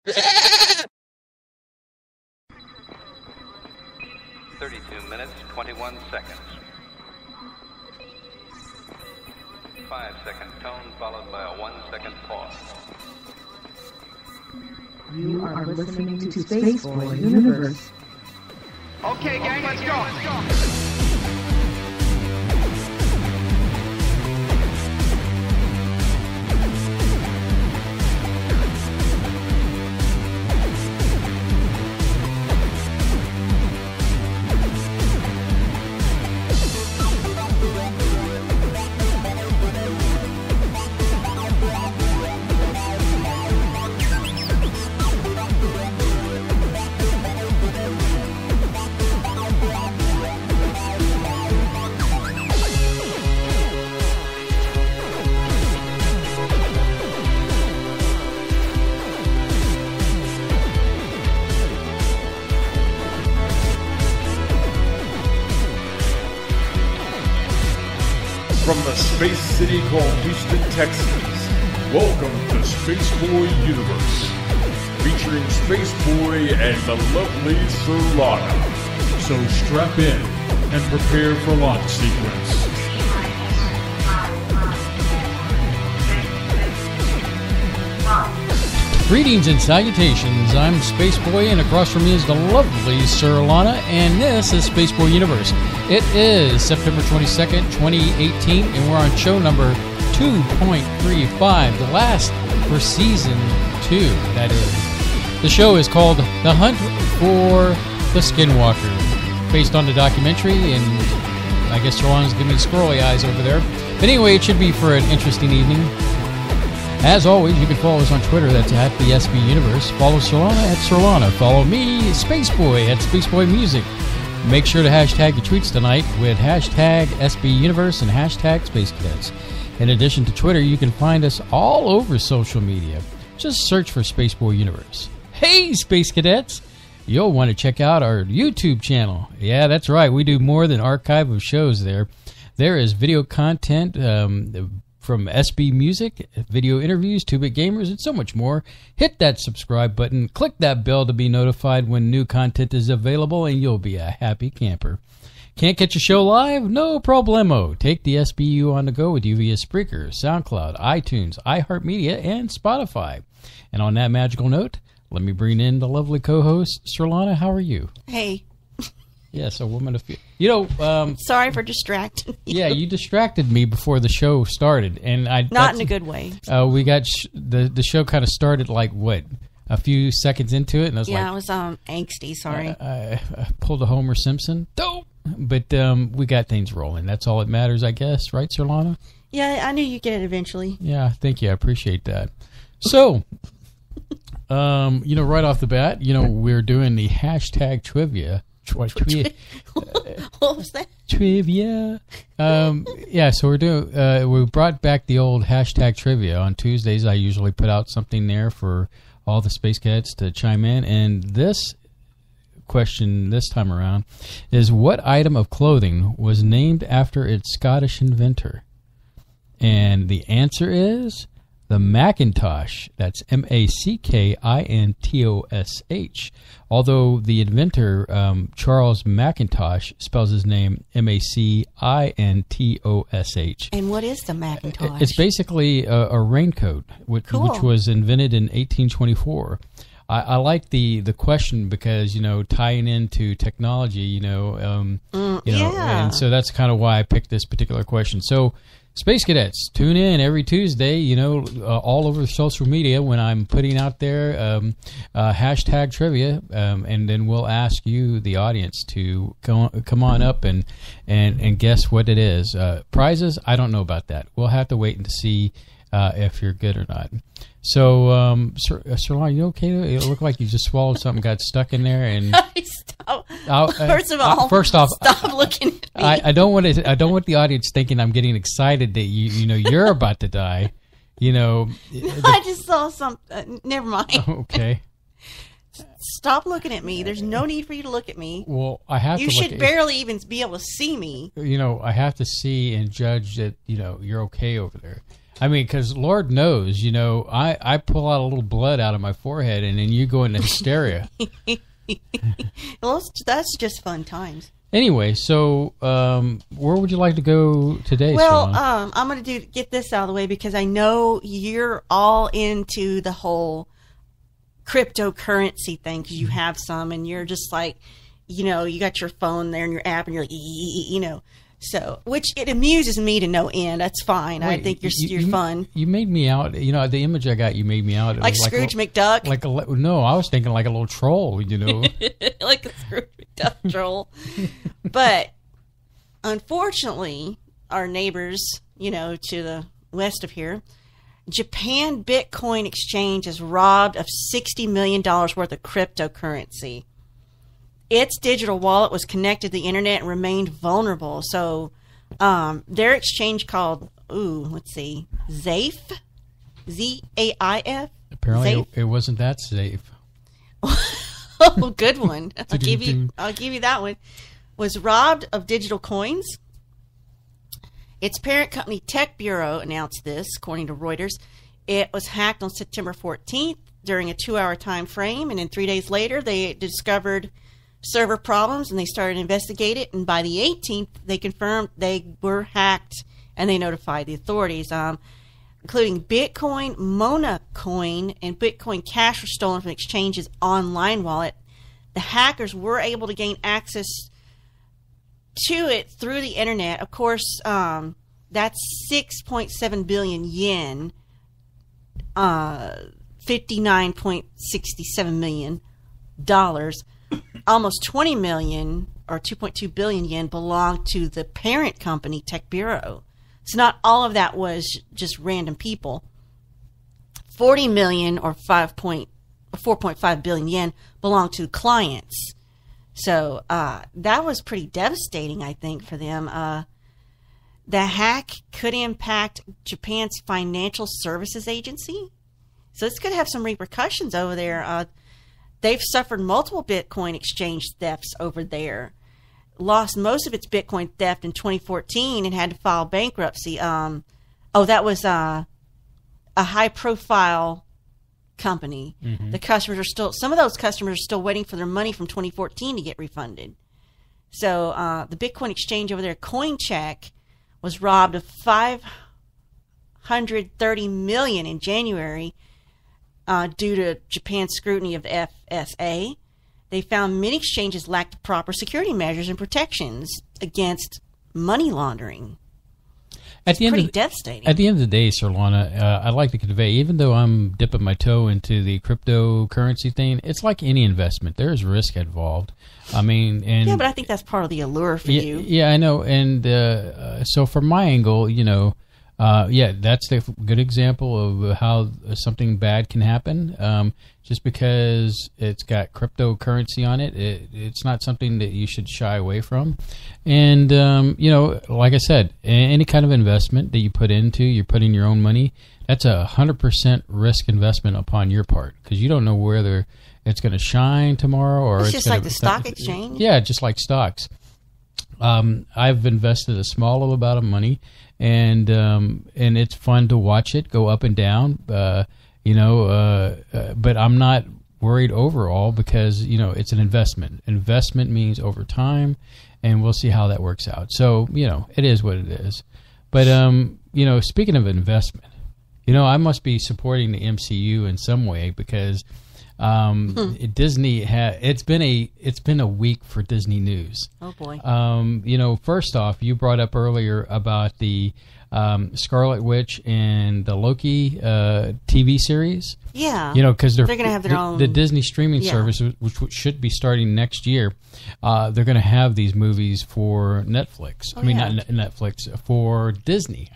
"32 minutes, 21 seconds. 5-second tone followed by a 1-second pause. You are listening to Spaceboy Universe. Okay, gang, let's go. From the space city called Houston, Texas, welcome to Spaceboy Universe, featuring Spaceboy and the lovely Surlana. So strap in and prepare for launch sequence. Greetings and salutations. I'm Spaceboy, and across from me is the lovely Surlana, and this is Spaceboy Universe. It is September 22nd, 2018, and we're on show number 2.35, the last for season 2, that is. The show is called The Hunt for the Skinwalker, based on the documentary, and I guess Surlana's giving me squirrely eyes over there. But anyway, it should be for an interesting evening. As always, you can follow us on Twitter, that's at the SBU Universe. Follow Surlana at Surlana. Follow me, Spaceboy, at Spaceboy Music. Make sure to hashtag your tweets tonight with hashtag SBU Universe and hashtag Space Cadets. In addition to Twitter, you can find us all over social media. Just search for Spaceboy Universe. Hey, Space Cadets! You'll want to check out our YouTube channel. Yeah, that's right. We do more than archive of shows there. There is video content, from SB Music, video interviews, 2-Bit Gamers, and so much more. Hit that subscribe button, click that bell to be notified when new content is available, and you'll be a happy camper. Can't catch a show live? No problemo. Take the SBU on the go with you via Spreaker, SoundCloud, iTunes, iHeartMedia, and Spotify. And on that magical note, let me bring in the lovely co-host, Surlana. How are you? Hey. Yes, a woman of few. You know, sorry for distracting you. Yeah, you distracted me before the show started, and not in a good way. We got the show kind of started like what, a few seconds into it, and I was I was angsty. Sorry, I pulled a Homer Simpson. Dope, but we got things rolling. That's all that matters, I guess, right, Surlana? Yeah, I knew you'd get it eventually. Yeah, thank you. I appreciate that. So, right off the bat, we're doing the hashtag trivia. What was that? Trivia. So we're doing. We brought back the old hashtag trivia on Tuesdays. I usually put out something there for all the Space Cadets to chime in. And this question this time around is: what item of clothing was named after its Scottish inventor? And the answer is the Macintosh. That's Macintosh. Although the inventor, Charles Macintosh, spells his name Macintosh. And what is the Macintosh? It's basically a raincoat, which was invented in 1824. I like the question because, tying into technology, and so that's kind of why I picked this particular question. So, Space Cadets, tune in every Tuesday, all over social media when I'm putting out there hashtag trivia, and then we'll ask you, the audience, to come on up and guess what it is. Prizes, I don't know about that. We'll have to wait and see if you're good or not. So, Surlana, you okay? It looked like you just swallowed something, got stuck in there, and First off, stop looking at me. I don't want the audience thinking I'm getting excited that you're about to die. I just saw something. Never mind. Okay. Stop looking at me. There's no need for you to look at me. Well, I have to. You should barely even be able to see me. I have to see and judge that you're okay over there. I mean, because Lord knows, I pull out a little blood out of my forehead, and then you go into hysteria. Well, that's just fun times. Anyway, so where would you like to go today? Well, Surlana? I'm going to get this out of the way because I know you're all into the whole cryptocurrency thing because you have some, and you're just like, you got your phone there and your app, and you're like, So, which it amuses me to no end. That's fine. Wait, I think you're fun. You made me out. The image I got, you made me out. It Like was Scrooge McDuck? No, I was thinking like a little troll, Like a Scrooge McDuck troll. But, unfortunately, our neighbors, to the west of here, Japan Bitcoin Exchange is robbed of $60 million worth of cryptocurrency. Its digital wallet was connected to the internet and remained vulnerable. So, their exchange called, Zaif? Z-A-I-F? Apparently, Zaif? it wasn't that safe. Oh, good one. I'll give you that one. Was robbed of digital coins. Its parent company, Tech Bureau, announced this, according to Reuters. It was hacked on September 14th during a 2-hour time frame, and then 3 days later, they discovered server problems, and they started to investigate it, and by the 18th, they confirmed they were hacked, and they notified the authorities, including Bitcoin, Mona Coin, and Bitcoin Cash were stolen from the exchange's online wallet. The hackers were able to gain access to it through the internet. Of course, that's 6.7 billion yen, $59.67 million. Almost 20 million or 2.2 billion yen belonged to the parent company, Tech Bureau. So not all of that was just random people. 40 million or 4.5 billion yen belonged to clients. So that was pretty devastating, I think, for them. The hack could impact Japan's financial services agency. So this could have some repercussions over there. They've suffered multiple Bitcoin exchange thefts over there. Lost most of its Bitcoin theft in 2014 and had to file bankruptcy. That was a high-profile company. Mm-hmm. Some of those customers are still waiting for their money from 2014 to get refunded. So the Bitcoin exchange over there, CoinCheck, was robbed of $530 million in January due to Japan's scrutiny of the FSA. They found many exchanges lacked proper security measures and protections against money laundering. Pretty devastating. At the end of the day, Surlana, I'd like to convey, even though I'm dipping my toe into the cryptocurrency thing, it's like any investment. There's risk involved. I mean, yeah, but I think that's part of the allure for you. Yeah, I know. And so from my angle, that's a good example of how something bad can happen. Just because it's got cryptocurrency on it, it's not something that you should shy away from. And, like I said, any kind of investment that you put into, you're putting your own money, that's 100% risk investment upon your part because you don't know whether it's going to shine tomorrow or it's just like the stock exchange. Yeah, just like stocks. I've invested a small amount of money, and it's fun to watch it go up and down. But I'm not worried overall because it's an investment. Investment means over time, and we'll see how that works out. So it is what it is. But speaking of investment, I must be supporting the MCU in some way because Disney it's been a week for Disney news. Oh boy. First off, you brought up earlier about the Scarlet Witch and the Loki TV series. Yeah. Because they're going to have their own. The Disney streaming service, which should be starting next year, they're going to have these movies for Netflix. Not Netflix, for Disney.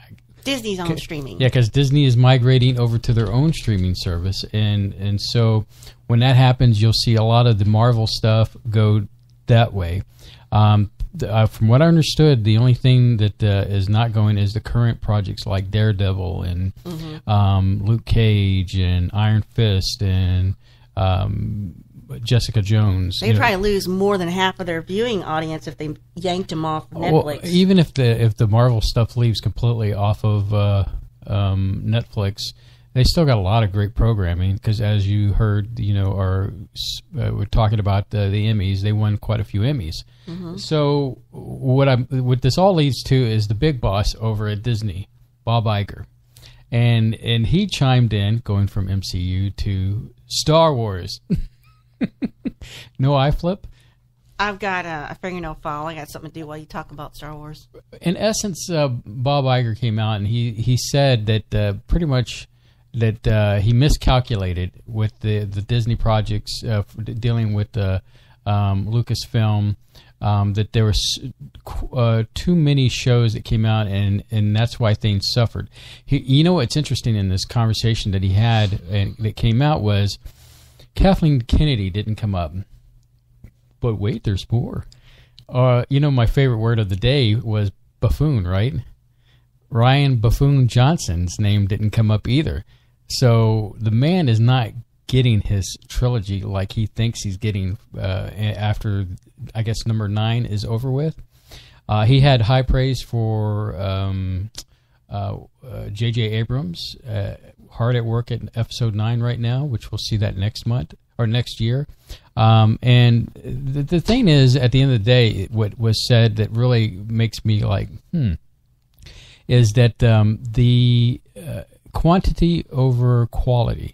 Disney's on streaming. Yeah, because Disney is migrating over to their own streaming service, and so when that happens, you'll see a lot of the Marvel stuff go that way. From what I understood, the only thing that is not going is the current projects like Daredevil and Luke Cage and Iron Fist and Jessica Jones. They'd probably lose more than half of their viewing audience if they yanked them off Netflix. Well, even if the Marvel stuff leaves completely off of Netflix, they still got a lot of great programming because, as you heard, we're talking about the Emmys. They won quite a few Emmys. Mm-hmm. So what this all leads to is the big boss over at Disney, Bob Iger, and he chimed in, going from MCU to Star Wars. No eye flip. I've got a fingernail file. I got something to do while you talk about Star Wars. In essence, Bob Iger came out and he said that pretty much that he miscalculated with the Disney projects dealing with Lucasfilm, that there were too many shows that came out, and that's why things suffered. What's interesting in this conversation that he had and that came out was Kathleen Kennedy didn't come up. But wait, there's more. My favorite word of the day was buffoon, right? Ryan Buffoon Johnson's name didn't come up either. So the man is not getting his trilogy like he thinks he's getting after, I guess, number 9 is over with. He had high praise for J.J. Abrams, hard at work at episode 9 right now, which we'll see that next month or next year. And the thing is, at the end of the day, what was said that really makes me like, is that the quantity over quality.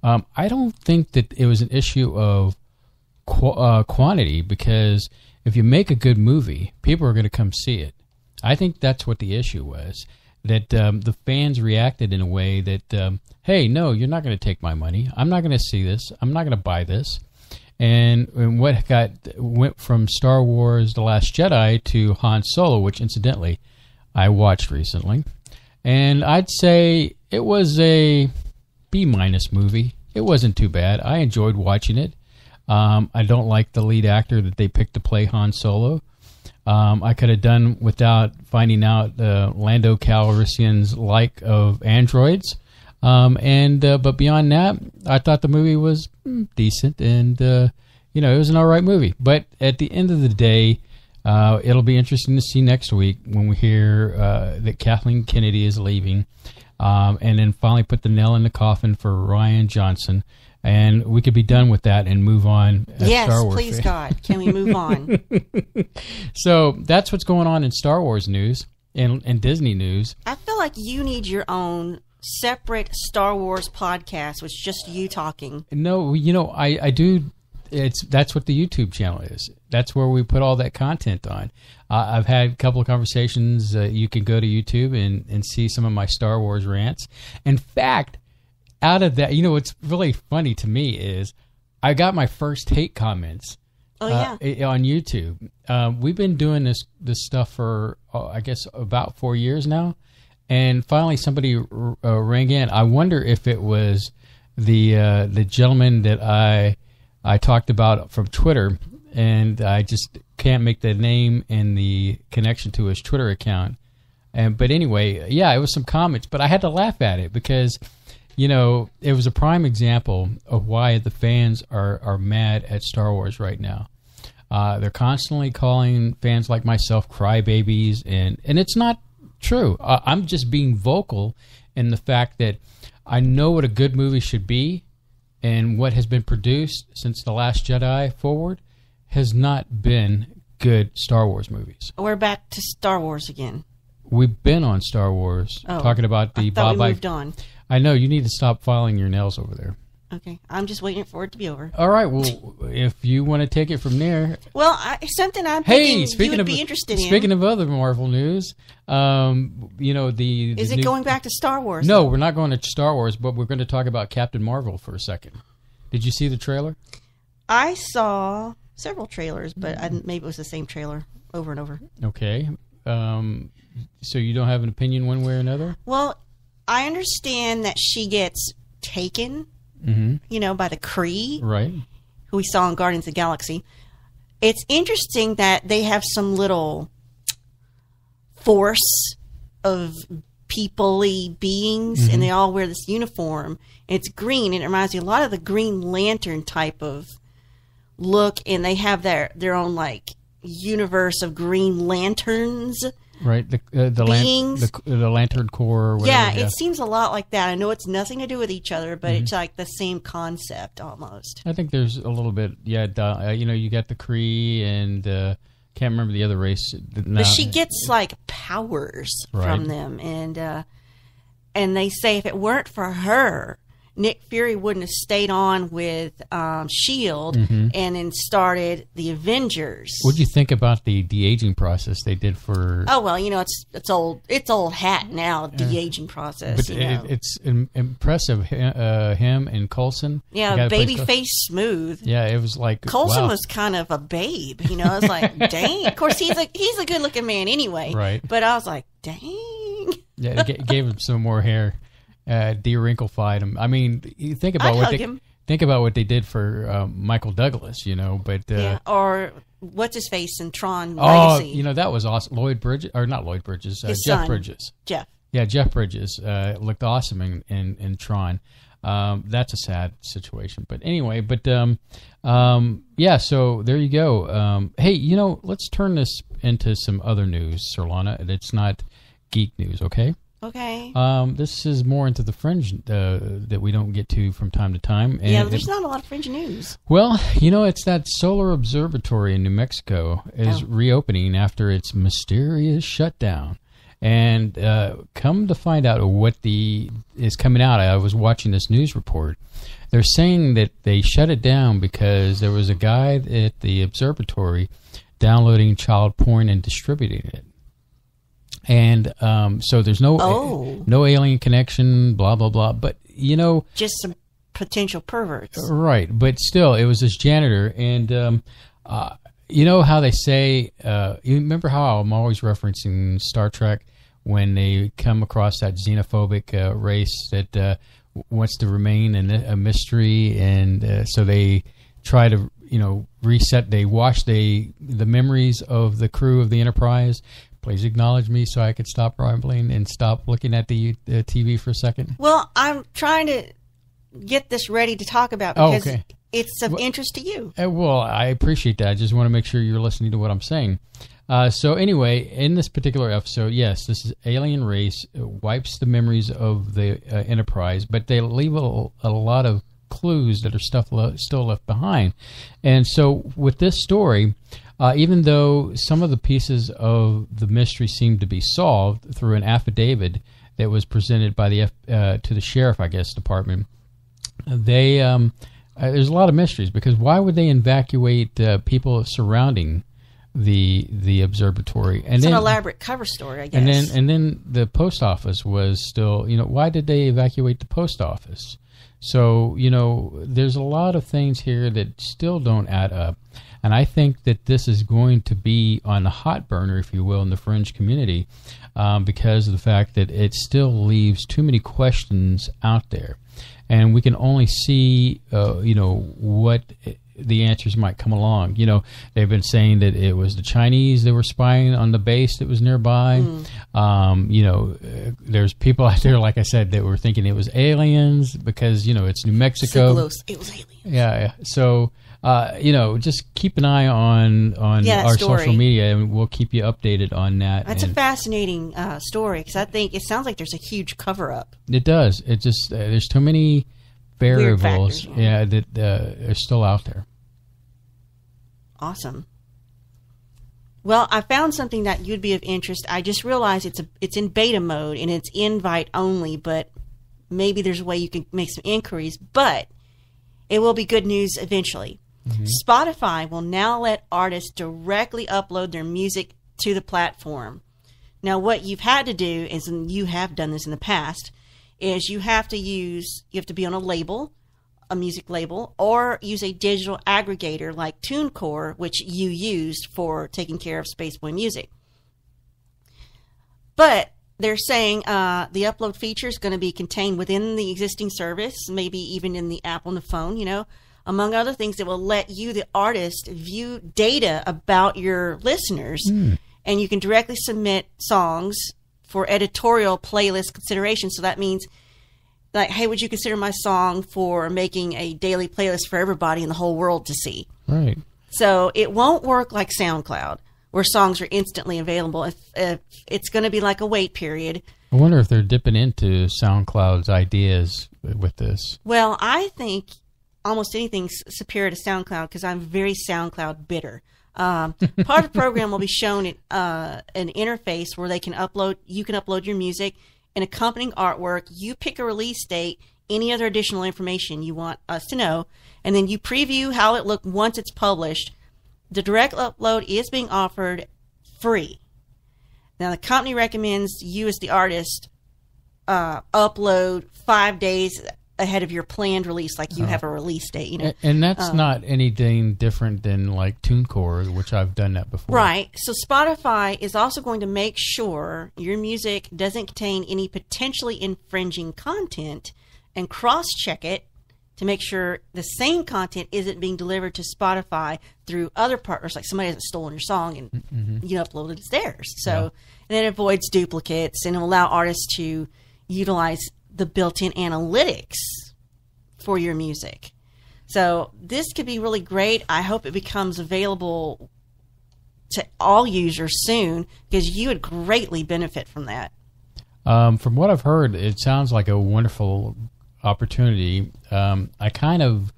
I don't think that it was an issue of quantity, because if you make a good movie, people are going to come see it. I think that's what the issue was, that the fans reacted in a way that, hey, no, you're not going to take my money. I'm not going to see this. I'm not going to buy this. And what went from Star Wars The Last Jedi to Han Solo, which incidentally I watched recently, and I'd say it was a B- movie. It wasn't too bad. I enjoyed watching it. I don't like the lead actor that they picked to play Han Solo. I could have done without finding out Lando Calrissian's like of androids. But beyond that, I thought the movie was decent, and it was an all right movie. But at the end of the day, it'll be interesting to see next week when we hear that Kathleen Kennedy is leaving, and then finally put the nail in the coffin for Ryan Johnson, and we could be done with that and move on. Yes, Star Wars please, God, can we move on? So that's what's going on in Star Wars news and Disney news. I feel like you need your own separate Star Wars podcast with just you talking. No, I do. That's what the YouTube channel is. That's where we put all that content on. I've had a couple of conversations. You can go to YouTube and see some of my Star Wars rants. In fact, out of that, what's really funny to me is I got my first hate comments. Oh, yeah. On YouTube. We've been doing this stuff for I guess about 4 years now. And finally, somebody rang in. I wonder if it was the gentleman that I talked about from Twitter, and I just can't make the name and the connection to his Twitter account. But anyway, yeah, it was some comments, but I had to laugh at it because, it was a prime example of why the fans are mad at Star Wars right now. They're constantly calling fans like myself crybabies, and it's not true. I'm just being vocal in the fact that I know what a good movie should be, and what has been produced since The Last Jedi forward has not been good Star Wars movies. We're back to Star Wars again. We've been on Star Wars, talking about the Bob Iger. Moved on. I know, you need to stop filing your nails over there. Okay, I'm just waiting for it to be over. All right, well, if you want to take it from there. Well, something I'm thinking you would be interested in. Speaking of other Marvel news, Is it going back to Star Wars? No, we're not going to Star Wars, but we're going to talk about Captain Marvel for a second. Did you see the trailer? I saw several trailers, but maybe it was the same trailer over and over. Okay. So you don't have an opinion one way or another? Well, I understand that she gets taken, by the Kree, right? Who we saw in Guardians of the Galaxy. It's interesting that they have some little force of people-y beings, and they all wear this uniform. And it's green, and it reminds me a lot of the Green Lantern type of look, and they have their own, like, universe of Green Lanterns Right, the beings. The lantern core. Or whatever, It seems a lot like that. I know it's nothing to do with each other, but it's like the same concept almost. I think there's a little bit. You got the Kree and can't remember the other race. But she gets like powers from them, and they say if it weren't for her, Nick Fury wouldn't have stayed on with S.H.I.E.L.D. and then started the Avengers. What do you think about the de-aging process they did for... Oh, well, it's old hat now, de-aging process. But it's impressive, him and Coulson. Yeah, babyface smooth. Yeah, it was like... Coulson was kind of a babe, I was like, dang. Of course, he's a good-looking man anyway. Right. But I was like, dang. Yeah, it gave him some more hair. De-wrinklefied him. I mean, you think about what they did for Michael Douglas, But or what's his face in Tron Legacy. That was awesome. Jeff Bridges. Jeff. Yeah, Jeff Bridges looked awesome in Tron. That's a sad situation, but anyway. So there you go. Hey, let's turn this into some other news, Surlana. It's not geek news, okay? Okay. This is more into the fringe that we don't get to from time to time. And there's not a lot of fringe news. Well, it's that solar observatory in New Mexico is reopening after its mysterious shutdown. And come to find out what is coming out. I was watching this news report. They're saying that they shut it down because there was a guy at the observatory downloading child porn and distributing it. And so there's no alien connection, blah, blah, blah. But, just some potential perverts. Right. But still, it was this janitor. And you know how they say, you remember how I'm always referencing Star Trek when they come across that xenophobic race that wants to remain a mystery. And so they try to, reset. They wash the memories of the crew of the Enterprise. Please acknowledge me so I could stop rambling and stop looking at the TV for a second. Well, I'm trying to get this ready to talk about because it's of interest to you. Well, I appreciate that. I just want to make sure you're listening to what I'm saying. So anyway, in this particular episode, yes, this is alien race wipes the memories of the Enterprise, but they leave a lot of clues that are still left behind. And so with this story... even though some of the pieces of the mystery seem to be solved through an affidavit that was presented by to the sheriff, I guess, department, there's a lot of mysteries because why would they evacuate people surrounding the observatory? And it's an elaborate cover story, I guess. And then the post office was still, why did they evacuate the post office? So, there's a lot of things here that still don't add up. And I think that this is going to be on the hot burner, if you will, in the fringe community because of the fact that it still leaves too many questions out there. And we can only see, what the answers might come along. They've been saying that it was the Chinese that were spying on the base that was nearby. There's people out there, like I said, that were thinking it was aliens because, it's New Mexico. It was aliens. Yeah. So... just keep an eye on our social media, and we'll keep you updated on that. That's a fascinating story because I think it sounds like there's a huge cover-up. It does. It just there's too many variables, that are still out there. Awesome. Well, I found something that you'd be of interest. I just realized it's in beta mode and it's invite only, but maybe there's a way you can make some inquiries. But it will be good news eventually. Spotify will now let artists directly upload their music to the platform. Now, what you've had to do is, and you have done this in the past, is you have to be on a label, a music label, or use a digital aggregator like TuneCore, which you used for taking care of Spaceboy music. But they're saying the upload feature is going to be contained within the existing service, maybe even in the app on the phone, among other things that will let you, the artist, view data about your listeners. And you can directly submit songs for editorial playlist consideration. So that means, like, hey, would you consider my song for making a daily playlist for everybody in the whole world to see? Right. So it won't work like SoundCloud, where songs are instantly available. If it's going to be like a wait period. I wonder if they're dipping into SoundCloud's ideas with this. Well, I think almost anything's superior to SoundCloud because I'm very SoundCloud bitter. Part of the program will be shown an interface where you can upload your music and accompanying artwork. You pick a release date, any other additional information you want us to know, and then you preview how it looked once it's published. The direct upload is being offered free. Now, the company recommends you as the artist upload 5 days ahead of your planned release, like you have a release date, you know. And that's not anything different than like TuneCore, which I've done that before. Right. So Spotify is also going to make sure your music doesn't contain any potentially infringing content and cross-check it to make sure the same content isn't being delivered to Spotify through other partners, like somebody hasn't stolen your song and you upload it as theirs. So and it avoids duplicates and it'll allow artists to utilize the built-in analytics for your music. So this could be really great. I hope it becomes available to all users soon because you would greatly benefit from that. From what I've heard, it sounds like a wonderful opportunity. I kind of,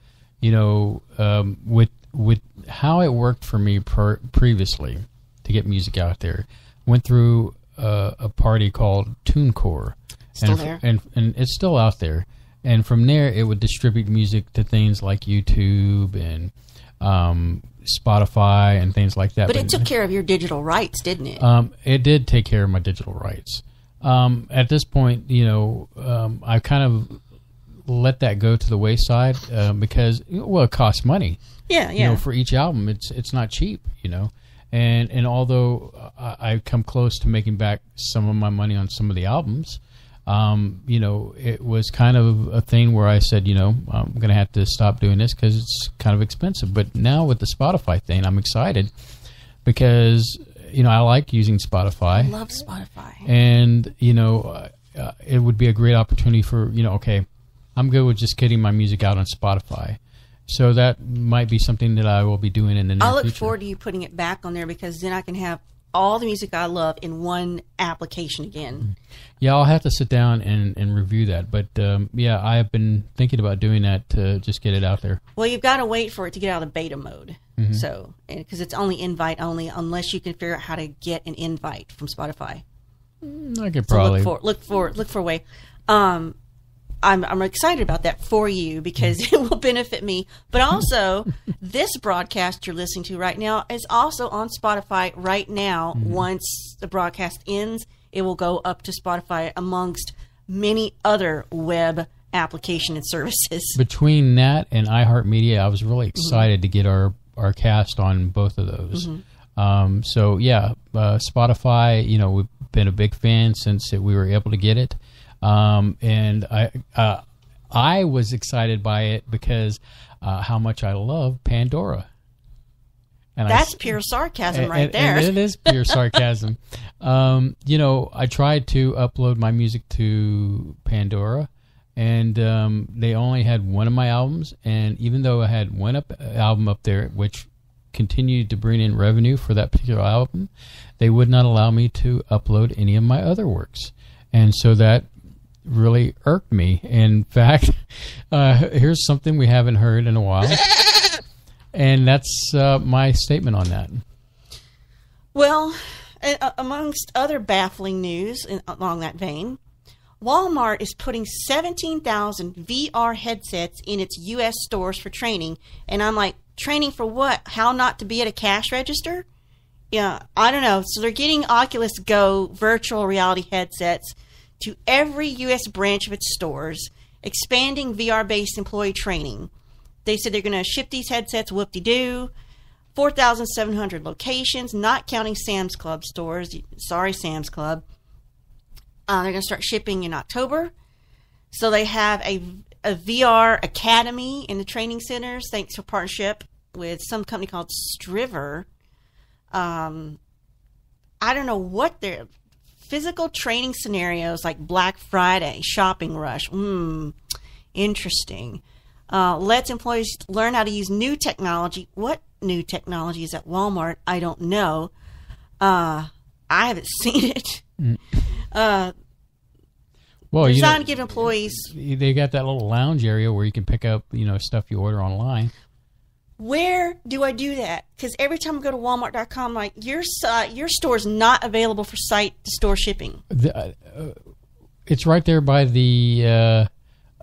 with how it worked for me previously to get music out there, went through a party called TuneCore. Still there. And it's still out there. And from there, it would distribute music to things like YouTube and Spotify and things like that. But it took care of your digital rights, didn't it? It did take care of my digital rights. At this point, I kind of let that go to the wayside because, it costs money. Yeah. For each album, it's not cheap, And although I come close to making back some of my money on some of the albums, it was kind of a thing where I said, I'm going to have to stop doing this because it's kind of expensive. But now with the Spotify thing, I'm excited because, I like using Spotify. I love Spotify. And, it would be a great opportunity for, okay, I'm good with just getting my music out on Spotify. So that might be something that I will be doing in the near future. I look forward to you putting it back on there because then I can have all the music I love in one application again. Yeah, I'll have to sit down and review that. But, I have been thinking about doing that to just get it out there. Well, you've got to wait for it to get out of beta mode. So, because it's only invite only unless you can figure out how to get an invite from Spotify. I could probably... look for a way. I'm excited about that for you because it will benefit me. But also, this broadcast you're listening to right now is also on Spotify right now. Once the broadcast ends, it will go up to Spotify amongst many other web application and services. Between that and iHeartMedia, I was really excited to get our cast on both of those. Spotify, we've been a big fan since we were able to get it. And I was excited by it because how much I love Pandora. And that's pure sarcasm right there. And it is pure sarcasm. I tried to upload my music to Pandora, and they only had one of my albums. And even though I had one album up there, which continued to bring in revenue for that particular album, they would not allow me to upload any of my other works. And so that really irked me. In fact, here's something we haven't heard in a while. And that's my statement on that. Well, amongst other baffling news along that vein, Walmart is putting 17,000 VR headsets in its U.S. stores for training. And I'm like, training for what? How not to be at a cash register? Yeah, I don't know. So they're getting Oculus Go virtual reality headsets to every U.S. branch of its stores, expanding VR-based employee training. They said they're going to ship these headsets whoop-de-doo, 4,700 locations, not counting Sam's Club stores. Sorry, Sam's Club. They're going to start shipping in October. So they have a VR academy in the training centers, thanks to a partnership with some company called Striver. I don't know what their physical training scenarios like Black Friday, shopping rush. Interesting. Lets employees learn how to use new technology. What new technology is at Walmart? I don't know. I haven't seen it. Well, designed to give employees. They got that little lounge area where you can pick up, stuff you order online. Where do I do that? Because every time I go to Walmart.com, like your store is not available for site-to-store shipping. It's right there by the.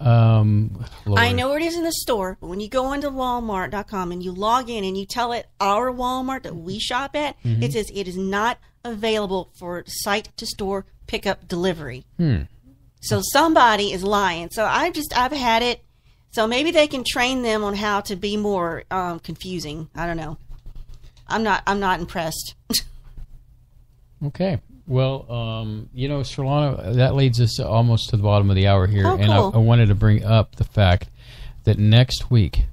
I know where it is in the store, but when you go into Walmart.com and you log in and you tell it our Walmart that we shop at, it says it is not available for site-to-store pickup delivery. So somebody is lying. So I've had it. So maybe they can train them on how to be more confusing. I don't know. I'm not impressed. Okay. Well, Surlana, that leads us almost to the bottom of the hour here. Oh, cool. And I wanted to bring up the fact that next week,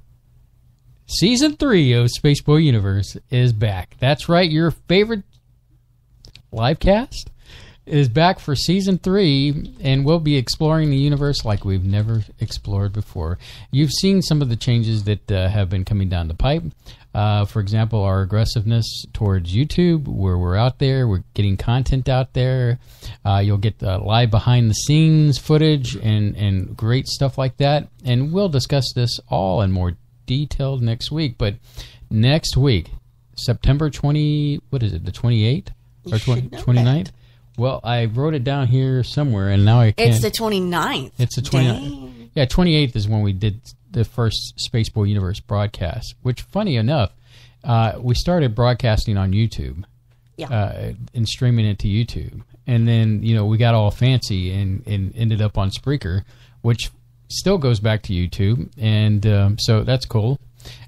Season 3 of Spaceboy Universe is back. That's right. Your favorite live cast is back for Season 3, and we'll be exploring the universe like we've never explored before. You've seen some of the changes that have been coming down the pipe. For example, our aggressiveness towards YouTube, where we're out there, we're getting content out there. You'll get live behind-the-scenes footage and great stuff like that. And we'll discuss this all in more detail next week. But next week, September the 28th? Or 29th? Well, I wrote it down here somewhere, and now I can't. It's the 29th. It's the 29th. Yeah, 28th is when we did the first Spaceboy Universe broadcast, which, funny enough, we started broadcasting on YouTube and streaming it to YouTube. And then, we got all fancy and ended up on Spreaker, which still goes back to YouTube. And so that's cool.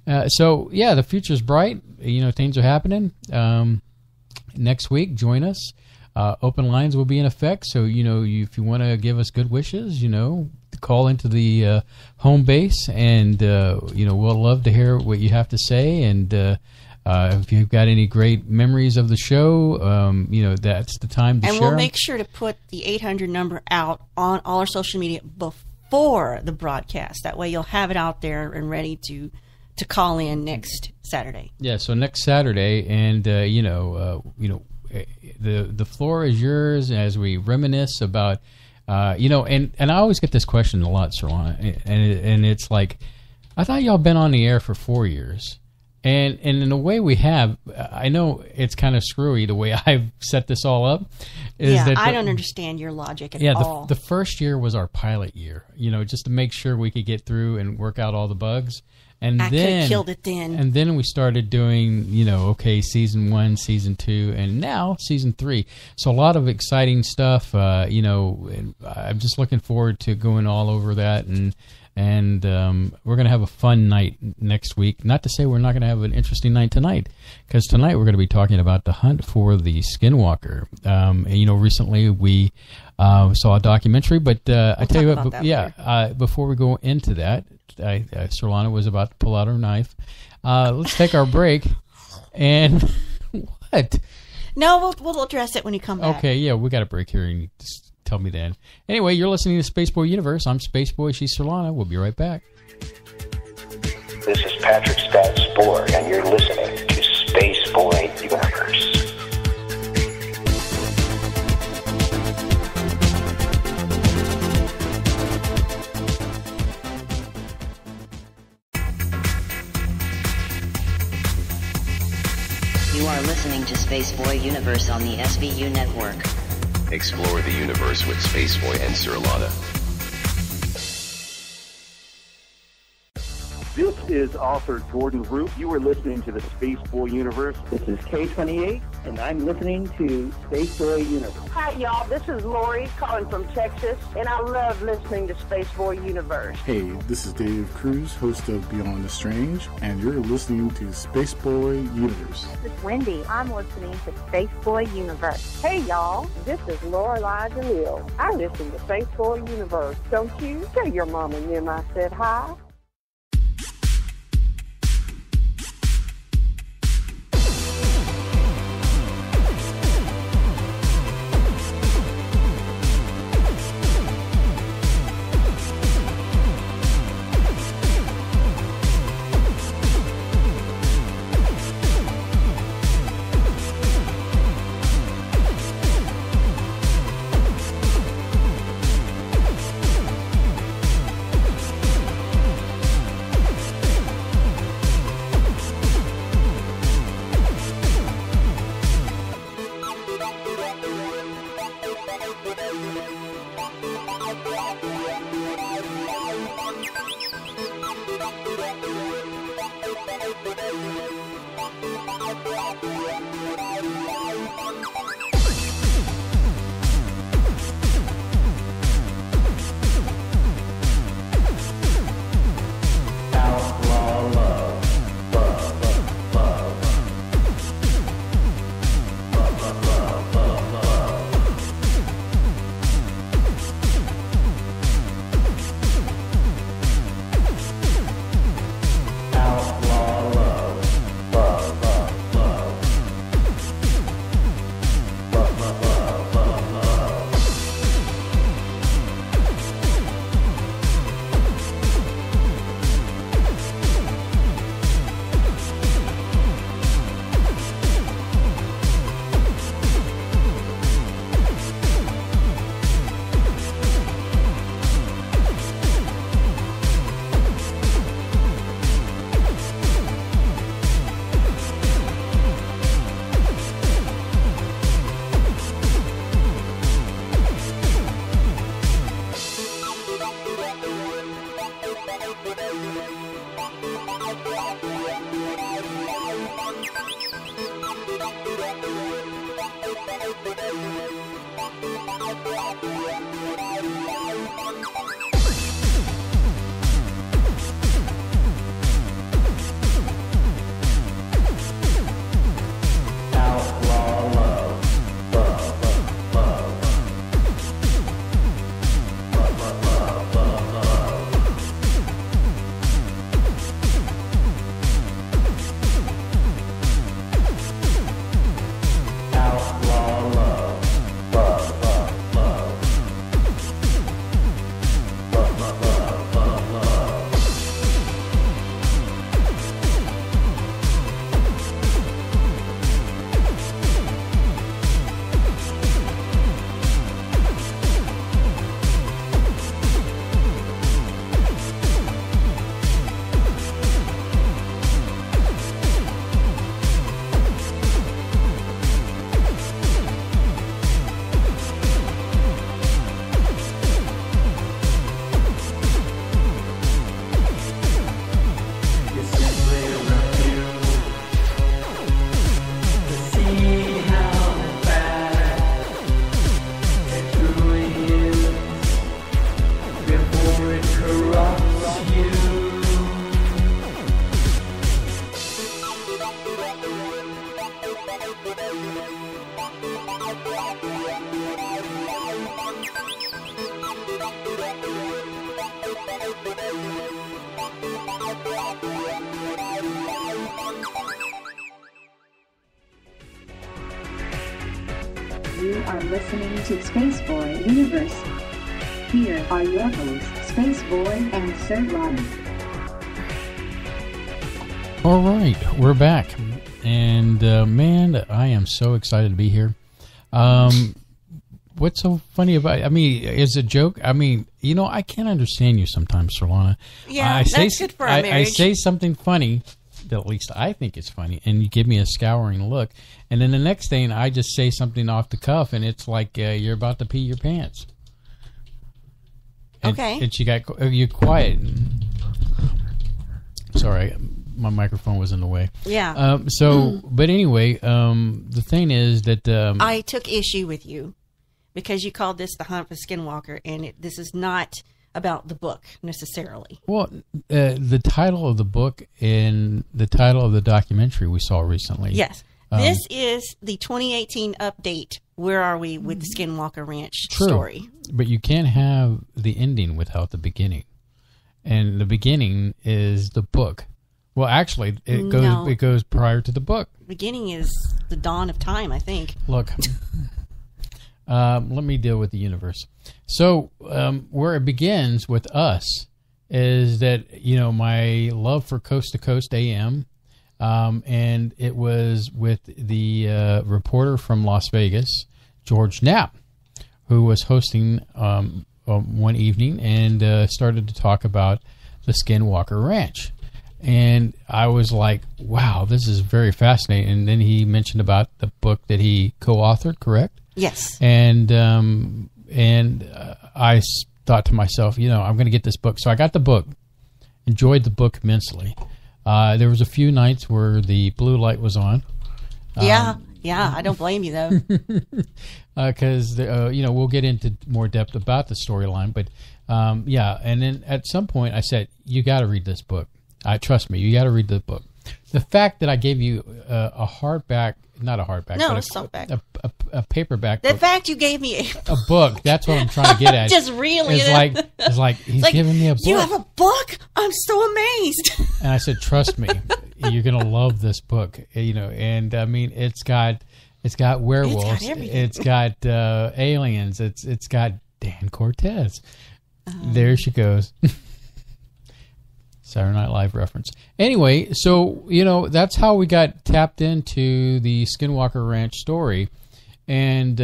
The future's bright. Things are happening. Next week, join us. Open lines will be in effect, so if you want to give us good wishes, call into the home base, and we'll love to hear what you have to say. And if you've got any great memories of the show, that's the time to share. And we'll make sure to put the 800 number out on all our social media before the broadcast. That way, you'll have it out there and ready to call in next Saturday. Yeah, so next Saturday, and the floor is yours as we reminisce about, and I always get this question a lot, Surlana, and it's like, I thought y'all been on the air for 4 years, and in a way we have. I know it's kind of screwy the way I've set this all up. I don't understand your logic at all. The first year was our pilot year, just to make sure we could get through and work out all the bugs. And I could have killed it then. And then we started doing, season 1, season 2, and now season 3. So a lot of exciting stuff. And I'm just looking forward to going all over that, and we're going to have a fun night next week. Not to say we're not going to have an interesting night tonight, because tonight we're going to be talking about the hunt for the Skinwalker. Recently we saw a documentary, but I tell you what, before we go into that. Surlana was about to pull out her knife. Let's take our break. And what? No, we'll address it when you come back. Okay, yeah, we got a break here, and you just tell me then. Anyway, you're listening to Spaceboy Universe. I'm Spaceboy. She's Surlana. We'll be right back. This is Patrick Scott Spore, and you're listening to Spaceboy Universe. You are listening to Spaceboy Universe on the SBU network. Explore the universe with Spaceboy and Surlana. This is author Jordan Root. You are listening to the Spaceboy Universe. This is K28, and I'm listening to Spaceboy Universe. Hi, y'all. This is Lori calling from Texas, and I love listening to Spaceboy Universe. Hey, this is Dave Cruz, host of Beyond the Strange, and you're listening to Spaceboy Universe. This is Wendy. I'm listening to Spaceboy Universe. Hey, y'all. This is Lorelai DeLille. I listen to Spaceboy Universe. Don't you? Tell your mom and them I said hi. You are listening to Spaceboy Universe. Here are your hosts, Spaceboy and Surlana. All right, we're back. And, man, I am so excited to be here. What's so funny about it? I mean, is it a joke? I mean, you know, I can't understand you sometimes, Surlana. Yeah, that's good for our marriage. I say something funny, that at least I think it's funny, and you give me a scouring look. And then the next thing, I just say something off the cuff, and it's like you're about to pee your pants. And, okay. And you're quiet. Sorry, my microphone was in the way. Yeah. But anyway, the thing is that... I took issue with you because you called this The Hunt for Skinwalker, and this is not about the book necessarily. Well, the title of the book and the title of the documentary we saw recently. Yes. This is the 2018 update. Where are we with the Skinwalker Ranch story? But you can't have the ending without the beginning. And the beginning is the book. Well, actually, it goes prior to the book. Beginning is the dawn of time, I think. Look, let me deal with the universe. So where it begins with us is that, you know, my love for Coast to Coast AM, and it was with the reporter from Las Vegas, George Knapp, who was hosting one evening and started to talk about the Skinwalker Ranch. And I was like, wow, this is very fascinating. And then he mentioned about the book that he co-authored, correct? Yes. And I thought to myself, you know, I'm going to get this book. So I got the book, enjoyed the book immensely. There was a few nights where the blue light was on. Yeah, I don't blame you, though. Because, we'll get into more depth about the storyline. But, and then at some point I said, you got to read this book. Trust me, you got to read the book. The fact that I gave you a hardback, not a hardback, no, but it's softback. A paperback The book. fact you gave me a book, that's what I'm trying to get at. Just really. It's like he's giving me a book. You have a book? I'm so amazed. And I said, trust me, you're going to love this book. And I mean, it's got werewolves. It's got aliens. It's got Dan Cortez. There she goes. Saturday Night Live reference. Anyway, so, that's how we got tapped into the Skinwalker Ranch story. And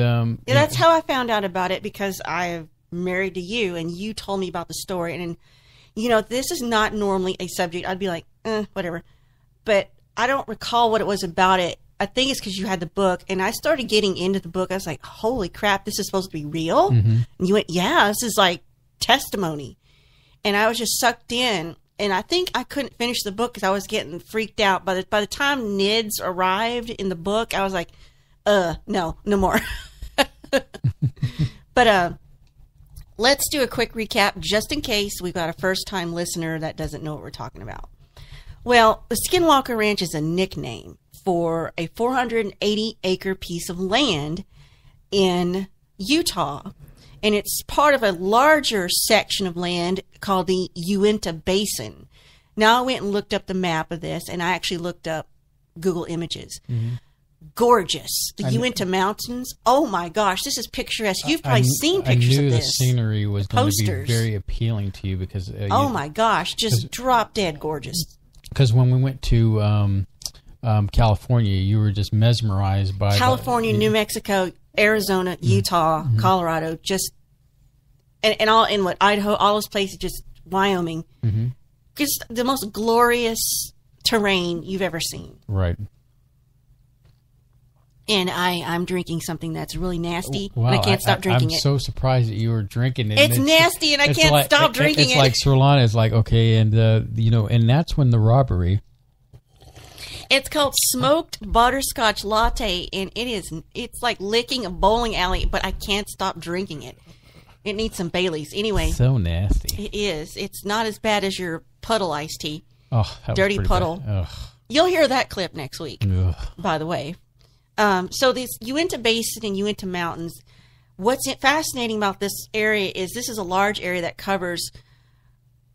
that's how I found out about it, because I'm married to you and you told me about the story. And, this is not normally a subject. I'd be like, whatever. But I don't recall what it was about it. I think it's because you had the book. And I started getting into the book. I was like, holy crap, this is supposed to be real? Mm-hmm. And you went, yeah, this is like testimony. And I was just sucked in. And I think I couldn't finish the book because I was getting freaked out. By the time Nids arrived in the book, I was like, no more. But let's do a quick recap just in case we've got a first-time listener that doesn't know what we're talking about. Well, the Skinwalker Ranch is a nickname for a 480-acre piece of land in Utah. And it's part of a larger section of land called the Uintah Basin. Now I went and looked up the map of this, and I actually looked up Google Images. Mm-hmm. Gorgeous. The Uintah Mountains. Oh, my gosh. This is picturesque. You've probably seen pictures of this. I knew the scenery was going to be very appealing to you because... oh, my gosh. Just drop dead gorgeous. Because when we went to California, you were just mesmerized by... California, New Mexico, Arizona, Utah, Colorado, just and all in Idaho, all those places, just Wyoming, just the most glorious terrain you've ever seen. Right. And I'm drinking something that's really nasty. Wow, and I can't stop drinking it. I'm so surprised that you were drinking it. It's nasty, and I can't stop drinking it. It's like Surlana is like, okay, and and that's when the Robbery. It's called smoked butterscotch latte, and it's like licking a bowling alley, but I can't stop drinking it. It needs some Baileys. Anyway. So nasty. It is. It's not as bad as your puddle iced tea. Oh, that Dirty was puddle. You'll hear that clip next week, by the way. So this Uintah Basin and Uintah Mountains, what's fascinating about this area is this is a large area that covers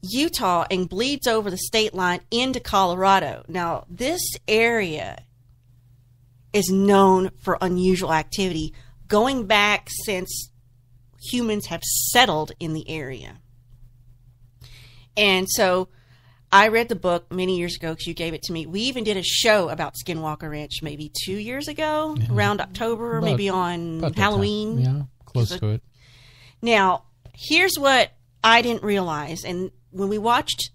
Utah and bleeds over the state line into Colorado. Now, this area is known for unusual activity going back since humans have settled in the area. And so I read the book many years ago because you gave it to me. We even did a show about Skinwalker Ranch maybe 2 years ago, around October, maybe on Halloween. Yeah, close to it. Now, here's what I didn't realize. And when we watched,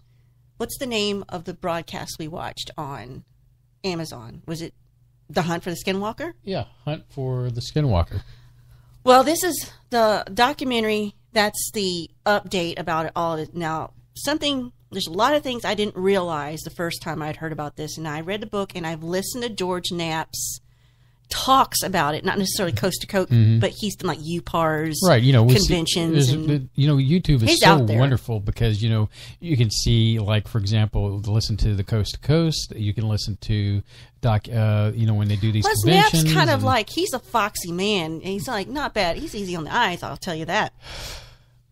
what's the name of the broadcast we watched on Amazon? Was it The Hunt for the Skinwalker? Yeah, Hunt for the Skinwalker. Well, this is the documentary. That's the update about it all. Now, there's a lot of things I didn't realize the first time I'd heard about this. And I read the book, and I've listened to George Knapp's talks about it, not necessarily coast to coast, but he's done like UPARs, right? Conventions. YouTube is so wonderful because you can see, like, for example, listen to the coast to coast. You can listen to when they do these Plus, conventions. Knapp's kind of like, he's a foxy man, and he's like not bad. He's easy on the eyes, I'll tell you that.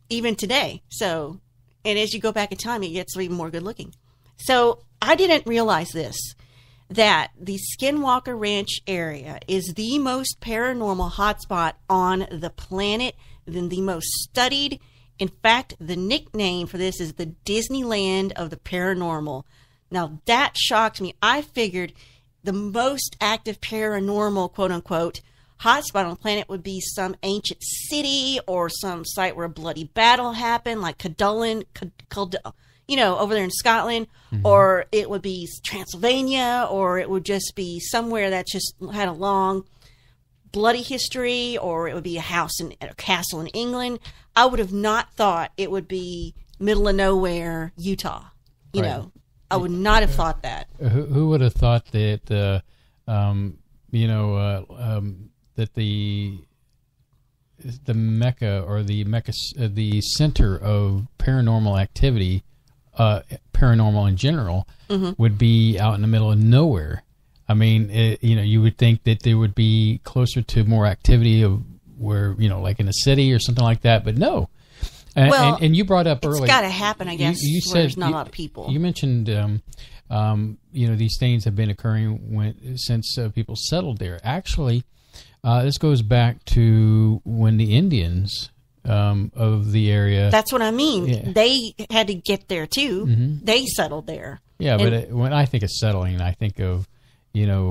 Even today, so. And as you go back in time, it gets even more good looking. So I didn't realize this, that the Skinwalker Ranch area is the most paranormal hotspot on the planet, then the most studied. In fact, the nickname for this is the Disneyland of the paranormal. Now that shocked me. I figured the most active paranormal, quote unquote, hotspot on the planet would be some ancient city or some site where a bloody battle happened, like Cadullan, over there in Scotland, or it would be Transylvania, or it would just be somewhere that just had a long bloody history, or it would be a castle in England. I would have not thought it would be middle of nowhere, Utah, you know. I would not have thought that. Who would have thought that, that the Mecca or the center of paranormal activity, paranormal in general, would be out in the middle of nowhere? I mean, you would think that there would be closer to more activity of where, like in a city or something like that, but no. And you brought up earlier, it's got to happen, I guess. You where said there's not a lot of people. You mentioned, these things have been occurring since people settled there. Actually, this goes back to when the Indians of the area. That's what I mean. Yeah. They had to get there too. They settled there. Yeah, but when I think of settling, I think of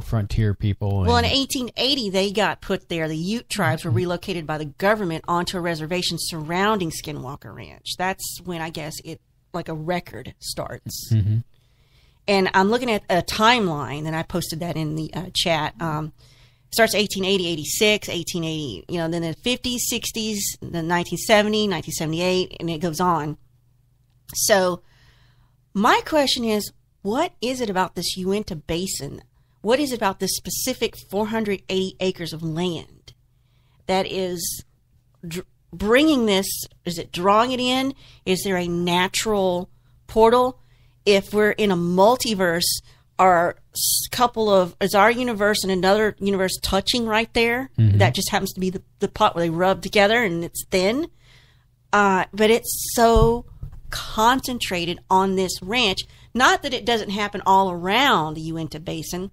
frontier people. Well, in 1880, they got put there. The Ute tribes were relocated by the government onto a reservation surrounding Skinwalker Ranch. That's when I guess it, like a record, starts. And I'm looking at a timeline, and I posted that in the chat. Starts 1880, 86, 1880, then the 50s, 60s, then 1970, 1978, and it goes on. So my question is, what is it about this Uintah Basin? What is it about this specific 480 acres of land that is bringing this? Is it drawing it in? Is there a natural portal? If we're in a multiverse, is our universe and another universe touching right there? That just happens to be the pot where they rub together and it's thin. But it's so concentrated on this ranch. Not that it doesn't happen all around the Uintah Basin,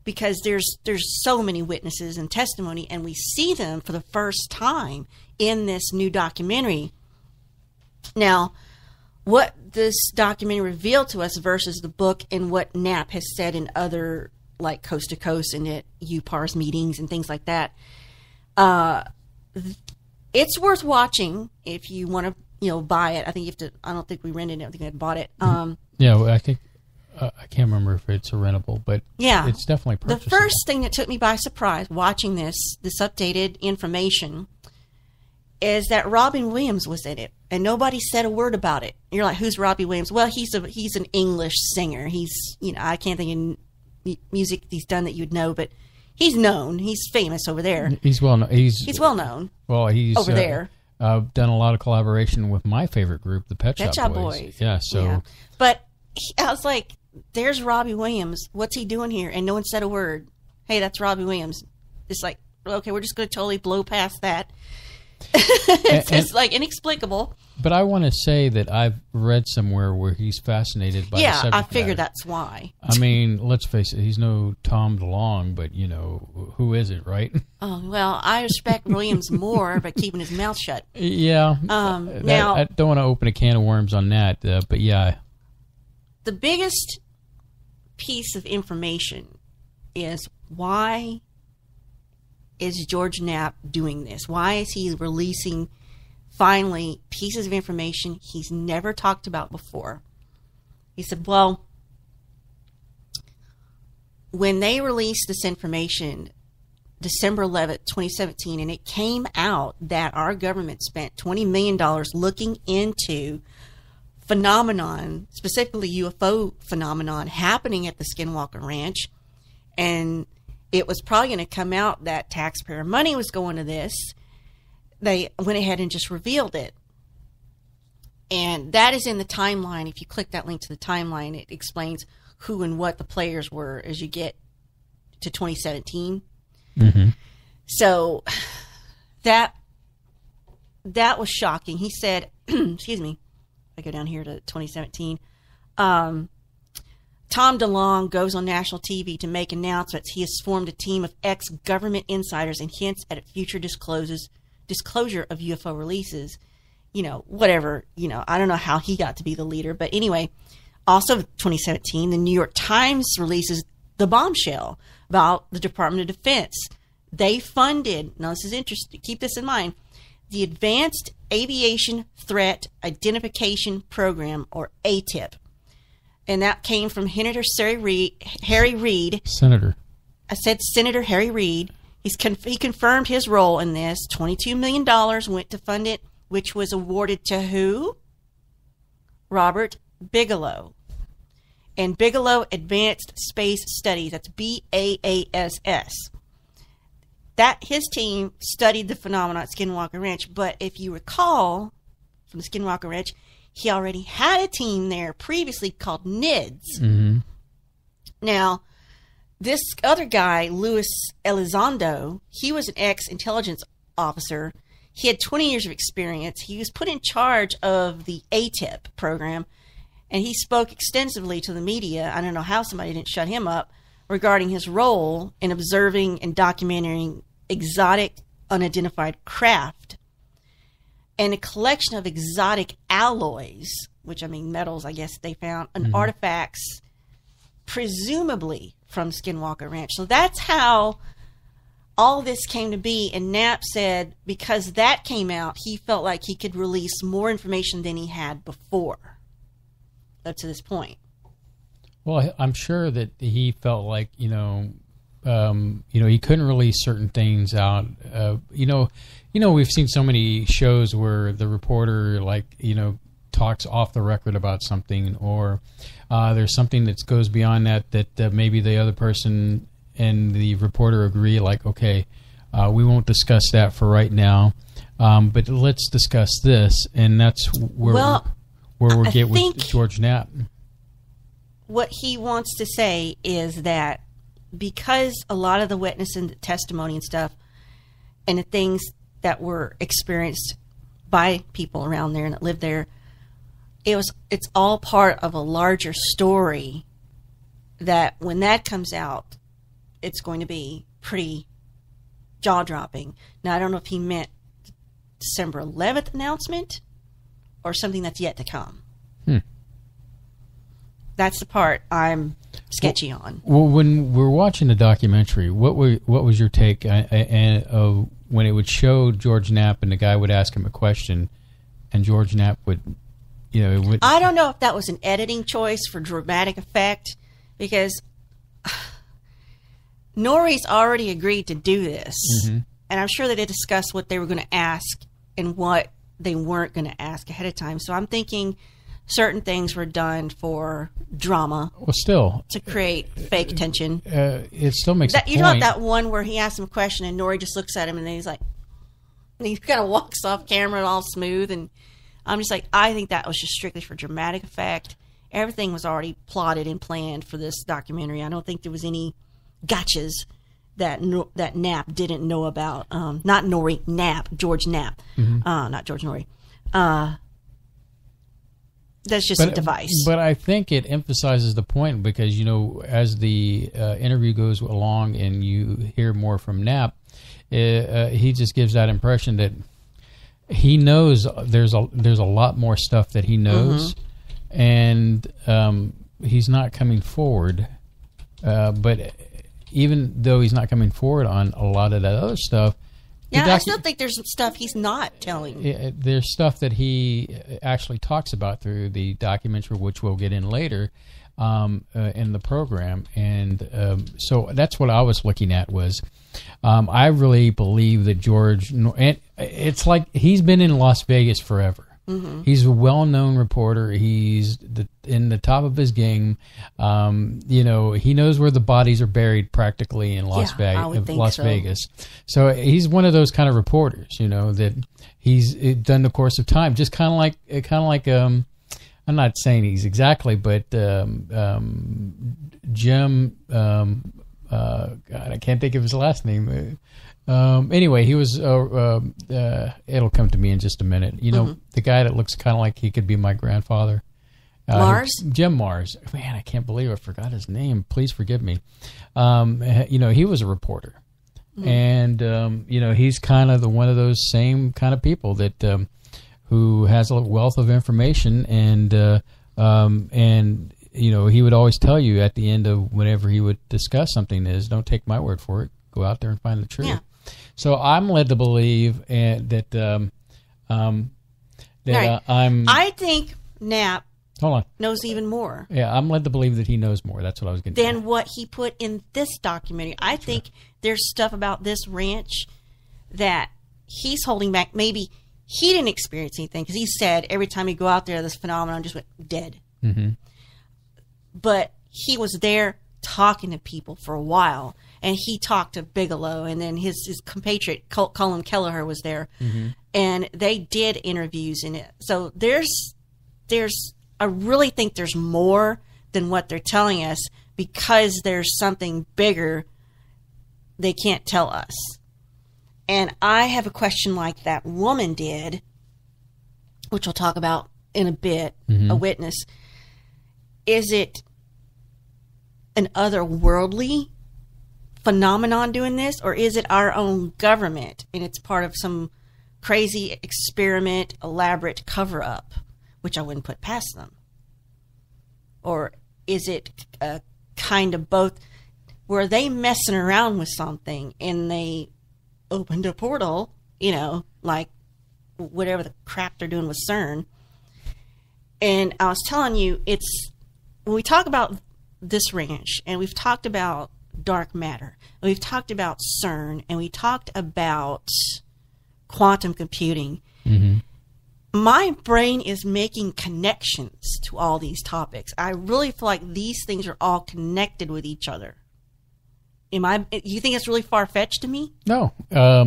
because there's so many witnesses and testimony, and we see them for the first time in this new documentary. Now, what this documentary revealed to us versus the book and what Knapp has said in other, like Coast to Coast and at UPAR's meetings and things like that, it's worth watching if you want to, buy it. I think you have to. I don't think we rented it. I think I bought it. Yeah, well, I think I can't remember if it's a rentable, but yeah, it's definitely purchasable. The first thing that took me by surprise watching this updated information is that Robin Williams was in it, and nobody said a word about it. You're like, who's Robbie Williams? Well, he's an English singer. He's, I can't think of music he's done that you'd know, but he's known. He's famous over there. He's well known. He's well known. Well, he's over there. Done a lot of collaboration with my favorite group, the Pet Shop Boys. Yeah, so. Yeah. But I was like, there's Robbie Williams. What's he doing here? And no one said a word. Hey, that's Robbie Williams. It's like, okay, we're just going to totally blow past that. It's like inexplicable. But I want to say that I've read somewhere where he's fascinated by the subject I figured matter. That's why. I mean, let's face it, he's no Tom DeLonge, but, who is it, right? Oh, well, I respect Williams more by keeping his mouth shut. Yeah. Now, I don't want to open a can of worms on that, but yeah. The biggest piece of information is, why is George Knapp doing this? Why is he releasing, finally, pieces of information he's never talked about before? He said, well, when they released this information, December 11th, 2017, and it came out that our government spent $20 million looking into phenomenon, specifically UFO phenomenon, happening at the Skinwalker Ranch, and it was probably going to come out that taxpayer money was going to this, they went ahead and just revealed it. And that is in the timeline. If you click that link to the timeline, it explains who and what the players were as you get to 2017. So that was shocking. He said, excuse me, I go down here to 2017. Tom DeLonge goes on national TV to make announcements. He has formed a team of ex-government insiders and hints at a future disclosure of UFO releases. Whatever, I don't know how he got to be the leader. But anyway, also 2017, the New York Times releases the bombshell about the Department of Defense. They funded, now this is interesting, keep this in mind, the Advanced Aviation Threat Identification Program, or ATIP. And that came from Harry Reid. Senator. I said Senator Harry Reid. He confirmed his role in this. $22 million went to fund it, which was awarded to who? Robert Bigelow. and Bigelow Advanced Space Studies. That's BAASS. That his team studied the phenomenon at Skinwalker Ranch. But if you recall from the Skinwalker Ranch, he already had a team there previously called NIDS. Mm-hmm. Now, this other guy, Luis Elizondo, he was an ex-intelligence officer. He had 20 years of experience. He was put in charge of the ATIP program, and he spoke extensively to the media. I don't know how somebody didn't shut him up regarding his role in observing and documenting exotic, unidentified craft and a collection of exotic alloys, which, I mean, metals, I guess they found, and artifacts, presumably from Skinwalker Ranch. So that's how all this came to be. And Knapp said because that came out, he felt like he could release more information than he had before up to this point. Well, I'm sure that he felt like, he couldn't release certain things out. We've seen so many shows where the reporter, talks off the record about something, or there's something that goes beyond that maybe the other person and the reporter agree, okay, we won't discuss that for right now, but let's discuss this, and that's where we'll get with George Knapp. What he wants to say is that because a lot of the witness and the testimony and stuff and the things that were experienced by people around there and that lived there, it's all part of a larger story that when that comes out, it's going to be pretty jaw-dropping. Now, I don't know if he meant December 11th announcement or something that's yet to come. That's the part I'm sketchy on. Well, when we're watching the documentary, what was your take when it would show George Knapp and the guy would ask him a question, and George Knapp would, I don't know if that was an editing choice for dramatic effect, because Norrie's already agreed to do this, and I'm sure that they discussed what they were going to ask and what they weren't going to ask ahead of time. So I'm thinking certain things were done for drama. Well, still to create fake tension. It still makes a point. You know that one where he asked him a question and Norrie just looks at him and then he's like, and he kind of walks off camera all smooth, and I'm just like, I think that was just strictly for dramatic effect. Everything was already plotted and planned for this documentary. I don't think there was any gotchas that Knapp didn't know about. Not Norrie, Knapp, George Knapp, not George Norrie. That's just a device. But I think it emphasizes the point because, as the interview goes along and you hear more from Knapp, he just gives that impression that he knows there's a lot more stuff that he knows, and he's not coming forward. But even though he's not coming forward on a lot of that other stuff, I still think there's stuff he's not telling. There's stuff that he actually talks about through the documentary, which we'll get in later in the program. And so that's what I was looking at was I really believe that George, and it's like he's been in Las Vegas forever. He's a well-known reporter. He's in the top of his game. He knows where the bodies are buried practically in Las Vegas. So he's one of those kind of reporters, that he's done the course of time. Just kind of like I'm not saying he's exactly, but Jim. God, I can't think of his last name. Anyway, he was, it'll come to me in just a minute. The guy that looks kind of like he could be my grandfather. Mars? Jim Mars. Man, I can't believe I forgot his name. Please forgive me. He was a reporter. And, he's kind of one of those same kind of people that, who has a wealth of information and he would always tell you at the end of whenever he would discuss something is, don't take my word for it. Go out there and find the truth. Yeah. So I'm led to believe that I think Knapp Hold on. knows even more. Yeah, I'm led to believe that he knows more. That's what I was going to say. Than what he put in this documentary. I think there's stuff about this ranch that he's holding back. Maybe he didn't experience anything because he said every time you go out there, this phenomenon just went dead. but he was there talking to people for a while, and he talked to Bigelow, and then his compatriot Colm Kelleher was there, and they did interviews in it. So there's I really think there's more than what they're telling us, because there's something bigger they can't tell us. And I have a question like that woman did, which we'll talk about in a bit, a witness. Is it an otherworldly phenomenon doing this, or is it our own government and it's part of some crazy experiment, elaborate cover-up, which I wouldn't put past them? Or is it a kind of both? Were they messing around with something and they opened a portal, you know, like whatever the crap they're doing with CERN? And I was telling you, it's when we talk about this ranch, and we've talked about dark matter, and we've talked about CERN, and we talked about quantum computing. My brain is making connections to all these topics. I really feel like these things are all connected with each other. You think it's really far-fetched to me? No,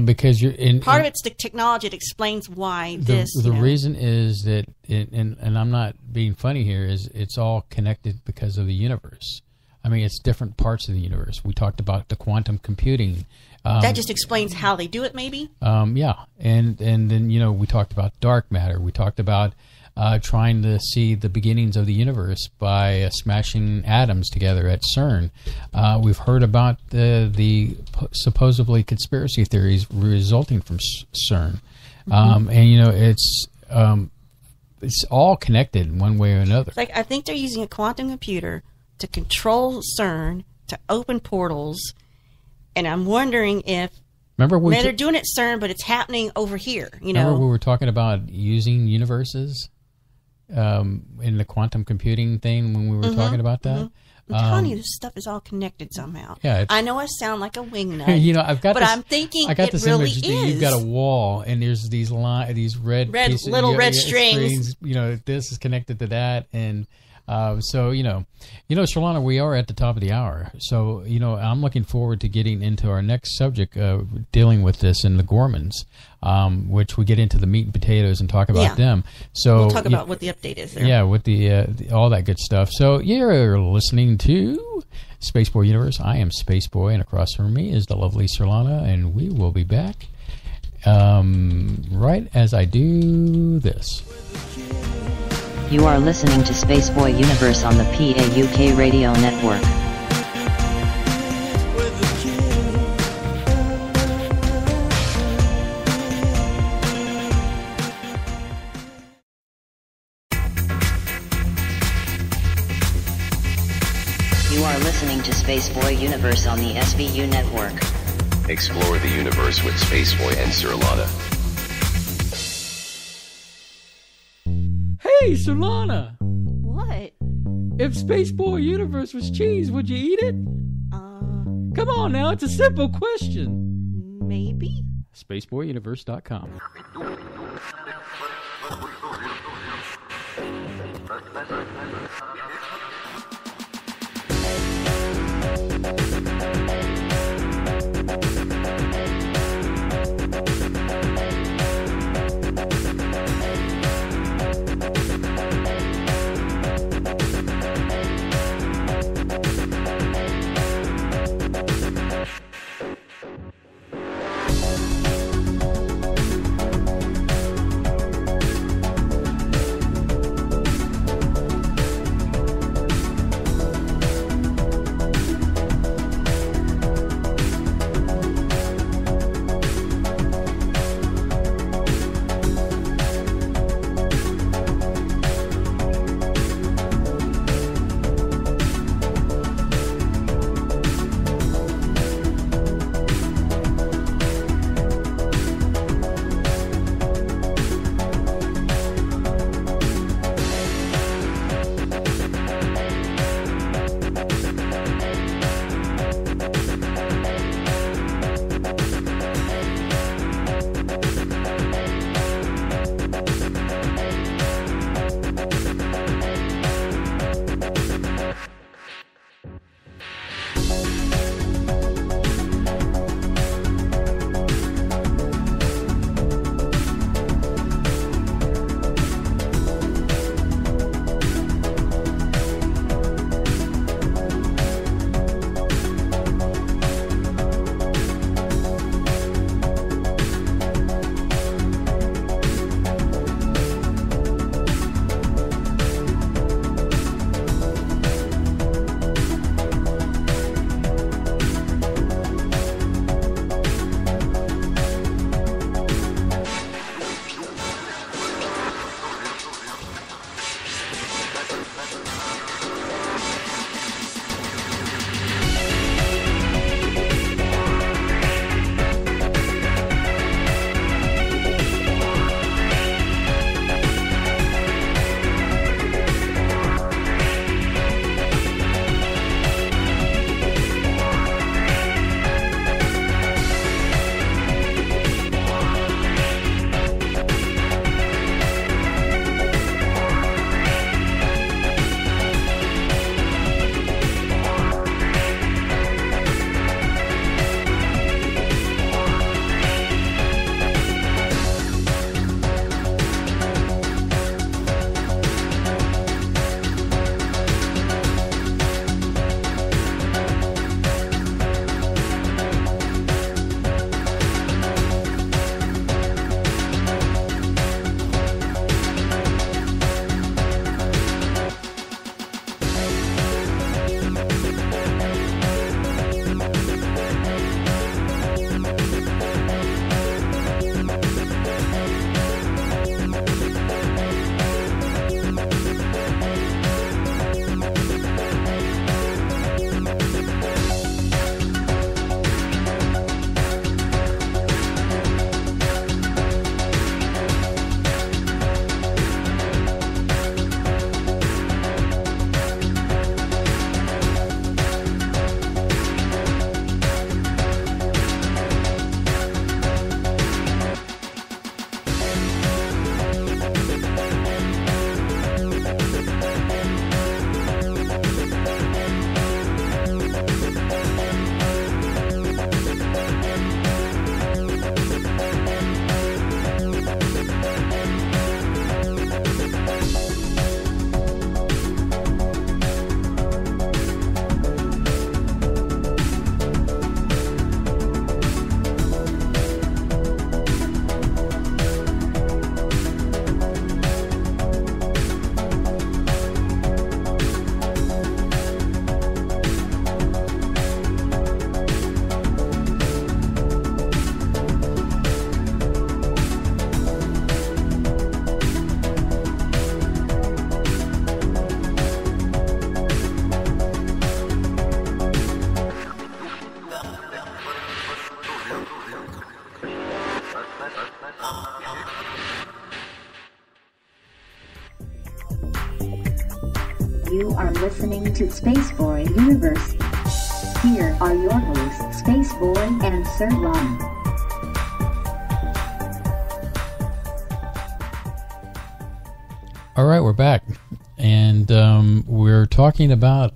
because you're in part of it's the technology that explains why this. The reason is that, and I'm not being funny here, is it's all connected because of the universe. I mean, it's different parts of the universe. We talked about the quantum computing. That just explains how they do it, maybe? Yeah, and then, you know, we talked about dark matter. We talked about trying to see the beginnings of the universe by smashing atoms together at CERN. We've heard about the supposedly conspiracy theories resulting from CERN. And, you know, it's all connected in one way or another. Like, I think they're using a quantum computer to control CERN, to open portals, and I'm wondering if they're doing it at CERN, but it's happening over here. You know, remember we were talking about using universes in the quantum computing thing when we were talking about that. I'm telling you, this stuff is all connected somehow. Yeah, I know I sound like a wingnut. You know, I'm thinking I got this really image that is. you've got a wall, and there's these red pieces, little red strings. You know, this is connected to that, and so you know, Surlana, we are at the top of the hour. So you know, I'm looking forward to getting into our next subject, dealing with this in the Gormans, which we get into the meat and potatoes and talk about them. So we'll talk about what the update is there. Yeah, with the all that good stuff. So you're listening to Spaceboy Universe. I am Spaceboy, and across from me is the lovely Surlana, and we will be back right as I do this. You are listening to Spaceboy Universe on the PAUK Radio Network. You are listening to Spaceboy Universe on the SBU Network. Explore the universe with Spaceboy and Surlana. Hey, Surlana! What? If Spaceboy Universe was cheese, would you eat it? Come on now, it's a simple question. Maybe? SpaceboyUniverse.com. You are listening to Spaceboy Universe. Here are your hosts, Spaceboy and Surlana. All right, we're back, and we're talking about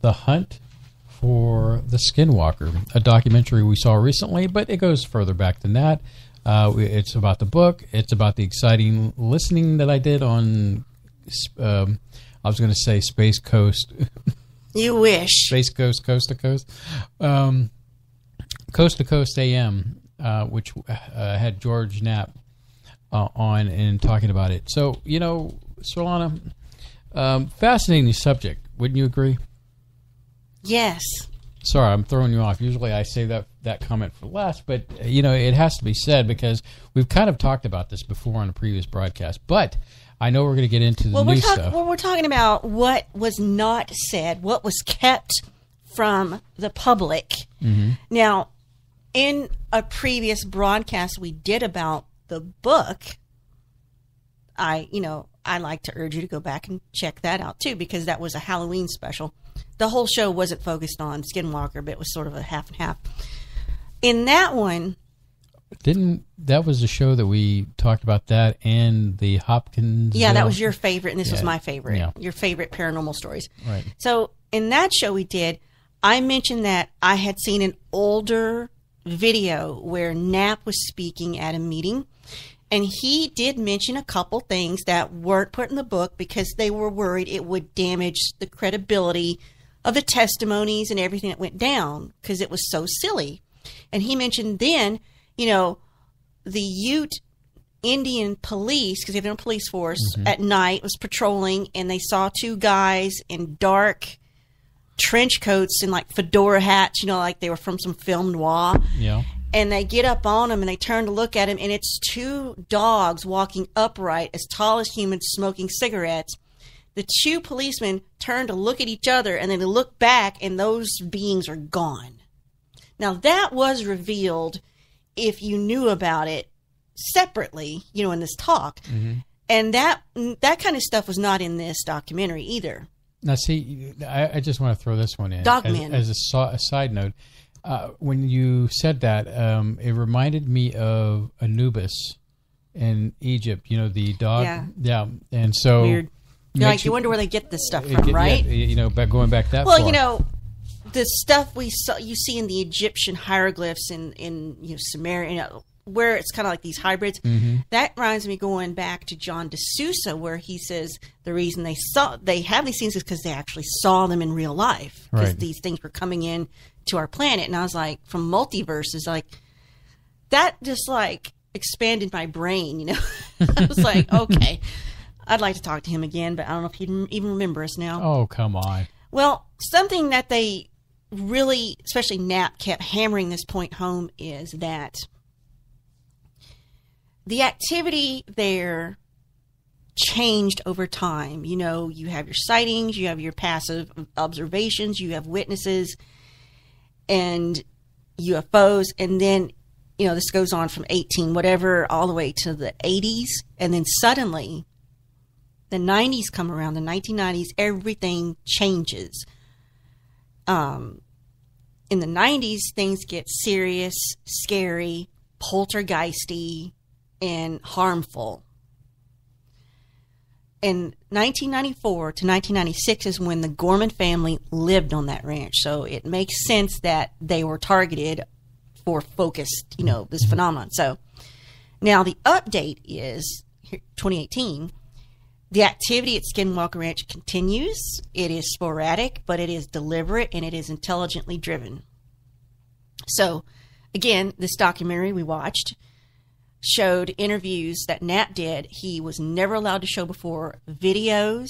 The Hunt for the Skinwalker, a documentary we saw recently, but it goes further back than that. It's about the book. It's about the exciting listening that I did on, I was going to say Space Coast. You wish. Space Coast, Coast to Coast. Coast to Coast AM, which had George Knapp on and talking about it. So, you know, Surlana, fascinating subject. Wouldn't you agree? Yes. Sorry, I'm throwing you off. Usually I say that comment for last, but, you know, it has to be said because we've kind of talked about this before on a previous broadcast. But I know we're going to get into the new stuff. Well, we're talking about what was not said, what was kept from the public. Mm-hmm. Now, in a previous broadcast we did about the book, I like to urge you to go back and check that out too, because that was a Halloween special. The whole show wasn't focused on Skinwalker, but it was sort of a half and half. In that one, that was the show that we talked about that and the Hopkins. Yeah, that was your favorite, and this was my favorite. Yeah. Your favorite paranormal stories. Right. So in that show we did, I mentioned that I had seen an older video where Knapp was speaking at a meeting, and he did mention a couple things that weren't put in the book because they were worried it would damage the credibility of the testimonies and everything that went down because it was so silly. And he mentioned then, you know, the Ute Indian police, because they have their own police force, at night was patrolling, and they saw two guys in dark trench coats and like fedora hats, you know, like they were from some film noir. Yeah. And they get up on him and they turn to look at him, and it's two dogs walking upright, as tall as humans, smoking cigarettes. The two policemen turn to look at each other, and then they look back, and those beings are gone. Now, that was revealed if you knew about it separately, you know, in this talk. Mm-hmm. And that kind of stuff was not in this documentary either. Now, see, I just want to throw this one in. Dogman. As a side note. When you said that, it reminded me of Anubis in Egypt. You know, the dog. Yeah. And so weird. You wonder where they get this stuff from, right? Yeah, you know, going back that far. Well, you know, the stuff you see in the Egyptian hieroglyphs in you know, Sumerian, you know, where it's kind of like these hybrids. Mm-hmm. That reminds me going back to John D'Souza, where he says the reason they have these things is because they actually saw them in real life, because these things were coming in to our planet. And I was like, from multiverses, like that just like expanded my brain, you know. I was like, okay, I'd like to talk to him again, but I don't know if he'd even remember us now. Oh, come on. Well, something that they really, especially Knapp, kept hammering this point home is that the activity there changed over time. You know, you have your sightings, you have your passive observations, you have witnesses and UFOs, and then, you know, this goes on from 18 whatever all the way to the 80s, and then suddenly the 90s come around, the 1990s, everything changes. In the 90s, things get serious, scary, poltergeisty, and harmful. In 1994 to 1996 is when the Gorman family lived on that ranch. So it makes sense that they were targeted for focused, you know, this phenomenon. So now the update is 2018. The activity at Skinwalker Ranch continues. It is sporadic, but it is deliberate and it is intelligently driven. So again, this documentary we watched showed interviews that Knapp did. He was never allowed to show before video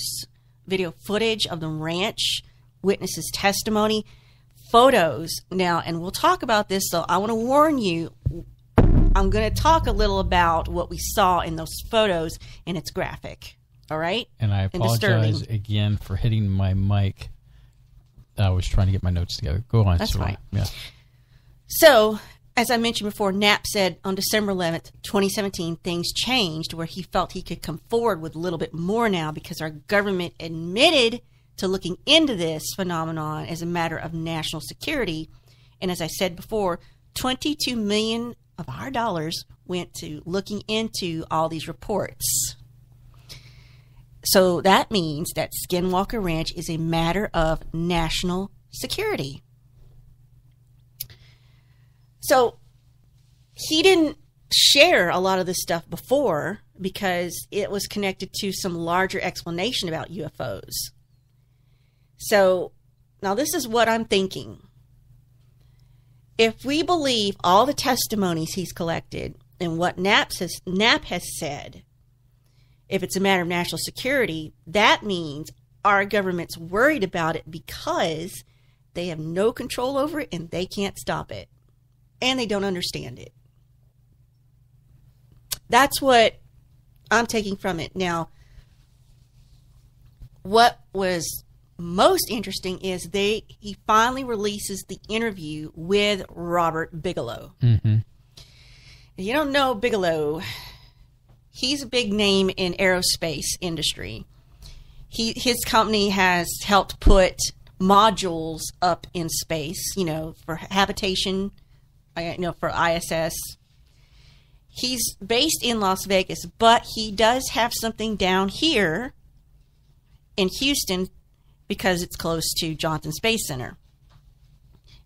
footage of the ranch, witnesses' testimony, photos. Now, and we'll talk about this, so I want to warn you, I'm going to talk a little about what we saw in those photos, and it's graphic. All right? And I apologize again for hitting my mic. I was trying to get my notes together. Go on. That's fine. Yeah. So, as I mentioned before, Knapp said on December 11th, 2017, things changed where he felt he could come forward with a little bit more now because our government admitted to looking into this phenomenon as a matter of national security. And as I said before, $22 million of our dollars went to looking into all these reports. So that means that Skinwalker Ranch is a matter of national security. So he didn't share a lot of this stuff before because it was connected to some larger explanation about UFOs. So now this is what I'm thinking. If we believe all the testimonies he's collected and what Knapp has said, if it's a matter of national security, that means our government's worried about it because they have no control over it and they can't stop it. And they don't understand it. That's what I'm taking from it. Now, what was most interesting is he finally releases the interview with Robert Bigelow. Mm-hmm. If you don't know Bigelow, he's a big name in aerospace industry. His company has helped put modules up in space, for habitation, for ISS. He's based in Las Vegas, but he does have something down here in Houston because it's close to Johnson Space Center.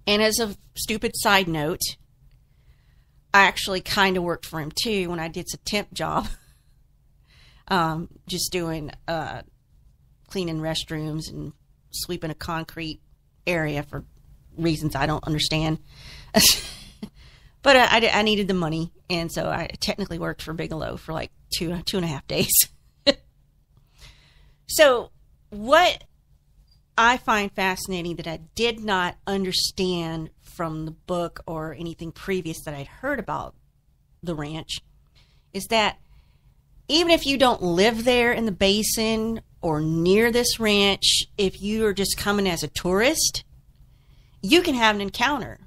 And as a stupid side note, I actually kind of worked for him too when I did a temp job. Just doing cleaning restrooms and sweeping a concrete area for reasons I don't understand. But I needed the money, and so I technically worked for Bigelow for like two and a half days. So what I find fascinating that I did not understand from the book or anything previous that I'd heard about the ranch is that even if you don't live there in the basin or near this ranch, if you are just coming as a tourist, you can have an encounter.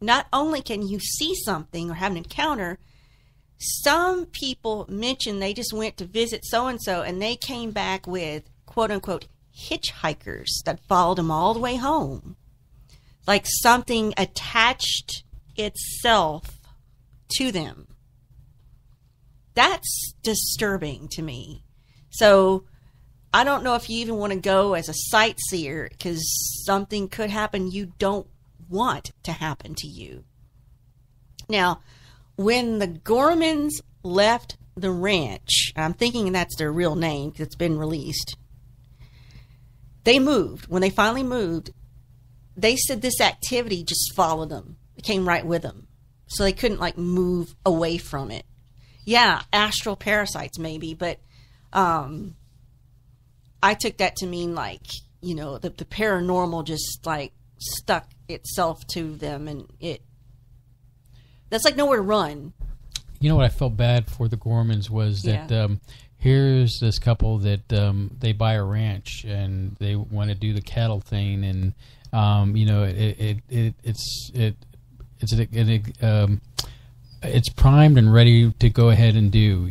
Not only can you see something or have an encounter, some people mention they just went to visit so-and-so and they came back with quote-unquote hitchhikers that followed them all the way home. Like something attached itself to them. That's disturbing to me. So I don't know if you even want to go as a sightseer because something could happen you don't want to happen to you. Now, when the Gormans left the ranch, I'm thinking that's their real name because it's been released, they moved. When they finally moved, they said this activity just followed them. It came right with them. So they couldn't move away from it. Yeah, astral parasites maybe, but I took that to mean the paranormal just stuck itself to them, and that's nowhere to run. What I felt bad for the Gormans was that here's this couple that they buy a ranch and they want to do the cattle thing, and it's primed and ready to go ahead and do.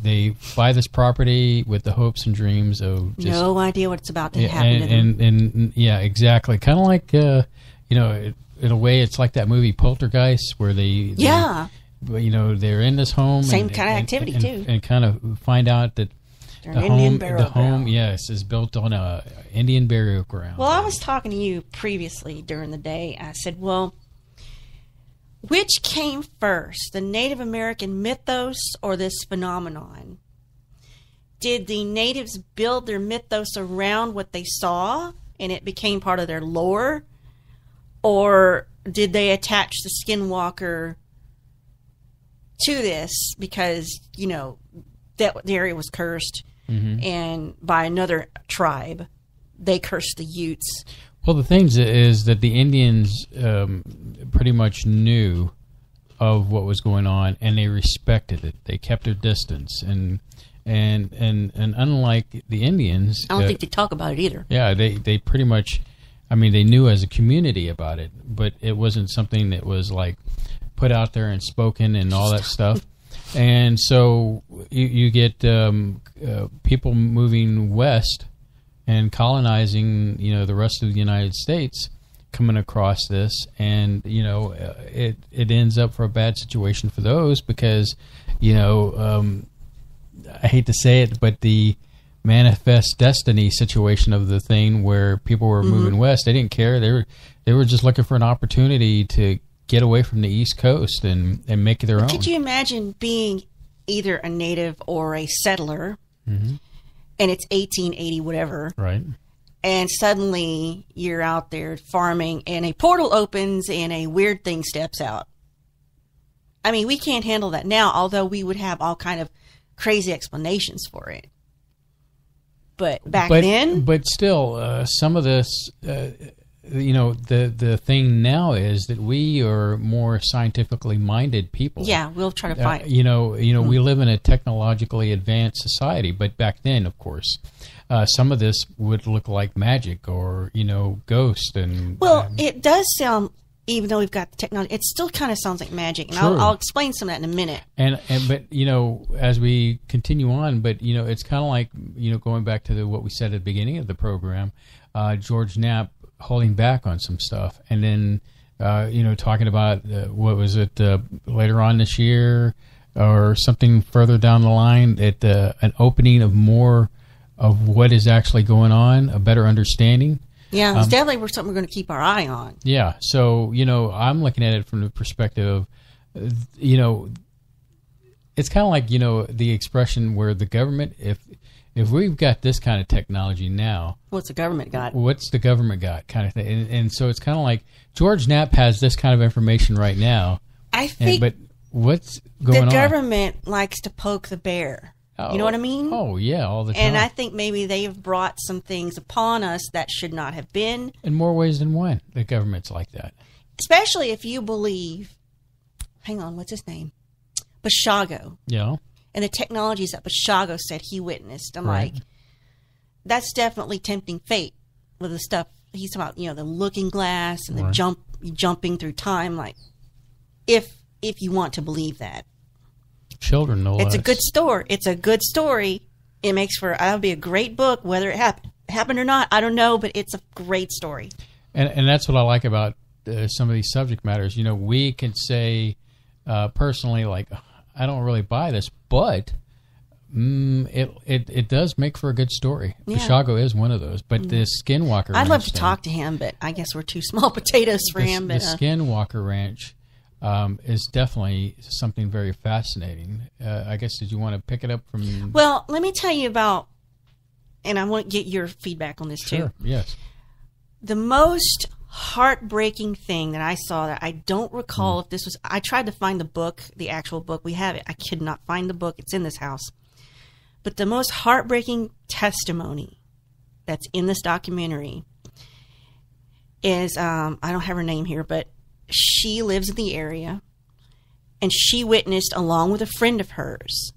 They buy this property with the hopes and dreams of just no idea what's about to happen to them. And yeah, exactly. Kind of like in a way, it's like that movie Poltergeist, where they're in this home, same kind of activity too, and kind of find out that the home, yes, is built on a Indian burial ground. Well, I was talking to you previously during the day. I said, well, which came first, the Native American mythos or this phenomenon? Did the natives build their mythos around what they saw and it became part of their lore? Or did they attach the Skinwalker to this because, that the area was cursed, and by another tribe, they cursed the Utes? Well, the thing is that the Indians pretty much knew of what was going on, and they respected it. They kept their distance, and unlike the Indians, I don't think they talk about it either. Yeah, they pretty much, they knew as a community about it, but it wasn't something that was put out there and spoken and all that stuff. And so you get people moving west and colonizing, the rest of the United States, coming across this, and it ends up for a bad situation for those because I hate to say it, but the manifest destiny situation of the thing where people were moving west, they didn't care. They were just looking for an opportunity to get away from the East Coast and make it their own. Could you imagine being either a native or a settler, and it's 1880 whatever, right? And suddenly you're out there farming, and a portal opens, and a weird thing steps out. I mean, we can't handle that now, although we would have all kind of crazy explanations for it. But then... But still, some of this... the thing now is that we are more scientifically minded people. Yeah, we'll try to find. We live in a technologically advanced society, but back then, of course, some of this would look like magic or ghost and. Well, it does sound, even though we've got the technology, it still kind of sounds like magic, and I'll explain some of that in a minute. But as we continue on, but it's kind of like going back to what we said at the beginning of the program, George Knapp holding back on some stuff, and then talking about what was it later on this year or something further down the line at an opening of more of what is actually going on, a better understanding. Yeah, it's definitely something we're going to keep our eye on. Yeah, so I'm looking at it from the perspective of, it's kind of like the expression where the government, if we've got this kind of technology now, what's the government got? What's the government got, kind of thing? And so it's kind of like George Knapp has this kind of information right now. I think, but what's going on? The government likes to poke the bear. You know what I mean? Oh yeah, all the time. And I think maybe they have brought some things upon us that should not have been. In more ways than one, the government's like that. Especially if you believe. Hang on, what's his name? Bashago. Yeah. And the technologies that Bashago said he witnessed. I'm right. like, that's definitely tempting fate with the stuff he's talking about, the looking glass and the jumping through time. Like, if you want to believe that. Children know it's a good story. It's a good story. It makes for, that'll be a great book, whether it happened or not, I don't know, but it's a great story. And that's what I like about some of these subject matters. We can say personally, like, I don't really buy this, but it does make for a good story. Yeah. Bashago is one of those, but the Skinwalker Ranch. I'd love to talk to him, but I guess we're too small potatoes for him. But, the Skinwalker Ranch is definitely something very fascinating. I guess, did you want to pick it up from... Well, let me tell you about, and I want to get your feedback on this too. Sure, yes. The most heartbreaking thing that I saw that I don't recall if this was... I tried to find the book, the actual book. We have it. I could not find the book. It's in this house. But the most heartbreaking testimony that's in this documentary is... I don't have her name here, but she lives in the area, and she witnessed, along with a friend of hers,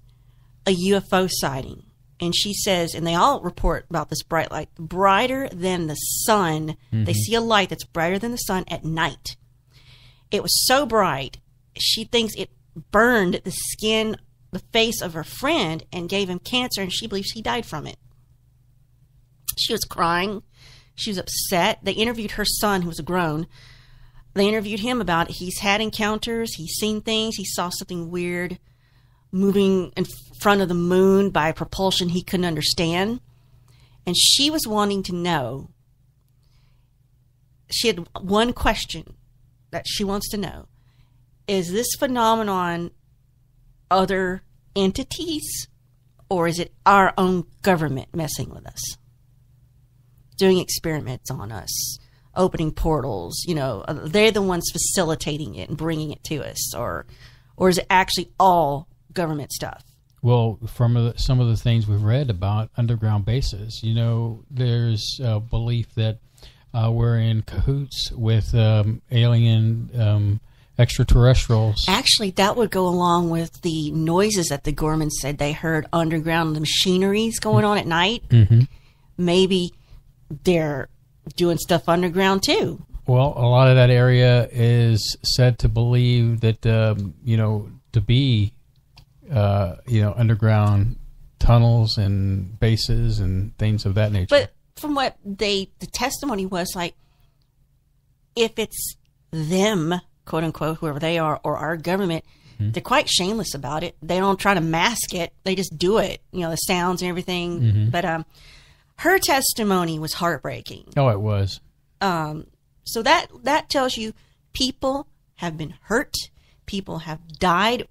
a UFO sighting. And she says, and they all report about this bright light, brighter than the sun. They see a light that's brighter than the sun at night. It was so bright, she thinks it burned the face of her friend, and gave him cancer, and she believes he died from it. She was crying. She was upset. They interviewed her son, who was grown. They interviewed him about it. He's had encounters. He's seen things. He saw something weird moving in front of the moon by propulsion he couldn't understand. And she was wanting to know. She had one question that she wants to know. Is this phenomenon other entities, or is it our own government messing with us? Doing experiments on us? Opening portals, they're the ones facilitating it and bringing it to us, or is it actually all government stuff? Well, from some of the things we've read about underground bases, there's a belief that we're in cahoots with alien extraterrestrials. Actually, that would go along with the noises that the Gormans said they heard underground, the machineries going on at night. Maybe they're doing stuff underground too. Well, a lot of that area is said to believe that to be underground tunnels and bases and things of that nature. But from what the testimony was, like, if it's them, quote unquote, whoever they are, or our government, they're quite shameless about it. They don't try to mask it. They just do it, the sounds and everything. But her testimony was heartbreaking. Oh, it was. So that tells you people have been hurt. People have died.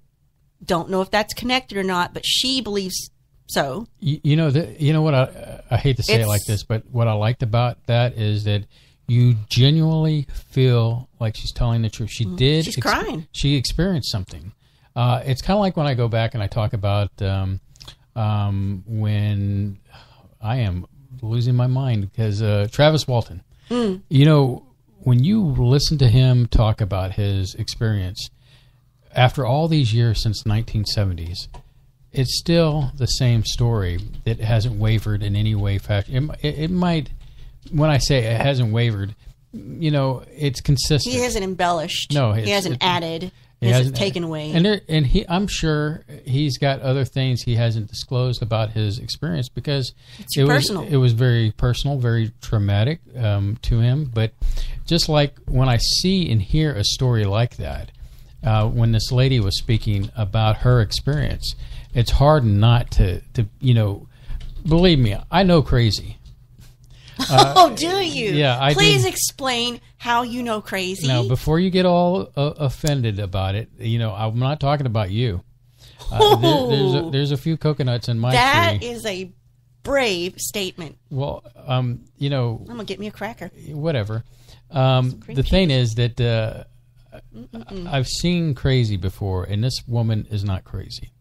Don't know if that's connected or not, but she believes so. You know what? I hate to say it like this, but what I liked about that is that you genuinely feel like she's telling the truth. She did. She's crying. She experienced something. It's kind of like when I go back and I talk about when I am losing my mind because Travis Walton. When you listen to him talk about his experience after all these years since 1970s, it's still the same story. It hasn't wavered in any way, fashion. It might. When I say it hasn't wavered, it's consistent. He hasn't embellished. No, he hasn't added. He hasn't taken away. And I'm sure he's got other things he hasn't disclosed about his experience because it was very personal, very traumatic to him. But just like when I see and hear a story like that, when this lady was speaking about her experience, it's hard not to believe me, I know crazy. Do you? Yeah, I Please do. Explain how you know crazy. Now, before you get all offended about it, I'm not talking about you. There's a few coconuts in my tree. That is a brave statement. Well, I'm gonna get me a cracker. Whatever. The thing is that I've seen crazy before, and this woman is not crazy.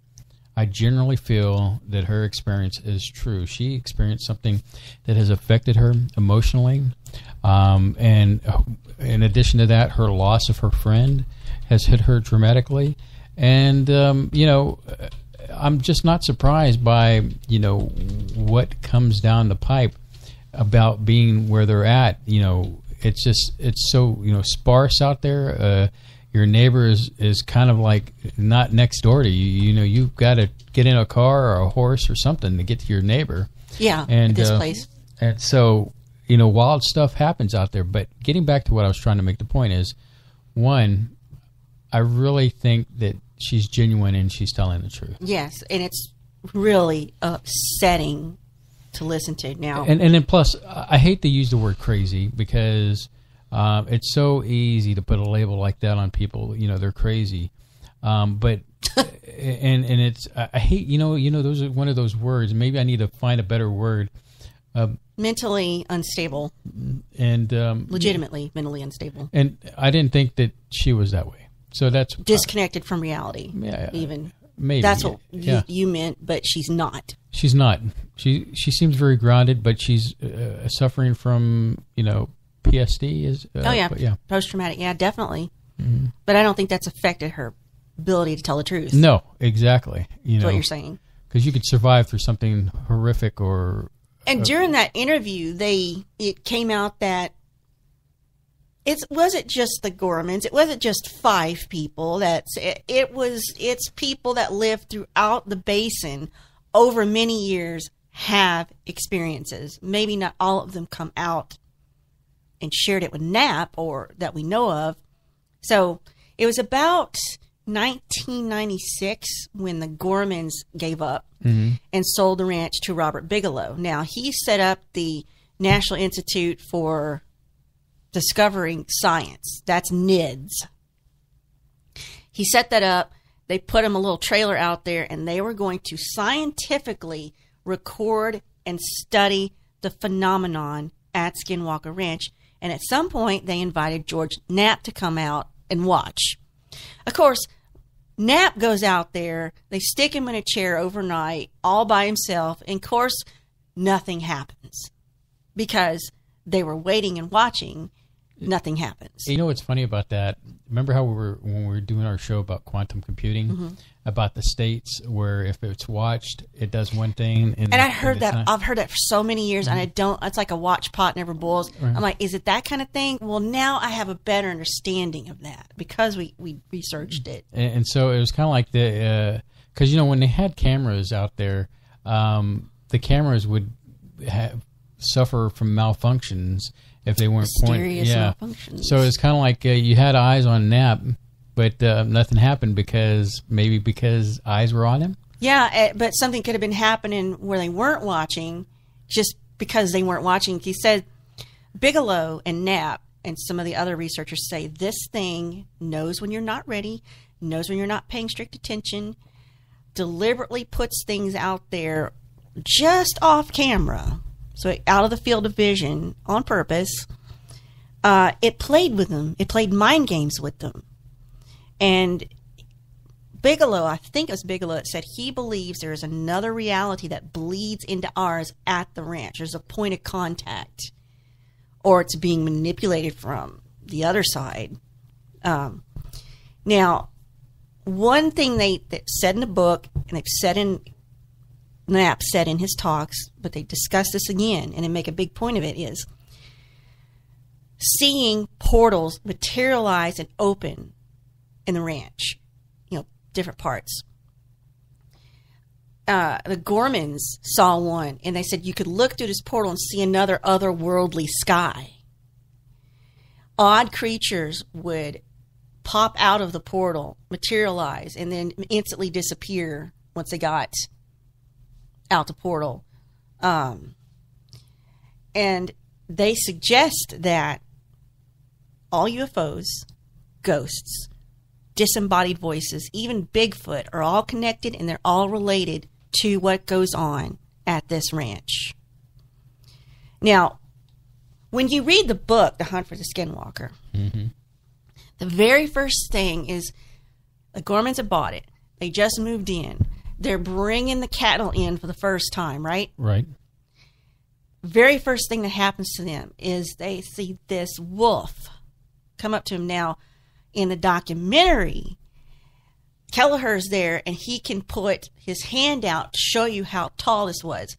I generally feel that her experience is true. She experienced something that has affected her emotionally. And in addition to that, her loss of her friend has hit her dramatically. And, I'm just not surprised by, what comes down the pipe about being where they're at. It's so, sparse out there. Your neighbor is kind of like not next door to you. You've got to get in a car or a horse or something to get to your neighbor. Yeah, and this place. And so, wild stuff happens out there. But getting back to what I was trying to make the point is, one, I really think that she's genuine and she's telling the truth. Yes, and it's really upsetting to listen to now. And then plus, I hate to use the word crazy because it's so easy to put a label like that on people. They're crazy. But and it's I hate those are one of those words. Maybe I need to find a better word. Mentally unstable. And legitimately mentally unstable. And I didn't think that she was that way. So that's disconnected from reality. Yeah, even maybe that's what you meant, but she's not. She's not. She seems very grounded, but she's suffering from PSD is. Post traumatic. Yeah, definitely. Mm-hmm. But I don't think that's affected her ability to tell the truth. No, exactly. That's what you're saying. Because you could survive through something horrific or. And during that interview, it came out that it wasn't just the Gormans. It wasn't just 5 people. It's people that lived throughout the basin over many years have experiences. Maybe not all of them come out and shared it with Knapp or that we know of. So it was about 1996 when the Gormans gave up and sold the ranch to Robert Bigelow. Now, he set up the National Institute for Discovering Science. That's NIDS. He set that up. They put him a little trailer out there, and they were going to scientifically record and study the phenomenon at Skinwalker Ranch. And at some point, they invited George Knapp to come out and watch. Of course, Knapp goes out there. They stick him in a chair overnight, all by himself. And, of course, nothing happens because they were waiting and watching. Nothing happens. You know what's funny about that? Remember how when we were doing our show about quantum computing, about the states where if it's watched, it does one thing. And I heard that. I've heard that for so many years, and I don't. It's like a watch pot never boils. Right. I'm like, is it that kind of thing? Well, now I have a better understanding of that because we researched it. And so it was kind of like because when they had cameras out there, the cameras would have suffer from malfunctions if they weren't Mysterious malfunctions. So it's kind of like you had eyes on Knapp, but nothing happened because eyes were on him. Yeah, but something could have been happening where they weren't watching, just because they weren't watching. He said Bigelow and Knapp and some of the other researchers say this thing knows when you're not ready, knows when you're not paying strict attention, deliberately puts things out there just off camera, so out of the field of vision on purpose. It played with them. It played mind games with them. And Bigelow, I think it was Bigelow, that said he believes there is another reality that bleeds into ours at the ranch. There's a point of contact, or it's being manipulated from the other side. Now, one thing they said in the book, and they've said in Knapp said in his talks, but they discuss this again, and they make a big point of it, is seeing portals materialize and open in the ranch, different parts. The Gormans saw one, and they said you could look through this portal and see another otherworldly sky. Odd creatures would pop out of the portal, materialize, and then instantly disappear once they got out the portal. And they suggest that all UFOs, ghosts, disembodied voices, even Bigfoot, are all connected, and they're all related to what goes on at this ranch. Now, when you read the book, The Hunt for the Skinwalker, the very first thing is the Gormans have bought it. They just moved in. They're bringing the cattle in for the first time, right? Right. Very first thing that happens to them is they see this wolf come up to them. Now, in the documentary, Kelleher's there, and he can put his hand out to show you how tall this was.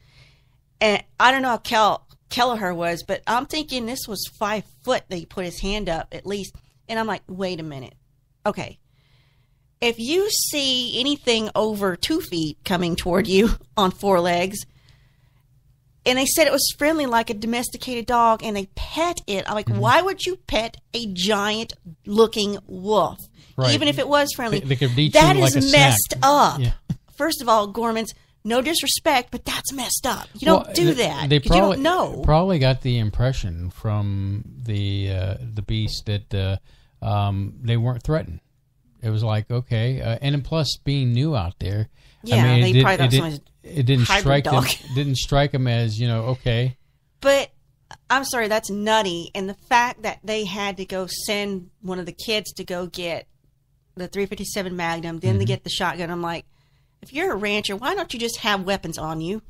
And I don't know how Kelleher was, but I'm thinking this was 5 foot that he put his hand up at least. And I'm like, wait a minute. Okay. If you see anything over 2 feet coming toward you on 4 legs, and they said it was friendly like a domesticated dog, and they pet it. I'm like, why would you pet a giant-looking wolf? Right. Even if it was friendly. They could eat that you is like a messed snack. up. Yeah. First of all, Gormans, no disrespect, but that's messed up. You don't do that. They you don't know. Probably got the impression from the beast that they weren't threatened. It was like, okay. And then plus, being new out there. Yeah, I mean, they probably thought someone's it didn't strike dog. them. Didn't strike them as okay. But I'm sorry, that's nutty. And the fact that they had to go send one of the kids to go get the .357 Magnum, then to get the shotgun. I'm like, if you're a rancher, why don't you just have weapons on you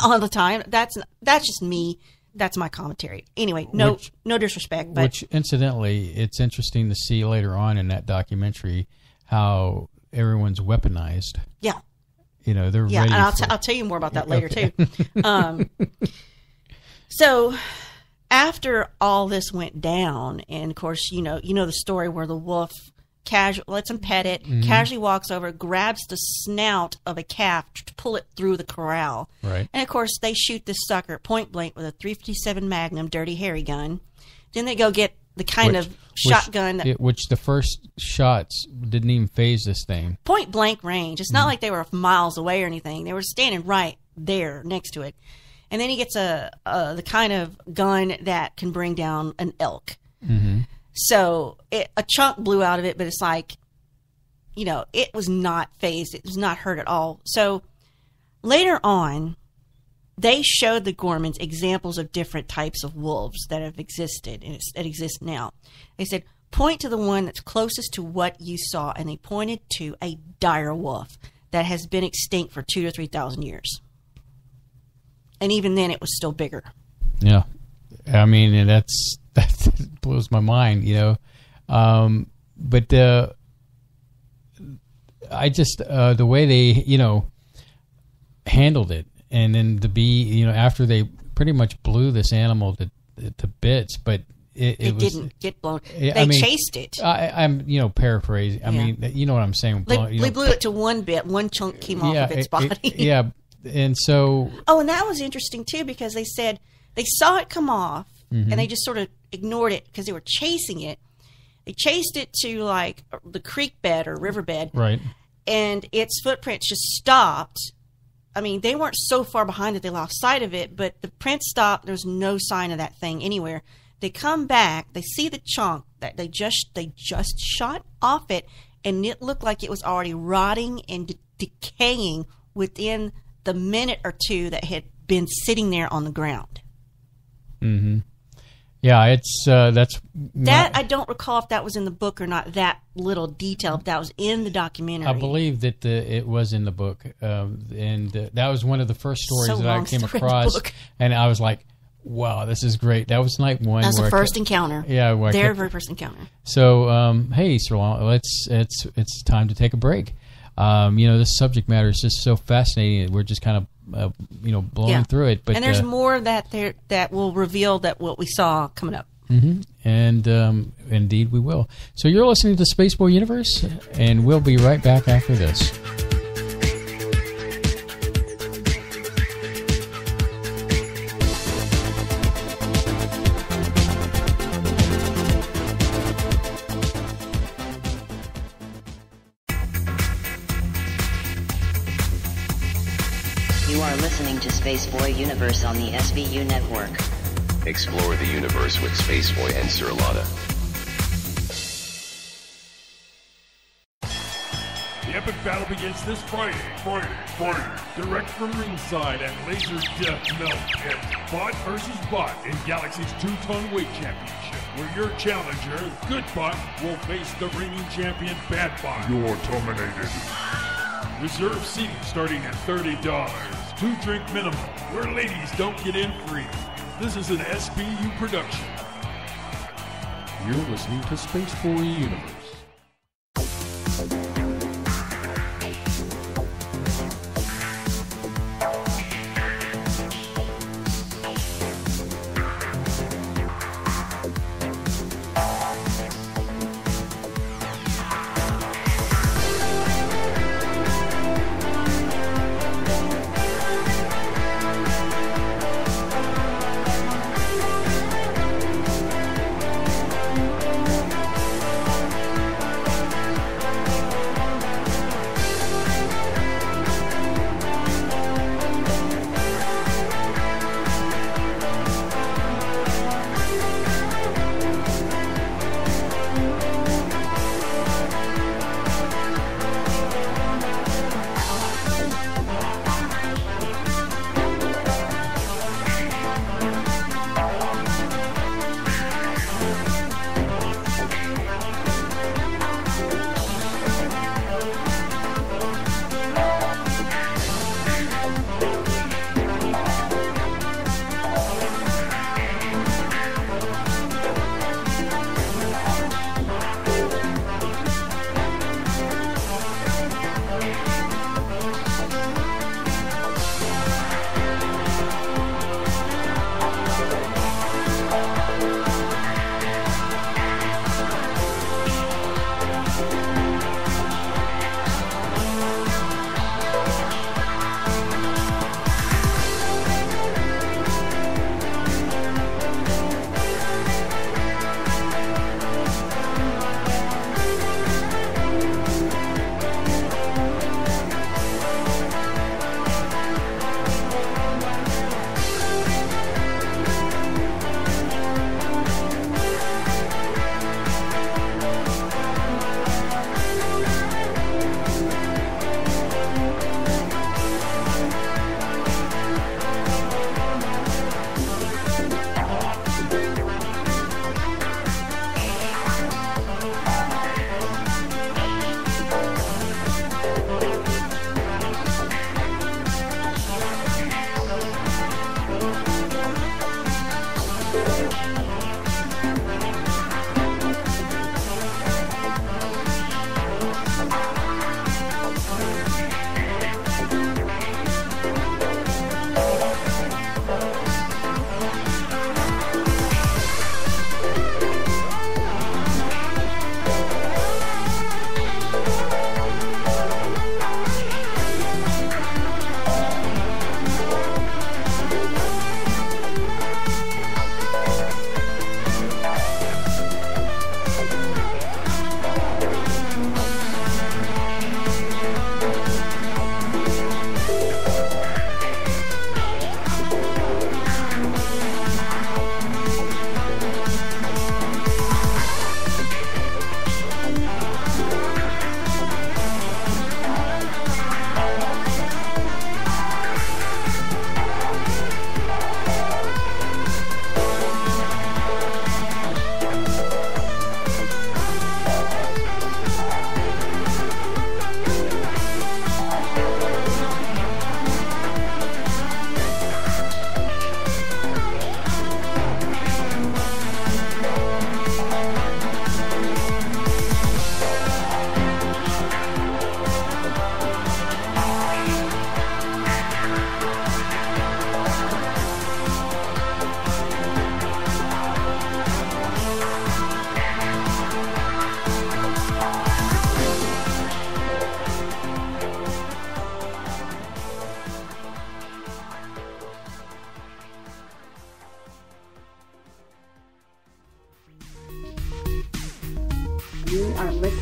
all the time? That's just me. That's my commentary. Anyway, no disrespect. But which, incidentally, it's interesting to see later on in that documentary how everyone's weaponized. Yeah. They're ready. Yeah, and I'll tell you more about that later too. So after all this went down, and of course, you know the story where the wolf lets him pet it, casually walks over, grabs the snout of a calf to pull it through the corral. Right. And of course, they shoot this sucker point blank with a .357 Magnum Dirty Harry gun. Then they go get the kind of shotgun. Which the first shots didn't even phase this thing. Point blank range. It's not like they were miles away or anything. They were standing right there next to it. And then he gets the kind of gun that can bring down an elk. So a chunk blew out of it, but it's like, it was not phased. It was not hurt at all. So later on, they showed the Gormans examples of different types of wolves that have existed and that exist now. They said, point to the one that's closest to what you saw, and they pointed to a dire wolf that has been extinct for 2,000 to 3,000 years. And even then, it was still bigger. Yeah. I mean, that blows my mind, But I just, the way they, handled it, and then to be, after they pretty much blew this animal to bits, but it didn't get blown. They chased it. I'm, paraphrasing. I mean, you know what I'm saying. They blew it to one bit. One chunk came off of its body. And so... Oh, and that was interesting, too, because they said They saw it come off, and they just sort of ignored it because they were chasing it. They chased it to, like, the creek bed or riverbed. Right. And its footprints just stopped. I mean, they weren't so far behind that they lost sight of it, but the prints stopped. There's no sign of that thing anywhere. They come back. They see the chunk that they just shot off it, and it looked like it was already rotting and decaying within the minute or two that had been sitting there on the ground. Mm-hmm. Yeah, it's that's that I don't recall if that was in the book or not. That little detail, if that was in the documentary. I believe that it was in the book, and that was one of the first stories that I came across, and I was like, "Wow, this is great." That was night one. That's the first encounter. Yeah, their very first encounter. So, hey, Surlana, it's time to take a break. This subject matter is just so fascinating. We're just kind of blowing through it. But and there's more that will reveal that what we saw coming up. Mm-hmm. And indeed we will. So you're listening to Spaceboy Universe, and we'll be right back after this. You are listening to Spaceboy Universe on the SBU network. Explore the universe with Spaceboy and Surlana. The epic battle begins this Friday. Direct from ringside at Laser Death Melt. It's Bot versus Bot in Galaxy's 2-ton weight championship, where your challenger, Good Bot, will face the reigning champion, Bad Bot. You're terminated. Reserve seating starting at $30. 2-drink minimum, where ladies don't get in free. This is an SBU production. You're listening to Spaceboy Universe.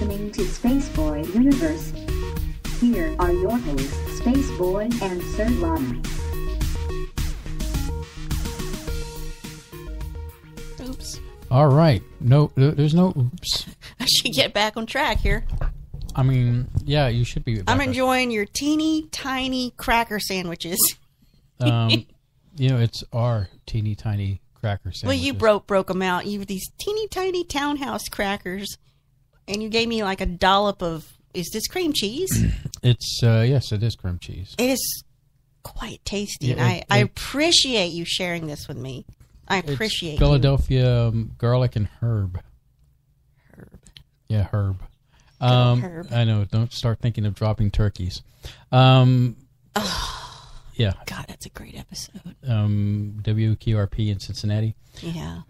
listening to Spaceboy Universe. Here are your hosts, Spaceboy and Surlana. Oops. All right. No, there's no oops. I should get back on track here. I mean, yeah, you should be. I'm enjoying your teeny tiny cracker sandwiches. It's our teeny tiny cracker sandwiches. Well, you broke them out. You have these teeny tiny townhouse crackers, and you gave me like a dollop of. Is this cream cheese? It's yes, it is cream cheese. It is quite tasty. Yeah, I appreciate you sharing this with me. I appreciate it's Philadelphia garlic and herb. Yeah, herb. Herb. I know. Don't start thinking of dropping turkeys. Yeah. God, that's a great episode. WQRP in Cincinnati. Yeah.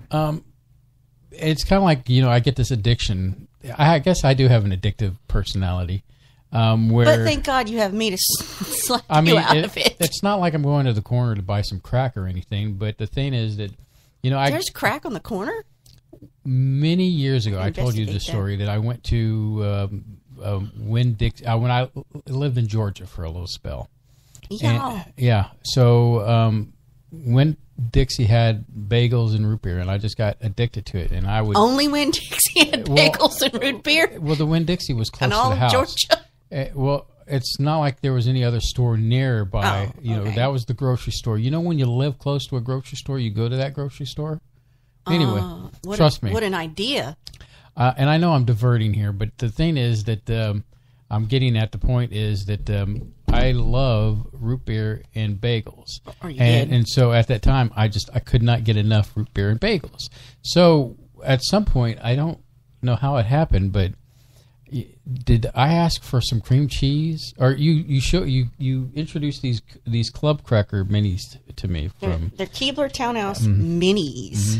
It's kind of like, I get this addiction. I guess I do have an addictive personality. But thank God you have me to slap you out of it. It's not like I'm going to the corner to buy some crack or anything, but the thing is that, There's crack on the corner? Many years ago, I told you the story that I went to when I lived in Georgia for a little spell. Yeah. So when Dixie had bagels and root beer, and I just got addicted to it, and I would only when Dixie had bagels and root beer. Well, the Winn Dixie was close to the house. Georgia. Well, it's not like there was any other store nearby. Okay. That was the grocery store. When you live close to a grocery store, you go to that grocery store. Anyway, trust me. What an idea. And I know I'm diverting here, but the thing is that I'm getting at the point is that I love root beer and bagels. And so at that time, I could not get enough root beer and bagels. So at some point, I don't know how it happened, but did I ask for some cream cheese? Or you introduced these club cracker minis to me from they're Keebler Townhouse minis. Mm-hmm.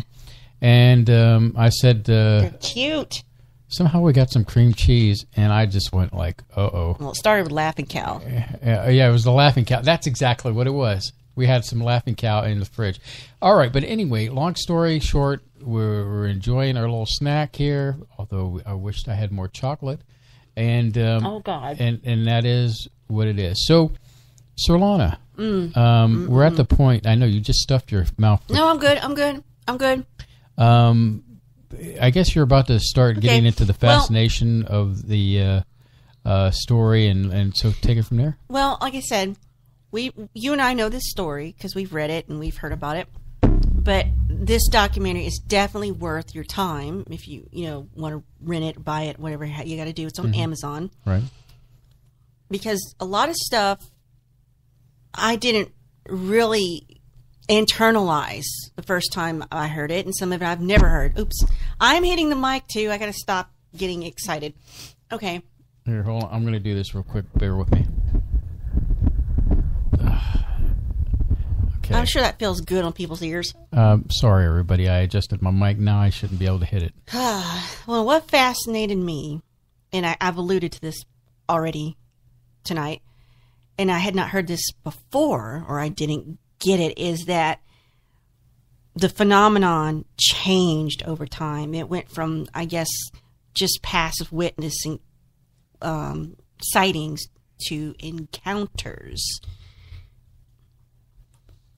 And I said, they're cute. Somehow we got some cream cheese, and I just went like, uh-oh. Well, it started with Laughing Cow. Yeah, it was the Laughing Cow. That's exactly what it was. We had some Laughing Cow in the fridge. All right, but anyway, long story short, we're enjoying our little snack here, although I wished I had more chocolate. And oh, God. And that is what it is. So, Surlana, we're at the point, I know you just stuffed your mouth. No, I'm good. I guess you're about to start getting into the fascination of the story, and so take it from there. Well, like I said, you and I know this story because we've read it and we've heard about it. But this documentary is definitely worth your time if you want to rent it, buy it, whatever you got to do. It's on Amazon, right? Because a lot of stuff I didn't really internalize the first time I heard it, and some of it I've never heard. Oops, I'm hitting the mic too. I got to stop getting excited. Okay. Here, hold on. I'm going to do this real quick. Bear with me. Okay. I'm sure that feels good on people's ears. Sorry, everybody. I adjusted my mic. Now I shouldn't be able to hit it. Well, what fascinated me, and I've alluded to this already tonight, and I had not heard this before, or I didn't get it, is that the phenomenon changed over time. It went from, I guess, just passive witnessing sightings to encounters.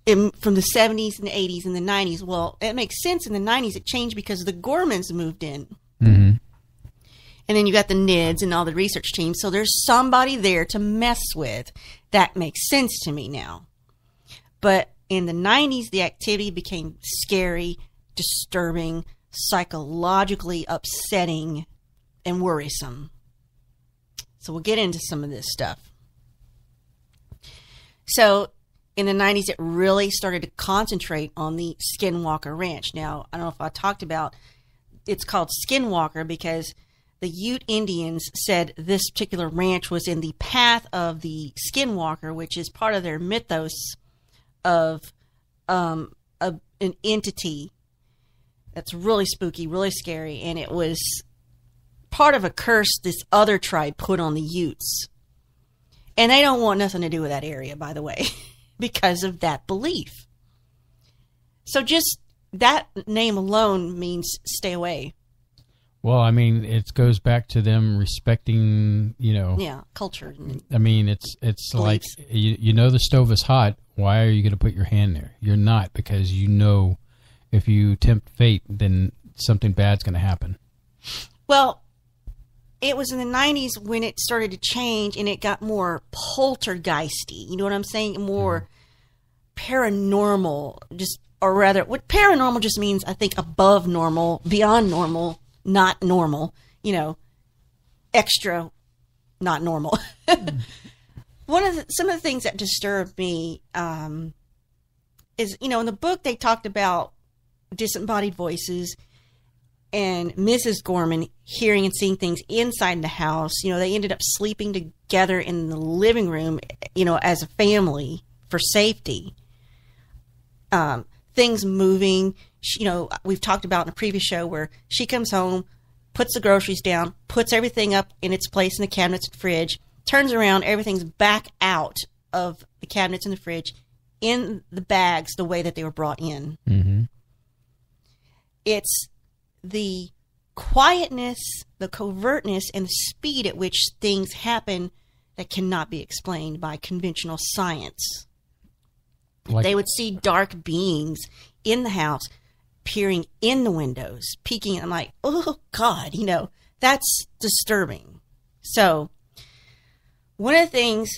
From the 70s and the 80s and the 90s. Well, it makes sense. In the 90s, it changed because the Gormans moved in. Mm-hmm. And then you got the NIDS and all the research teams. So there's somebody there to mess with. That makes sense to me now. But in the 90s, the activity became scary, disturbing, psychologically upsetting, and worrisome. So we'll get into some of this stuff. So in the 90s, it really started to concentrate on the Skinwalker Ranch. Now, I don't know if I talked about, it's called Skinwalker because the Ute Indians said this particular ranch was in the path of the Skinwalker, which is part of their mythos of an entity that's really spooky, really scary, and it was part of a curse this other tribe put on the Utes. And they don't want nothing to do with that area, by the way, because of that belief. So just that name alone means stay away. Well, I mean, it goes back to them respecting, culture. I mean, it's like, you know the stove is hot. Why are you going to put your hand there? You're not, because you know if you tempt fate, then something bad's going to happen. Well, it was in the 90s when it started to change and it got more poltergeisty. You know what I'm saying? More paranormal, what paranormal just means, I think, above normal, beyond normal, not normal, extra, not normal. Some of the things that disturbed me is, in the book they talked about disembodied voices and Mrs. Gorman hearing and seeing things inside the house. They ended up sleeping together in the living room, as a family for safety. Things moving, we've talked about in a previous show where she comes home, puts the groceries down, puts everything up in its place in the cabinets and fridge, turns around, everything's back out of the cabinets and the fridge in the bags the way that they were brought in. Mm-hmm. It's the quietness, the covertness, and the speed at which things happen that cannot be explained by conventional science. They would see dark beings in the house, peering in the windows, peeking. I'm like, oh, God, that's disturbing. So one of the things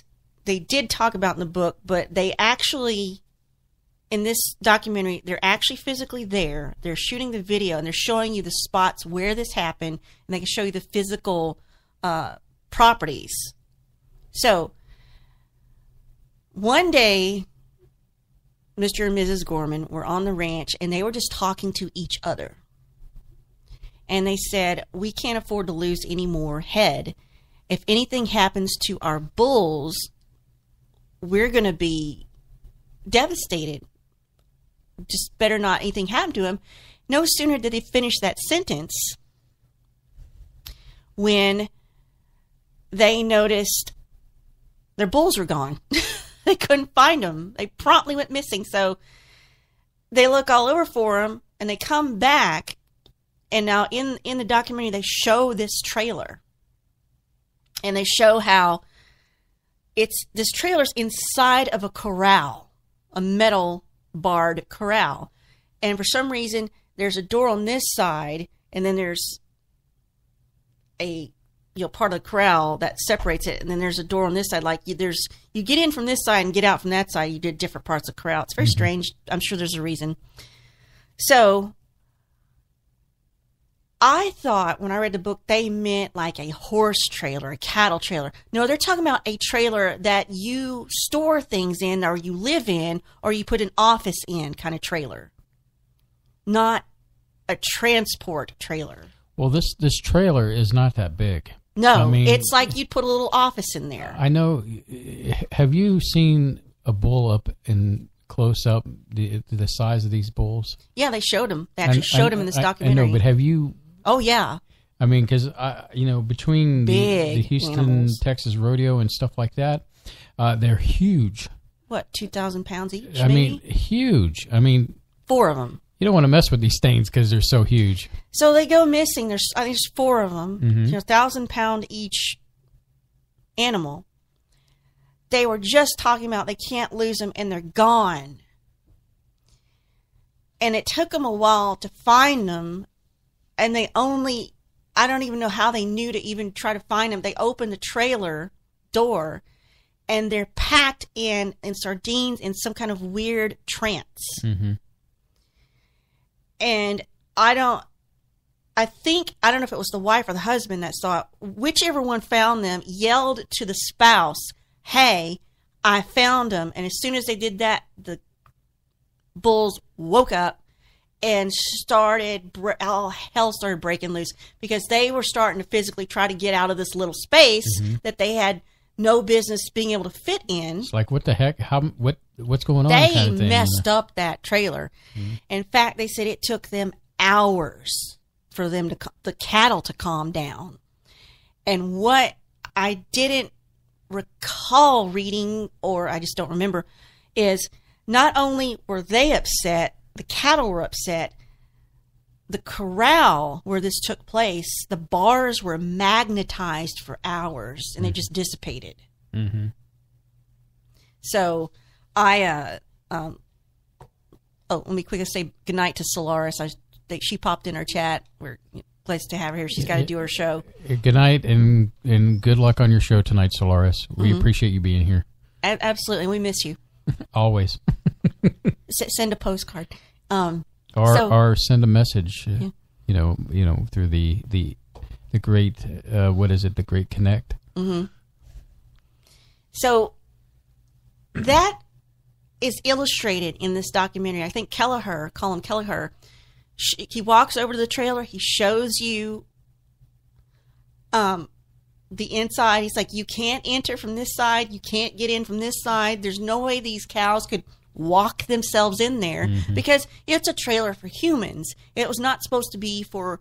they did talk about in the book, but they actually, in this documentary, they're actually physically there. They're shooting the video, and they're showing you the spots where this happened, and they can show you the physical properties. So one day, Mr. and Mrs. Gorman were on the ranch, and they were just talking to each other. And they said, we can't afford to lose any more head. If anything happens to our bulls, we're going to be devastated. Just better not anything happen to him. No sooner did they finish that sentence when they noticed their bulls were gone. They couldn't find them. They promptly went missing. So they look all over for them, and they come back. And now in the documentary, they show this trailer. And they show how this trailer's inside of a corral, a metal barred corral. And for some reason, there's a door on this side, and then there's a part of the corral that separates it, and then there's a door on this side. Like you get in from this side and get out from that side. You did different parts of the corral. It's very strange. I'm sure there's a reason. So I thought when I read the book they meant like a horse trailer, a cattle trailer. No, they're talking about a trailer that you store things in, or you live in, or you put an office in, kind of trailer. Not a transport trailer. Well, this trailer is not that big. No, it's like you'd put a little office in there. I know. Have you seen a bull up in close up, the size of these bulls? Yeah, they showed them. They actually showed them in this documentary. I know, but have you? Oh, yeah. I mean, because, between the Houston, animals. Texas rodeo and stuff like that, they're huge. What, 2,000 pounds each? I mean, huge. I mean, 4 of them. You don't want to mess with these things because they're so huge. So they go missing. I think there's 4 of them. Mm-hmm. 1,000 pound each animal. They were just talking about they can't lose them, and they're gone. And it took them a while to find them, and I don't even know how they knew to even try to find them. They opened the trailer door, and they're packed in sardines in some kind of weird trance. Mm-hmm. And I don't know if it was the wife or the husband that saw it. Whichever one found them yelled to the spouse, "Hey, I found them." And as soon as they did that, the bulls woke up and all hell started breaking loose, because they were starting to physically try to get out of this little space that they had no business being able to fit in. It's like, what the heck? What's going on? They kind of thing, messed up that trailer. Mm-hmm. In fact, they said it took them hours for the cattle to calm down. And what I didn't recall reading, or I just don't remember, is not only were they upset, the cattle were upset, the corral where this took place, the bars were magnetized for hours and they just dissipated. Mm-hmm. So let me quickly say goodnight to Solaris. I think she popped in our chat. We're pleased to have her here. She's got to do her show. Good night and good luck on your show tonight, Solaris. We appreciate you being here. Absolutely. We miss you. Always. Send a postcard. Or send a message, you know, through the great, what is it? The Great Connect. Mm-hmm. So that is illustrated in this documentary. I think Colm Kelleher, he walks over to the trailer. He shows you the inside. He's like, you can't enter from this side. You can't get in from this side. There's no way these cows could walk themselves in there because it's a trailer for humans. It was not supposed to be for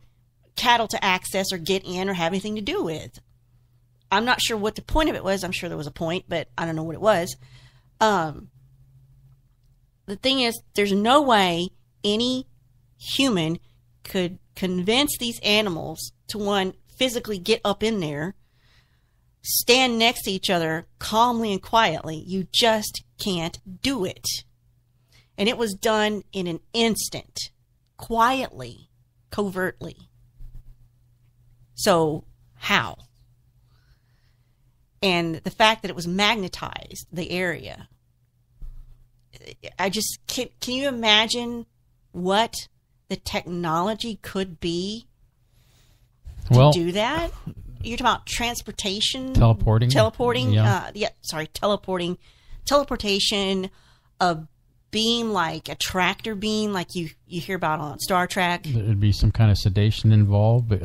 cattle to access or get in or have anything to do with. I'm not sure what the point of it was. I'm sure there was a point, but I don't know what it was. The thing is, there's no way any human could convince these animals to, one, physically get up in there, stand next to each other calmly and quietly. You just can't do it. And it was done in an instant, quietly, covertly. So, how? And the fact that it was magnetized, the area. I just can you imagine what the technology could be to do that? You're talking about transportation, teleporting, teleportation, a beam like a tractor beam, like you hear about on Star Trek. There'd be some kind of sedation involved, but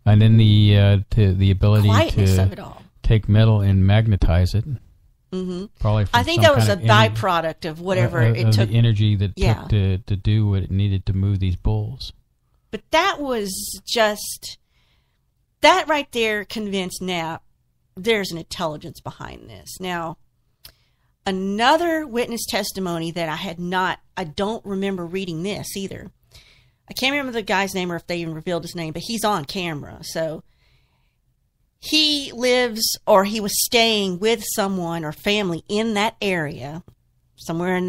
and then the ability quietness to of it all. Take metal and magnetize it. Mm-hmm. Probably. I think that was a byproduct of whatever it took. The energy that took to do what it needed to move these bulls. But that was just that right there convinced Knapp there's an intelligence behind this. Now, another witness testimony that I don't remember reading this either. I can't remember the guy's name or if they even revealed his name, but he's on camera. So he lives or he was staying with someone or family in that area, somewhere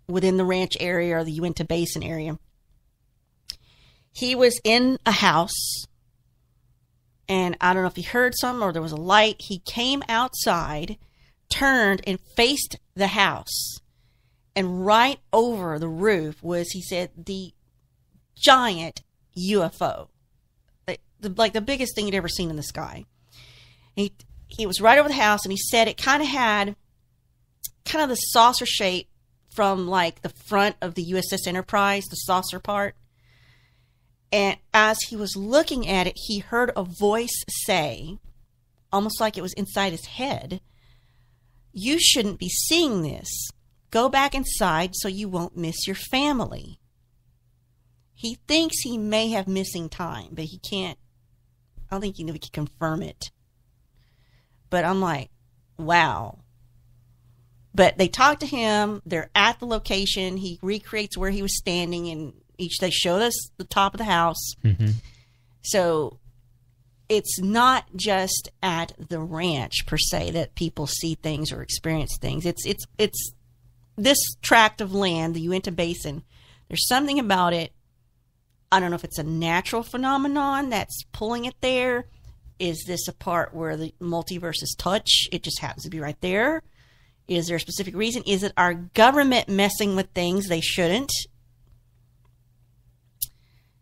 within the ranch area or the Uintah Basin area. He was in a house, and I don't know if he heard something or there was a light. He came outside, turned, and faced the house. And right over the roof was, he said, the giant UFO. Like the biggest thing he'd ever seen in the sky. He was right over the house, and he said it kind of had kind of the saucer shape from like the front of the USS Enterprise, the saucer part. And as he was looking at it, he heard a voice say, almost like it was inside his head, "You shouldn't be seeing this. Go back inside so you won't miss your family." He thinks he may have missing time, but he can't. I don't think he can confirm it. But I'm like, wow. But they talked to him. They're at the location. He recreates where he was standing, and they showed us the top of the house. Mm-hmm. So it's not just at the ranch per se that people see things or experience things. It's this tract of land, the Uintah Basin. There's something about it. I don't know if it's a natural phenomenon that's pulling it there. Is this a part where the multiverses touch? It just happens to be right there. Is there a specific reason? Is it our government messing with things they shouldn't?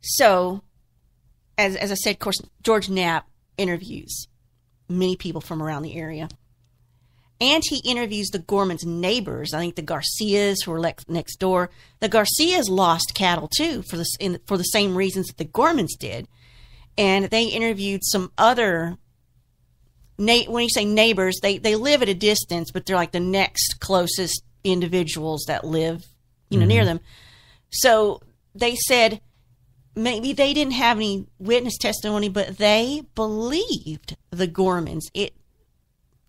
So, as I said, of course, George Knapp interviews many people from around the area. And he interviews the Gorman's neighbors. I think the Garcias, who are next door. The Garcias lost cattle too for the same reasons that the Gormans did. And they interviewed some other. When you say neighbors, they live at a distance, but they're like the next closest individuals that live, near them. So they said maybe they didn't have any witness testimony, but they believed the Gormans.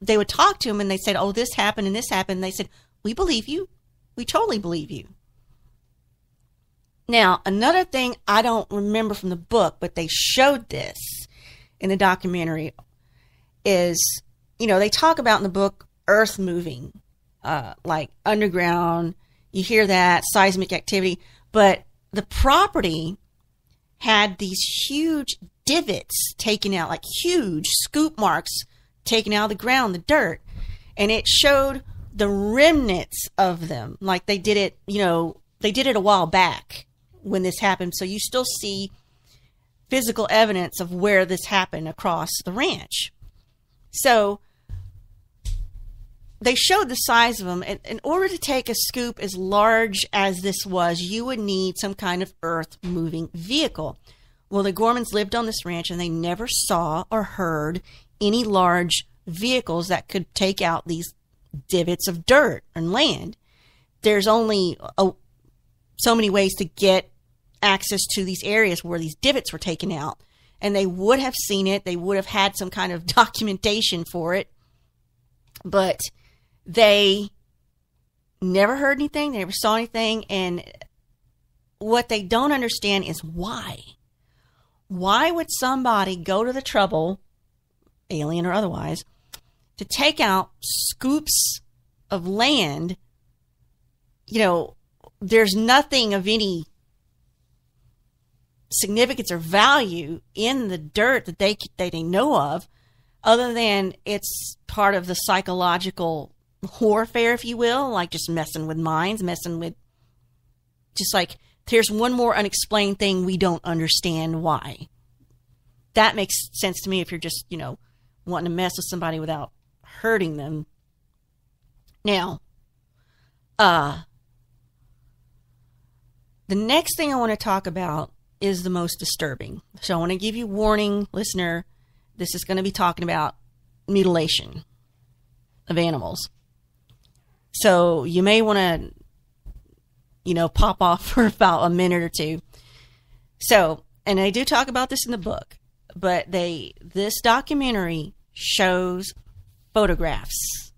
They would talk to him and they said, "Oh, this happened and this happened." And they said, "We believe you. We totally believe you." Now, another thing I don't remember from the book, but they showed this in the documentary, is, they talk about in the book earth moving, like underground. You hear that, seismic activity. But the property had these huge divots taken out, like huge scoop marks taken out of the ground, the dirt. And it showed the remnants of them. Like they did it, they did it a while back when this happened. So you still see physical evidence of where this happened across the ranch. So they showed the size of them. In order to take a scoop as large as this was, you would need some kind of earth-moving vehicle. Well, the Gormans lived on this ranch, and they never saw or heard any large vehicles that could take out these divots of dirt and land. There's only so many ways to get access to these areas where these divots were taken out. And they would have seen it. They would have had some kind of documentation for it. But they never heard anything. They never saw anything. And what they don't understand is why. Why would somebody go to the trouble, alien or otherwise, to take out scoops of land? There's nothing of any significance or value in the dirt that they know of, other than it's part of the psychological warfare, if you will, like just messing with minds, messing with, just like, here's one more unexplained thing we don't understand why. That makes sense to me if you're just, wanting to mess with somebody without hurting them. Now, the next thing I want to talk about is the most disturbing. So I want to give you warning, listener. This is going to be talking about mutilation of animals. So you may want to, pop off for about a minute or two. So, and I do talk about this in the book, but this documentary shows photographs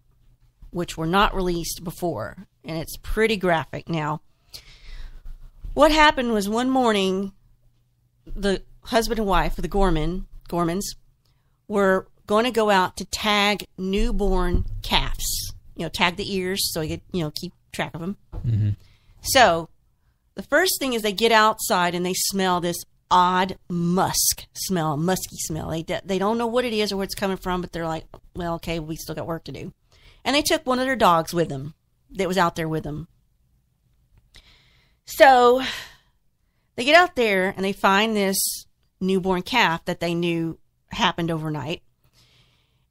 which were not released before, and it's pretty graphic. Now, what happened was one morning, the husband and wife of the Gormans were going to go out to tag newborn calves. Tag the ears so you could, keep track of them. Mm-hmm. So the first thing is they get outside and they smell this odd musky smell. They don't know what it is or where it's coming from, but they're like, well, okay, we still got work to do. And they took one of their dogs with them that was out there with them. So they get out there and they find this newborn calf that they knew happened overnight.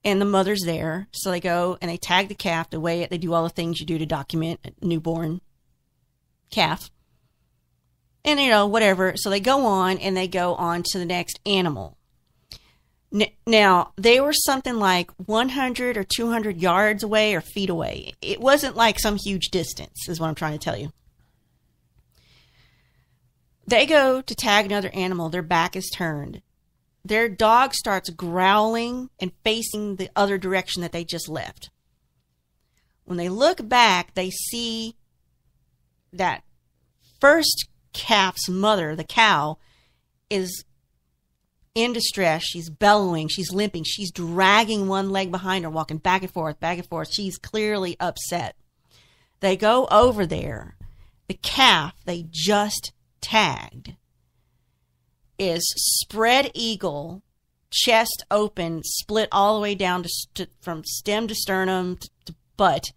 And the mother's there. So they go and they tag the calf, they weigh it, they do all the things you do to document a newborn calf. And, whatever. So they go on and they go on to the next animal. Now, they were something like 100 or 200 yards away or feet away. It wasn't like some huge distance, is what I'm trying to tell you. They go to tag another animal. Their back is turned. Their dog starts growling and facing the other direction that they just left. When they look back, they see that first calf's mother, the cow, is in distress. She's bellowing. She's limping. She's dragging one leg behind her, walking back and forth, back and forth. She's clearly upset. They go over there. The calf they just tagged is spread eagle, chest open, split all the way down from stem to sternum to butt,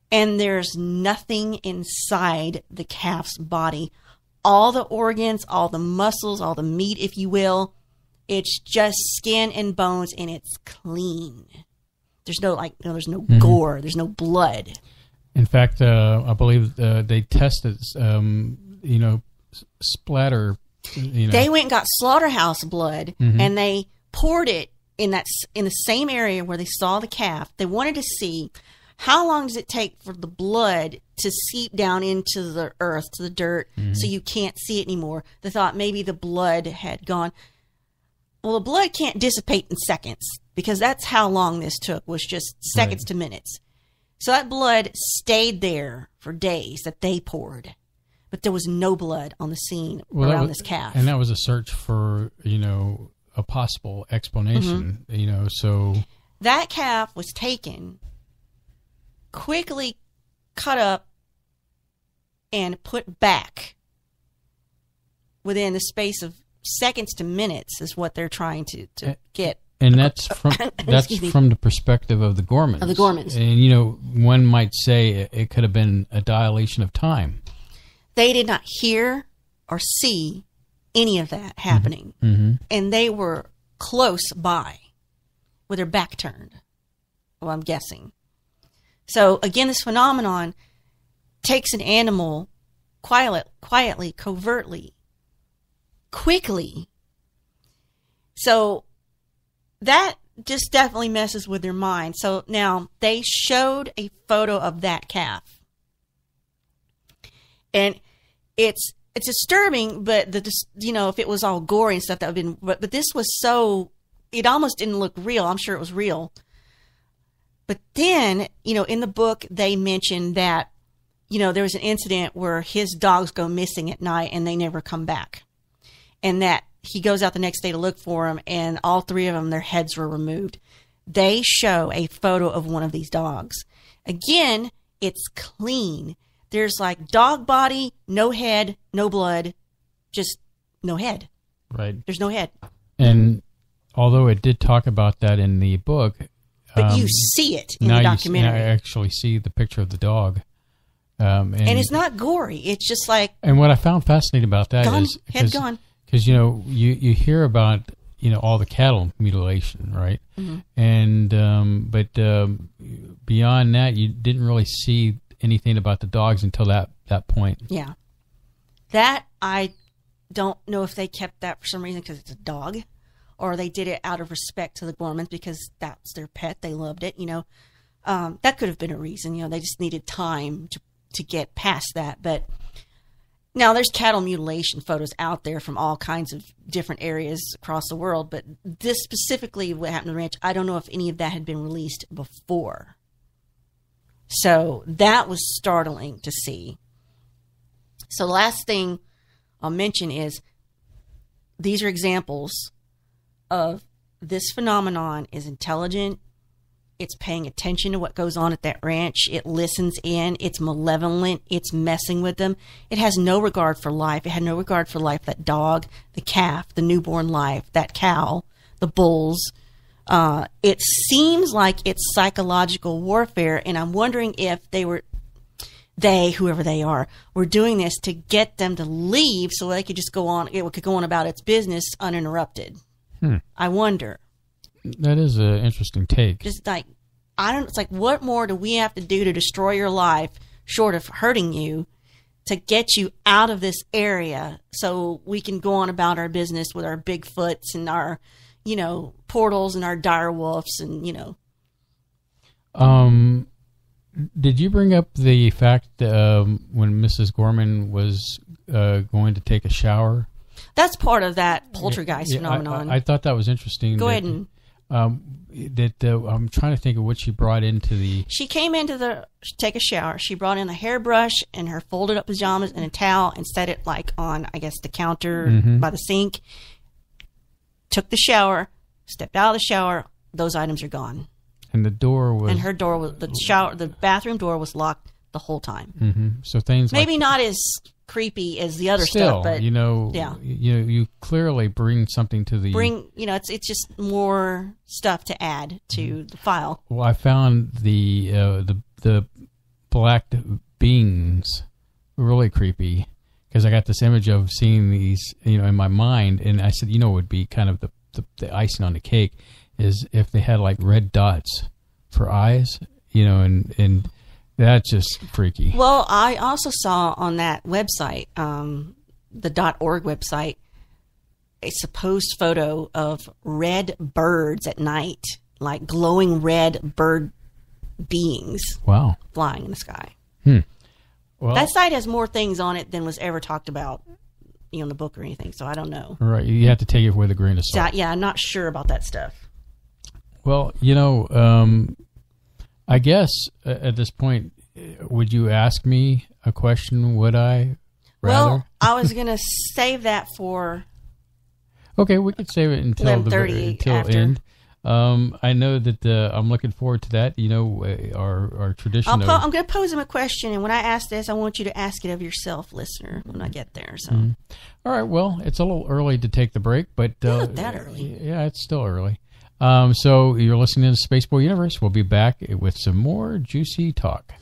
and there's nothing inside the calf's body. All the organs, all the muscles, all the meat, if you will, it's just skin and bones, and it's clean. There's no there's no gore, there's no blood. In fact, I believe they tested, splatter. They went and got slaughterhouse blood, and they poured it in the same area where they saw the calf. They wanted to see how long does it take for the blood to seep down into the earth, to the dirt, so you can't see it anymore. They thought maybe the blood had gone. Well, the blood can't dissipate in seconds, because that's how long this took, was just seconds to minutes. So that blood stayed there for days that they poured. but there was no blood on the scene around this calf. And that was a search for, a possible explanation, so... That calf was taken, quickly cut up, and put back within the space of seconds to minutes is what they're trying to get. And that's from the perspective of the Gormans. Of the Gormans. And, one might say it could have been a dilation of time. They did not hear or see any of that happening. Mm-hmm. And they were close by with their back turned. Well, I'm guessing. So, again, this phenomenon takes an animal quietly, covertly, quickly. So that just definitely messes with their mind. So now they showed a photo of that calf. And it's disturbing, but if it was all gory and stuff, that would have been, but this was so, it almost didn't look real. I'm sure it was real. But then, in the book, they mentioned that, there was an incident where his dogs go missing at night and they never come back. And that he goes out the next day to look for them, and all three of them, their heads were removed. They show a photo of one of these dogs. Again, it's clean. There's like dog body, no head, no blood, just no head. Right. There's no head. And although it did talk about that in the book, but you see it in the documentary. I actually see the picture of the dog. And it's not gory. It's just like... And what I found fascinating about that is... Head gone. Because, you hear about, all the cattle mutilation, right? Mm-hmm. And, but beyond that, you didn't really see anything about the dogs until that point. Yeah. That, I don't know if they kept that for some reason because it's a dog, or they did it out of respect to the Gormans because that's their pet. They loved it, That could have been a reason, they just needed time to get past that. But now there's cattle mutilation photos out there from all kinds of different areas across the world. But this specifically, what happened to the ranch, I don't know if any of that had been released before. So that was startling to see. So the last thing I'll mention is these are examples of this phenomenon is intelligent. It's paying attention to what goes on at that ranch. It listens in. It's malevolent. It's messing with them. It has no regard for life. It had no regard for life. That dog, the calf, the newborn life, that cow, the bulls. It seems like it's psychological warfare, and I'm wondering if whoever they are, were doing this to get them to leave so they could just go on. It could go on about its business uninterrupted. I wonder. That is an interesting take. Just like, it's like, what more do we have to do to destroy your life short of hurting you to get you out of this area so we can go on about our business with our Bigfoots and our, portals and our dire wolves and, Did you bring up the fact when Mrs. Gorman was going to take a shower? That's part of that poltergeist phenomenon. I thought that was interesting. Go ahead and... I'm trying to think of what she brought into the... She came into take a shower. She brought in a hairbrush and her folded up pajamas and a towel and set it on, I guess, the counter by the sink. Took the shower, stepped out of the shower. Those items are gone. And the door was... And her door was... The bathroom door was locked the whole time. Mm-hmm. So things maybe not as creepy as the other stuff, but you clearly bring something to the it's just more stuff to add to the file. Well, I found the black beings really creepy because I got this image of seeing these in my mind, and I said it would be kind of the icing on the cake is if they had like red dots for eyes, and that's just freaky. Well, I also saw on that website, the .org website, a supposed photo of red birds at night, like glowing red bird beings. Wow. Flying in the sky. Well, that site has more things on it than was ever talked about in the book or anything, so I don't know. Right. You have to take it with a grain of salt. Yeah, I'm not sure about that stuff. Well, I guess at this point, would you ask me a question? Would I? rather. Well, I was going to save that for... Okay, we could save it until after. end. I know that I'm looking forward to that. You know, our tradition. I'm going to pose him a question, and when I ask this, I want you to ask it of yourself, listener, when I get there. So, all right. Well, it's a little early to take the break, but not that early. Yeah, it's still early. So you're listening to Spaceboy Universe. We'll be back with some more juicy talk.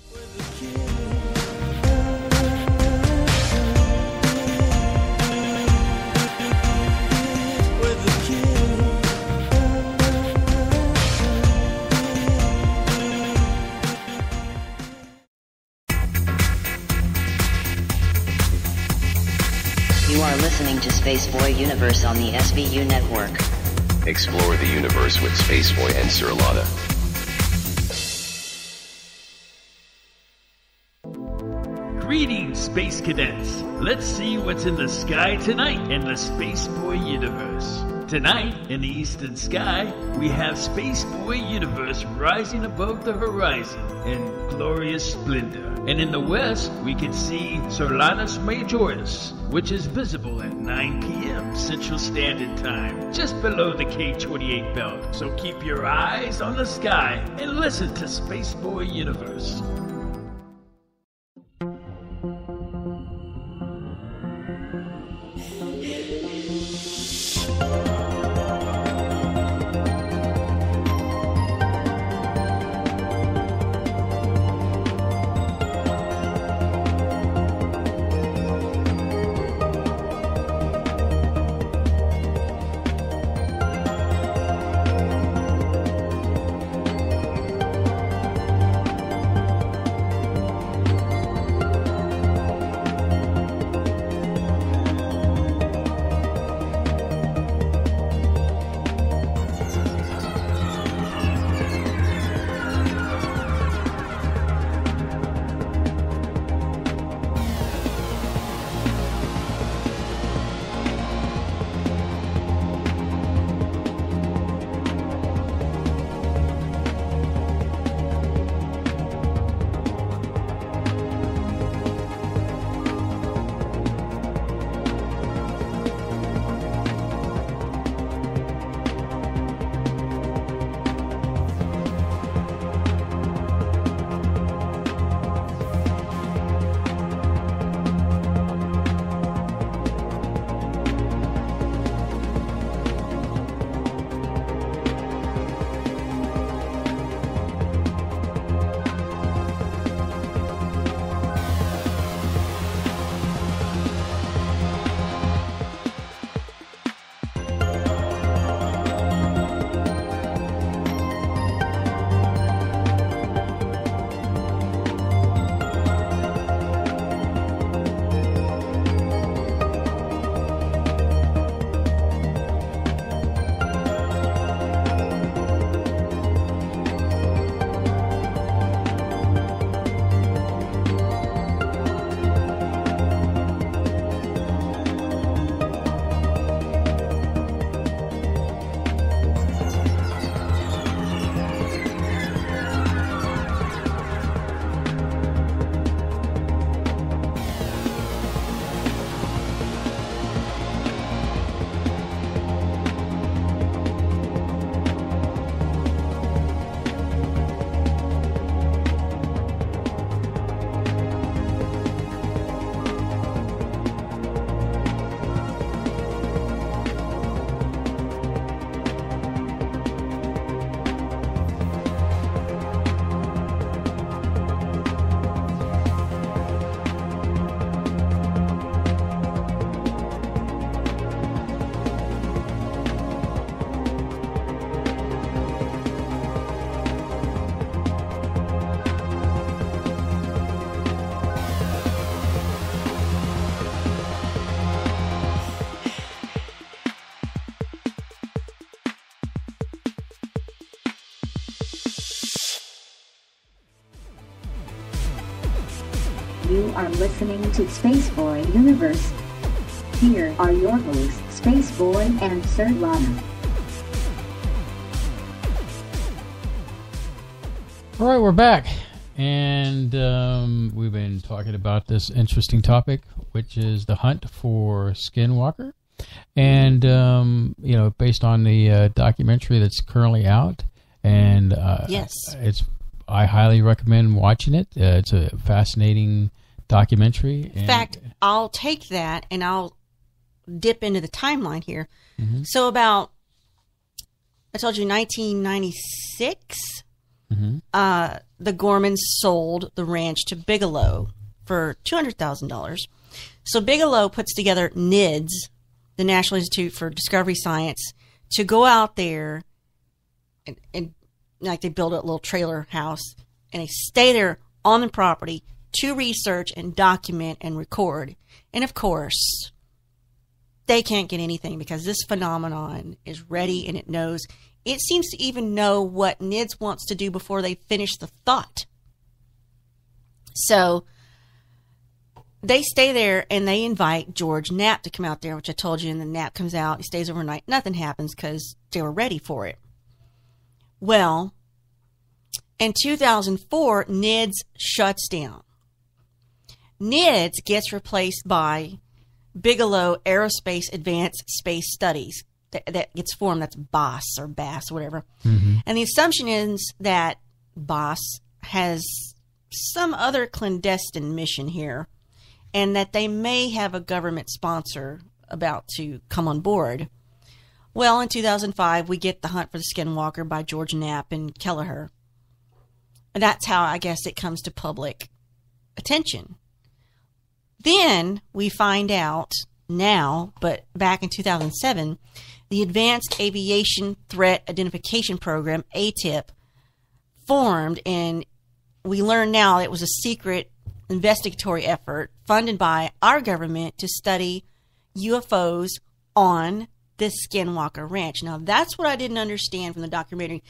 You are listening to Spaceboy Universe on the SBU network. Explore the universe with Spaceboy and Surlana. Greetings, Space Cadets. Let's see what's in the sky tonight in the Spaceboy Universe. Tonight, in the eastern sky, we have Spaceboy Universe rising above the horizon in glorious splendor. And in the west, we can see Surlana's Majoris, which is visible at 9 p.m. Central Standard Time, just below the K28 belt. So keep your eyes on the sky and listen to Spaceboy Universe. You are listening to Spaceboy Universe. Here are your hosts, Spaceboy and Surlana. All right, we're back. And we've been talking about this interesting topic, which is the hunt for Skinwalker. And, based on the documentary that's currently out. And yes, I highly recommend watching it. It's a fascinating documentary. In fact, I'll take that and I'll dip into the timeline here. Mm-hmm. So I told you 1996, the Gormans sold the ranch to Bigelow for $200,000. So Bigelow puts together NIDS, the National Institute for Discovery Science, to go out there and like they build a little trailer house and they stay there on the property to research and document and record. And of course, they can't get anything because this phenomenon is ready and it knows. It seems to even know what NIDS wants to do before they finish the thought. So they stay there and they invite George Knapp to come out there, which I told you, and then Knapp comes out, he stays overnight. Nothing happens because they were ready for it. Well, in 2004, NIDS shuts down. NIDS gets replaced by Bigelow Aerospace Advanced Space Studies. That gets formed. That's BASS or BASS, whatever. Mm-hmm. And the assumption is that BASS has some other clandestine mission here and that they may have a government sponsor about to come on board. Well, in 2005, we get The Hunt for the Skinwalker by George Knapp and Kelleher. And that's how I guess it comes to public attention. Then we find out now, but back in 2007, the Advanced Aviation Threat Identification Program, ATIP, formed, and we learn now it was a secret investigatory effort funded by our government to study UFOs on the Skinwalker Ranch. Now, that's what I didn't understand from the documentary.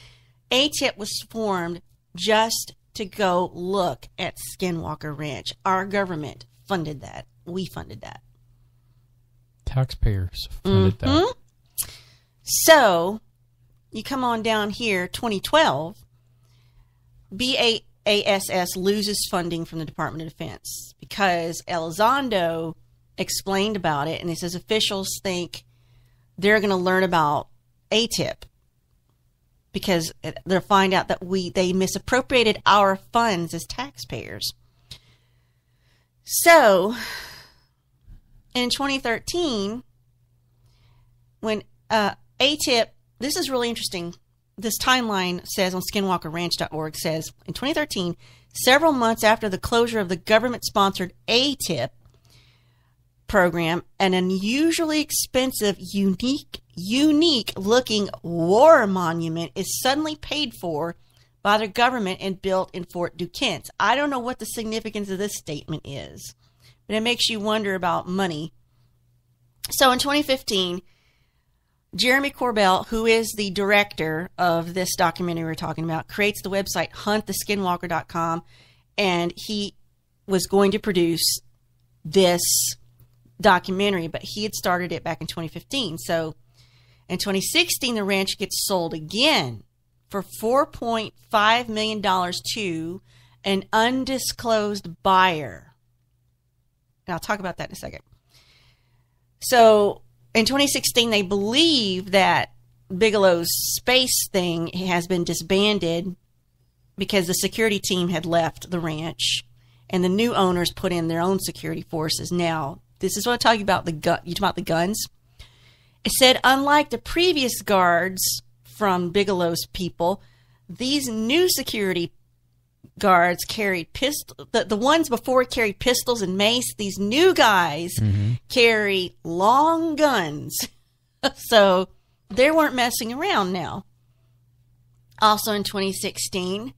ATIP was formed just to go look at Skinwalker Ranch. Our government funded that. We funded that. Taxpayers funded that. So, you come on down here, 2012, BASS loses funding from the Department of Defense because Elizondo explained about it, and he says officials think they're going to learn about ATIP because they'll find out that they misappropriated our funds as taxpayers. So, in 2013, when ATIP, this is really interesting. This timeline says on skinwalkerranch.org says, in 2013, several months after the closure of the government-sponsored ATIP program, an unusually expensive, unique-looking war monument is suddenly paid for by the government and built in Fort Duquesne. I don't know what the significance of this statement is, but it makes you wonder about money. So in 2015, Jeremy Corbell, who is the director of this documentary we're talking about, creates the website hunttheskinwalker.com, and he was going to produce this documentary, but he had started it back in 2015. So in 2016, the ranch gets sold again for $4.5 million to an undisclosed buyer. And I'll talk about that in a second. So in 2016, they believe that Bigelow's space thing has been disbanded because the security team had left the ranch and the new owners put in their own security forces. Now, this is what I'm talking about, you talk about the guns. It said, unlike the previous guards from Bigelow's people, these new security guards carried pistols. The ones before carried pistols and mace. These new guys carry long guns. So they weren't messing around now. Also in 2016,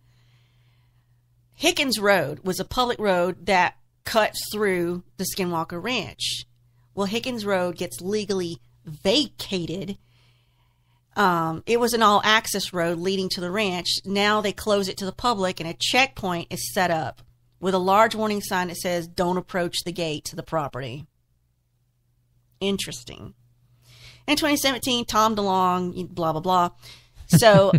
Hickens Road was a public road that cuts through the Skinwalker Ranch. Well, Hickens Road gets legally vacated. It was an all-access road leading to the ranch. Now they close it to the public, and a checkpoint is set up with a large warning sign that says, don't approach the gate to the property. Interesting. In 2017, Tom DeLonge, blah, blah, blah. So,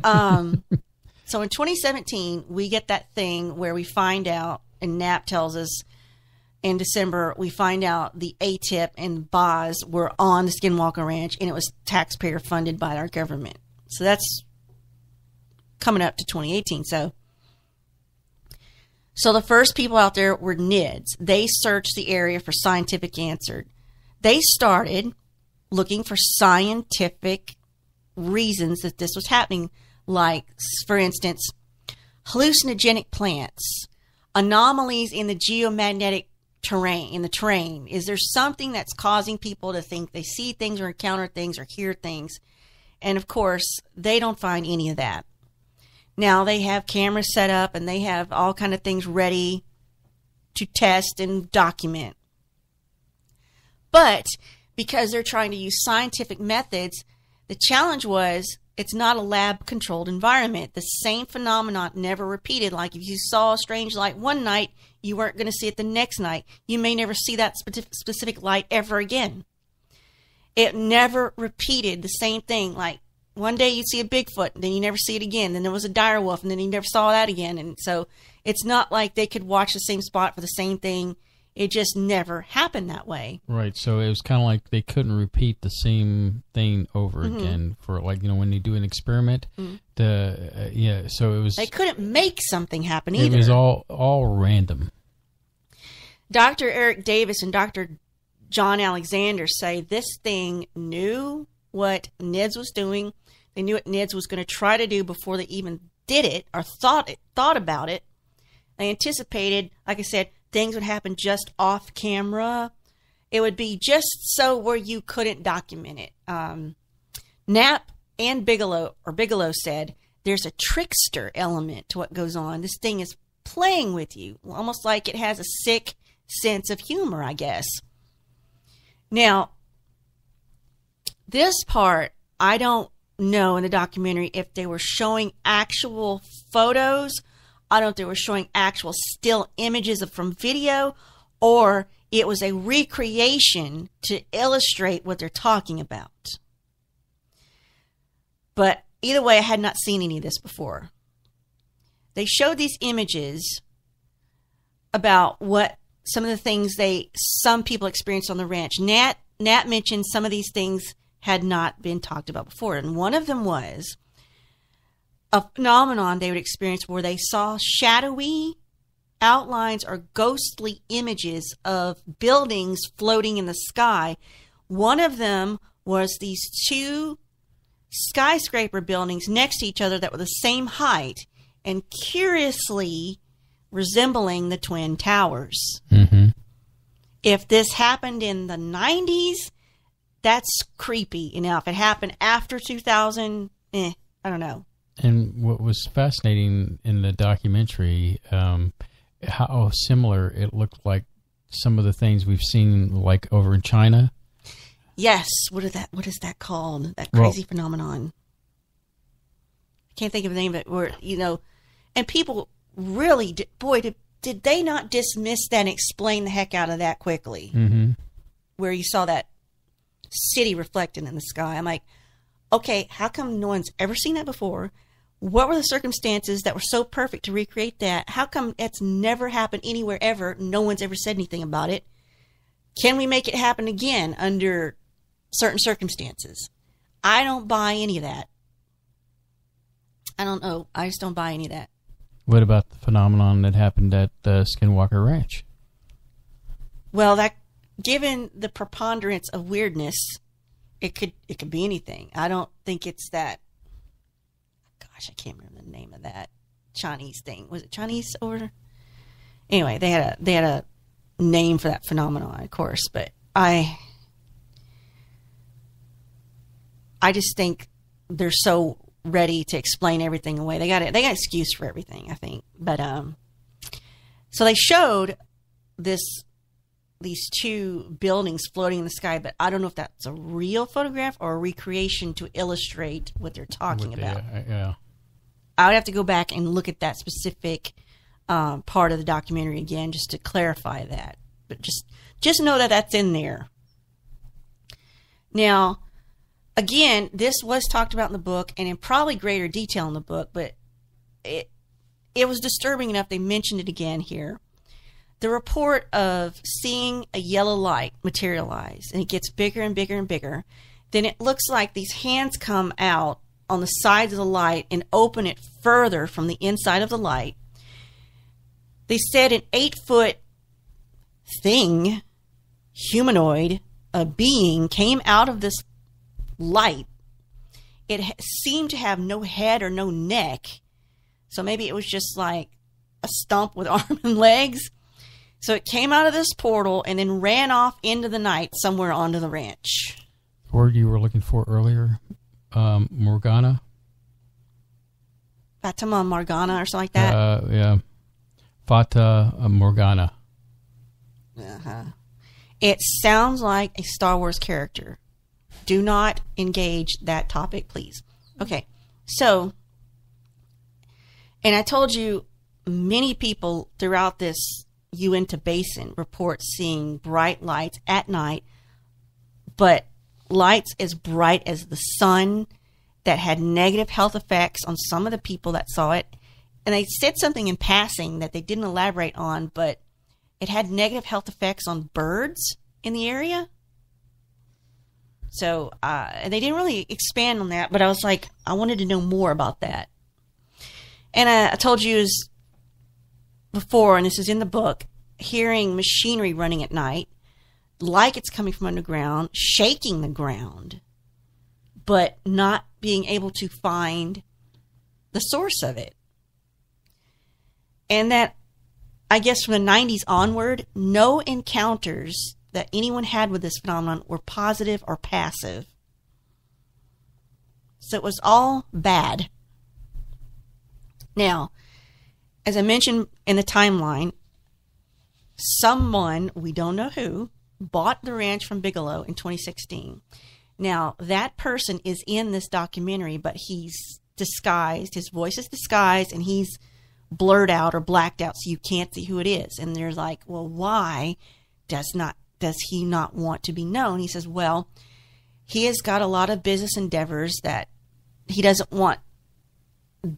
So in 2017, we get that thing where we find out, and Knapp tells us in December, we find out the ATIP and Boz were on the Skinwalker Ranch, and it was taxpayer funded by our government. So that's coming up to 2018. So the first people out there were NIDS. They searched the area for scientific answers. They started looking for scientific reasons that this was happening, like, for instance, hallucinogenic plants, anomalies in the geomagnetic terrain, in the terrain. Is there something that's causing people to think they see things or encounter things or hear things? And, of course, they don't find any of that. Now they have cameras set up and they have all kind of things ready to test and document. But because they're trying to use scientific methods, the challenge was it's not a lab-controlled environment. The same phenomenon never repeated. Like if you saw a strange light one night, you weren't going to see it the next night. You may never see that specific light ever again. It never repeated the same thing. Like one day you'd see a Bigfoot, then you never see it again. Then there was a dire wolf, and then you never saw that again. And so it's not like they could watch the same spot for the same thing. It just never happened that way. Right. So it was kind of like they couldn't repeat the same thing over again for, like, you know, when they do an experiment. So it was. They couldn't make something happen either. It was all random. Dr. Eric Davis and Dr. John Alexander say this thing knew what NIDS was doing. They knew what NIDS was going to try to do before they even did it or thought about it. They anticipated, like I said, things would happen just off camera. It would be just so where you couldn't document it. Knapp and Bigelow said there's a trickster element to what goes on. This thing is playing with you, almost like it has a sick sense of humor, I guess. Now, this part, I don't know in the documentary if they were showing actual photos. I don't know if they were showing actual still images from video, or it was a recreation to illustrate what they're talking about. But either way, I had not seen any of this before. They showed these images about what some of the things some people experienced on the ranch. Nat mentioned some of these things had not been talked about before, and one of them was a phenomenon they would experience where they saw shadowy outlines or ghostly images of buildings floating in the sky. One of them was these two skyscraper buildings next to each other that were the same height and curiously resembling the Twin Towers. If this happened in the 90s, that's creepy. You know, if it happened after 2000, I don't know. And what was fascinating in the documentary, how similar it looked like some of the things we've seen, like over in China. Yes. What is that called? That crazy phenomenon. I can't think of the name of it. Where, you know, and people really, did they not dismiss that and explain the heck out of that quickly? Where you saw that city reflected in the sky. I'm like, okay, how come no one's ever seen that before? What were the circumstances that were so perfect to recreate that? How come it's never happened anywhere ever? No one's ever said anything about it. Can we make it happen again under certain circumstances? I don't buy any of that. I don't know. I just don't buy any of that. What about the phenomenon that happened at Skinwalker Ranch? Well, that given the preponderance of weirdness, it could be anything. I don't think it's that. Gosh, I can't remember the name of that Chinese thing. Was it Chinese or? Anyway, they had a name for that phenomenon, of course. But I just think they're so ready to explain everything away. They got an excuse for everything, I think. But so they showed these two buildings floating in the sky, but I don't know if that's a real photograph or a recreation to illustrate what they're talking about. Yeah. I would have to go back and look at that specific part of the documentary again just to clarify that. But just know that that's in there. Now, again, this was talked about in the book and in probably greater detail in the book, but it was disturbing enough they mentioned it again here. The report of seeing a yellow light materialize, and it gets bigger and bigger and bigger. Then it looks like these hands come out on the sides of the light and open it further from the inside of the light. They said an 8-foot thing, humanoid, a being, came out of this light. It seemed to have no head or no neck. So maybe it was just like a stump with arms and legs. So it came out of this portal and then ran off into the night somewhere onto the ranch. The word you were looking for earlier, Morgana? Fatima Morgana or something like that? Yeah. Fata Morgana. Uh-huh. It sounds like a Star Wars character. Do not engage that topic, please. Okay, so, and I told you many people throughout this Uintah Basin report seeing bright lights at night, but lights as bright as the sun that had negative health effects on some of the people that saw it. And they said something in passing that they didn't elaborate on, but it had negative health effects on birds in the area. So, and they didn't really expand on that, but I was like, I wanted to know more about that. And I told you before, and this is in the book, hearing machinery running at night, like it's coming from underground, shaking the ground, but not being able to find the source of it. And that, I guess from the 90s onward, no encounters that anyone had with this phenomenon were positive or passive. So it was all bad. Now, as I mentioned in the timeline, someone, we don't know who, bought the ranch from Bigelow in 2016. Now, that person is in this documentary, but he's disguised, his voice is disguised, and he's blurred out or blacked out so you can't see who it is. And they're like, well, why does he not want to be known? He says, well, he has got a lot of business endeavors that he doesn't want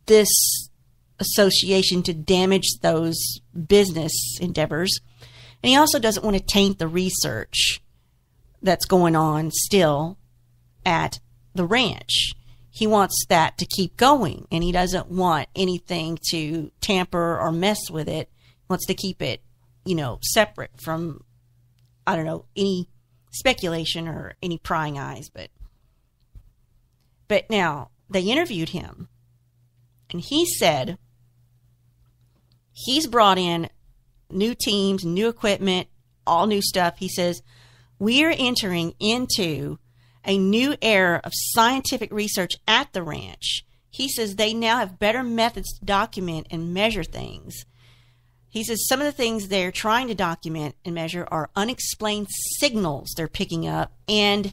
this association to damage those business endeavors. And he also doesn't want to taint the research that's going on still at the ranch. He wants that to keep going, and he doesn't want anything to tamper or mess with it. He wants to keep it, separate from, I don't know, any speculation or any prying eyes. But now, they interviewed him, and he said he's brought in new teams, new equipment, all new stuff. He says, we are entering into a new era of scientific research at the ranch. He says they now have better methods to document and measure things. He says some of the things they're trying to document and measure are unexplained signals they're picking up and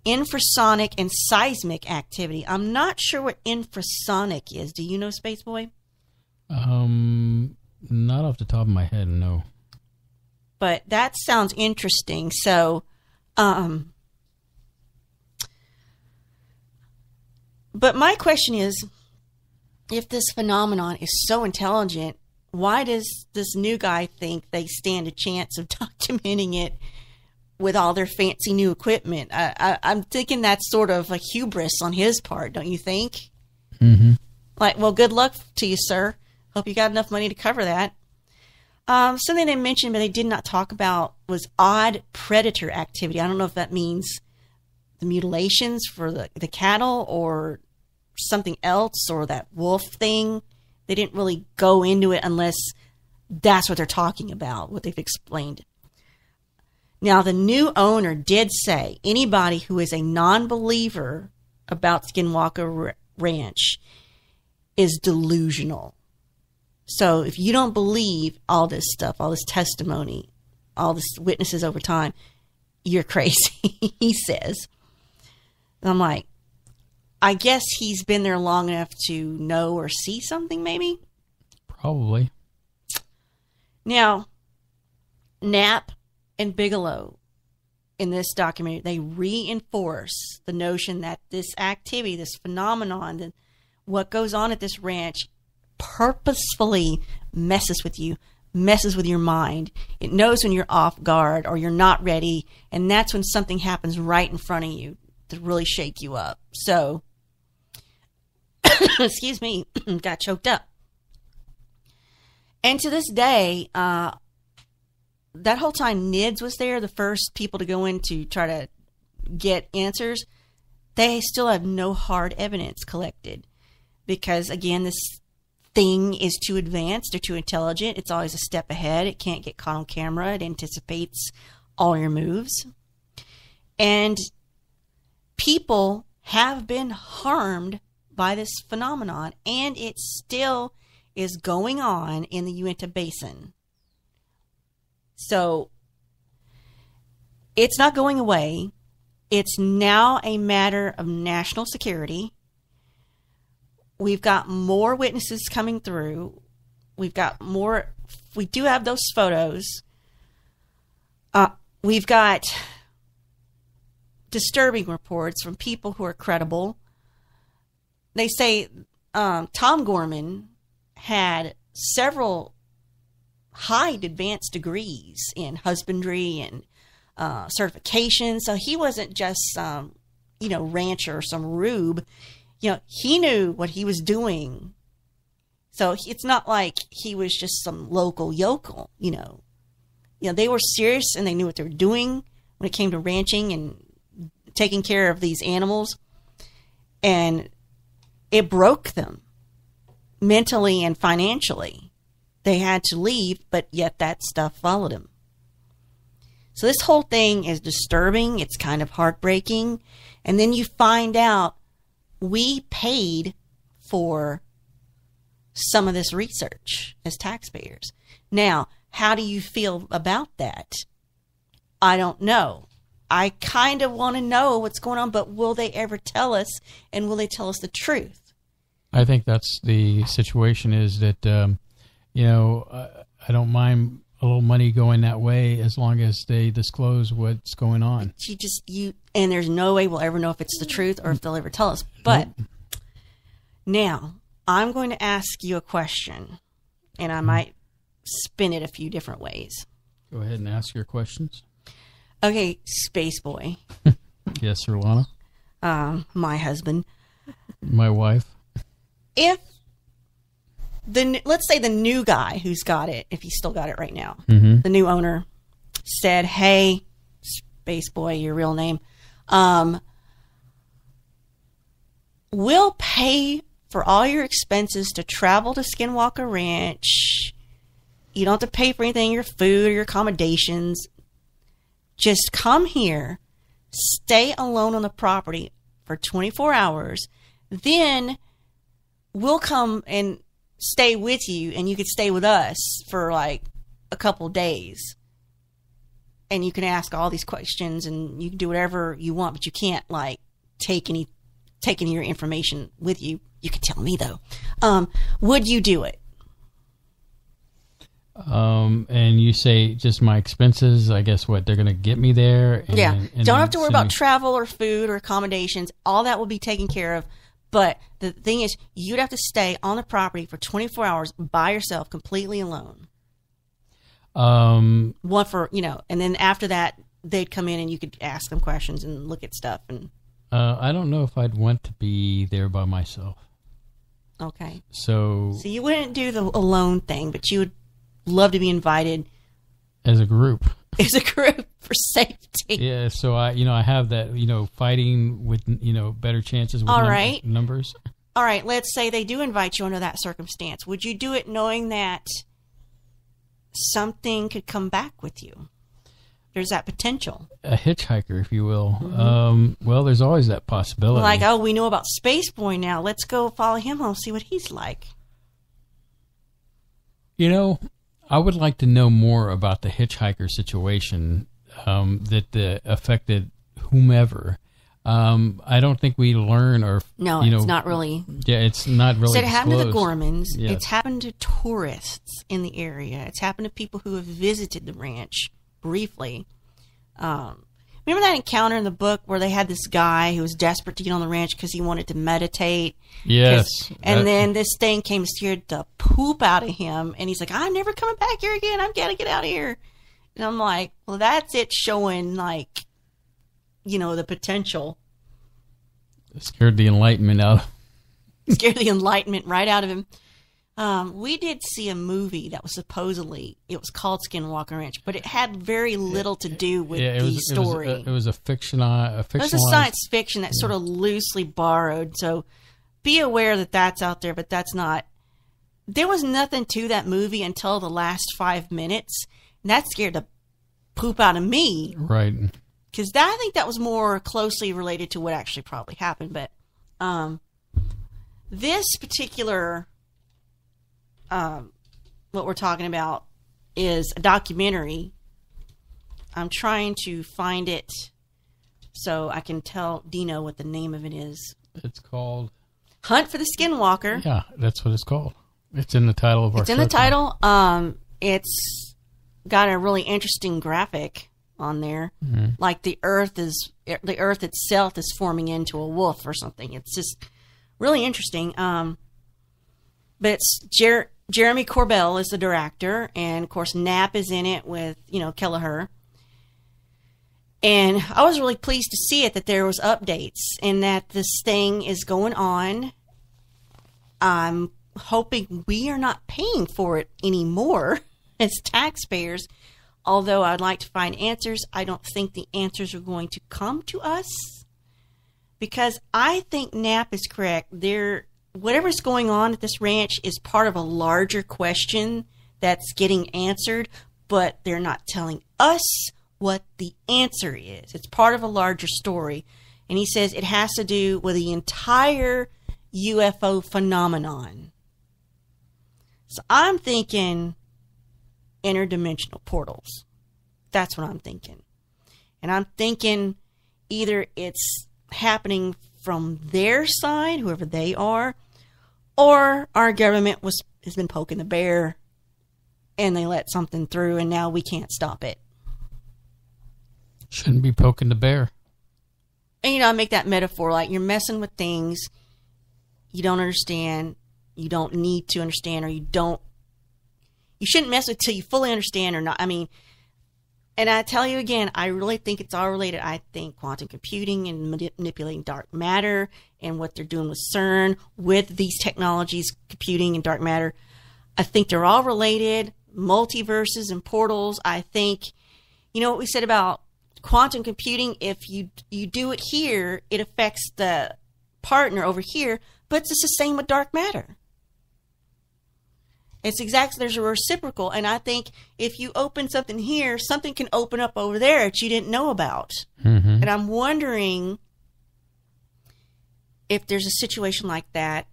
infrasonic and seismic activity. I'm not sure what infrasonic is. Do you know, Spaceboy? Not off the top of my head, no. But that sounds interesting. So, but my question is, if this phenomenon is so intelligent, why does this new guy think they stand a chance of documenting it with all their fancy new equipment? I'm thinking that's sort of a hubris on his part, don't you think? Mm-hmm. Like, well, good luck to you, sir. Hope you got enough money to cover that. Something they mentioned, but they did not talk about, was odd predator activity. I don't know if that means the mutilations for the cattle or something else, or that wolf thing. They didn't really go into it unless that's what they're talking about, what they've explained. Now, the new owner did say anybody who is a non-believer about Skinwalker Ranch is delusional. So if you don't believe all this stuff, all this testimony, all this witnesses over time, you're crazy, he says. And I'm like, I guess he's been there long enough to know or see something, maybe? Probably. Now, Knapp and Bigelow, in this documentary, they reinforce the notion that this activity, this phenomenon, what goes on at this ranch purposefully messes with you, messes with your mind. It knows when you're off guard or you're not ready, and that's when something happens right in front of you to really shake you up. So, excuse me, got choked up. And to this day, that whole time NIDS was there, the first people to go in to try to get answers, they still have no hard evidence collected. Because, again, this thing is too advanced or too intelligent. It's always a step ahead. It can't get caught on camera. It anticipates all your moves. And people have been harmed by this phenomenon, and it still is going on in the Uintah Basin. So it's not going away. It's now a matter of national security. We've got more witnesses coming through. We've got more. We do have those photos. We've got disturbing reports from people who are credible. They say Tom Gorman had several high advanced degrees in husbandry and certification. So he wasn't just some, rancher or some rube. He knew what he was doing. So it's not like he was just some local yokel, they were serious and they knew what they were doing when it came to ranching and taking care of these animals. And it broke them mentally and financially. They had to leave, but yet that stuff followed them. So this whole thing is disturbing. It's kind of heartbreaking. And then you find out we paid for some of this research as taxpayers. Now, how do you feel about that? I don't know. I kind of want to know what's going on, but will they ever tell us, and will they tell us the truth? I think that's the situation, is that, I don't mind a little money going that way as long as they disclose what's going on. And there's no way we'll ever know if it's the truth or if they'll ever tell us. But now I'm going to ask you a question, and I might spin it a few different ways. Go ahead and ask your questions. Okay, Spaceboy. Yes, Surlana. My husband. My wife. If let's say the new guy who's got it, if he's still got it right now, the new owner said, "Hey, Spaceboy, your real name, we'll pay for all your expenses to travel to Skinwalker Ranch. You don't have to pay for anything, your food or your accommodations. Just come here, stay alone on the property for 24 hours, then we'll come and stay with you, and you could stay with us for like a couple days. And you can ask all these questions, and you can do whatever you want, but you can't like take any of your information with you. You can tell me though. Would you do it?" And you say just my expenses, I guess they're going to get me there. And don't have to worry about travel or food or accommodations. All that will be taken care of. But the thing is, you'd have to stay on the property for 24 hours by yourself, completely alone. And then after that, they'd come in and you could ask them questions and look at stuff. And I don't know if I'd want to be there by myself. Okay. So you wouldn't do the alone thing, but you would love to be invited as a group. As a group for safety. Yeah, so I have that, fighting with, better chances with numbers. All right, let's say they do invite you under that circumstance. Would you do it knowing that something could come back with you? There's that potential. A hitchhiker, if you will. Well, there's always that possibility. Like, we know about Spaceboy now. Let's go follow him home, see what he's like. I would like to know more about the hitchhiker situation that affected whomever. I don't think we learn or... No, it's not really... Yeah, it's not really So it happened to the disclosed. Gormans. Yes. It's happened to tourists in the area. It's happened to people who have visited the ranch briefly. remember that encounter in the book where they had this guy who was desperate to get on the ranch because he wanted to meditate? Yes. And then this thing came and scared the poop out of him. And he's like, I'm never coming back here again. I'm got to get out of here. And I'm like, well, that's it showing, like, you know, the potential. It scared the enlightenment out. Scared the enlightenment right out of him. We did see a movie that was supposedly, it was called Skinwalker Ranch, but it had very little to do with the story. It was a fictionalized. It was a science fiction that sort of loosely borrowed. So be aware that that's out there, but that's not. There was nothing to that movie until the last 5 minutes, and that scared the poop out of me. Right. Because I think that was more closely related to what actually probably happened. But this particular, what we're talking about is a documentary. I'm trying to find it so I can tell Dino what the name of it is. It's called Hunt for the Skinwalker. Yeah, that's what it's called. It's in the title of our show. It's in the title. It's got a really interesting graphic on there. Mm-hmm. Like the earth itself is forming into a wolf or something. It's just really interesting. But it's Jeremy Corbell is the director, and of course Knapp is in it with, you know, Kelleher. And I was really pleased to see it, that there was updates and that this thing is going on. I'm hoping we are not paying for it anymore as taxpayers. Although I'd like to find answers, I don't think the answers are going to come to us, because I think Knapp is correct. Whatever's going on at this ranch is part of a larger question that's getting answered, but they're not telling us what the answer is. It's part of a larger story. And he says it has to do with the entire UFO phenomenon. So I'm thinking interdimensional portals. That's what I'm thinking. And I'm thinking either it's happening from their side, whoever they are, or our government has been poking the bear and they let something through and now we can't stop it. Shouldn't be poking the bear. And, you know, I make that metaphor like you're messing with things you don't understand, you don't need to understand, or you shouldn't mess with it till you fully understand or not. I mean, and I tell you again, I really think it's all related. I think quantum computing and manipulating dark matter and what they're doing with CERN with these technologies, computing and dark matter, I think they're all related. Multiverses and portals. I think, you know what we said about quantum computing, if you do it here, it affects the partner over here, but it's the same with dark matter. It's exactly, there's a reciprocal, and I think if you open something here, something can open up over there that you didn't know about. Mm-hmm. And I'm wondering if there's a situation like that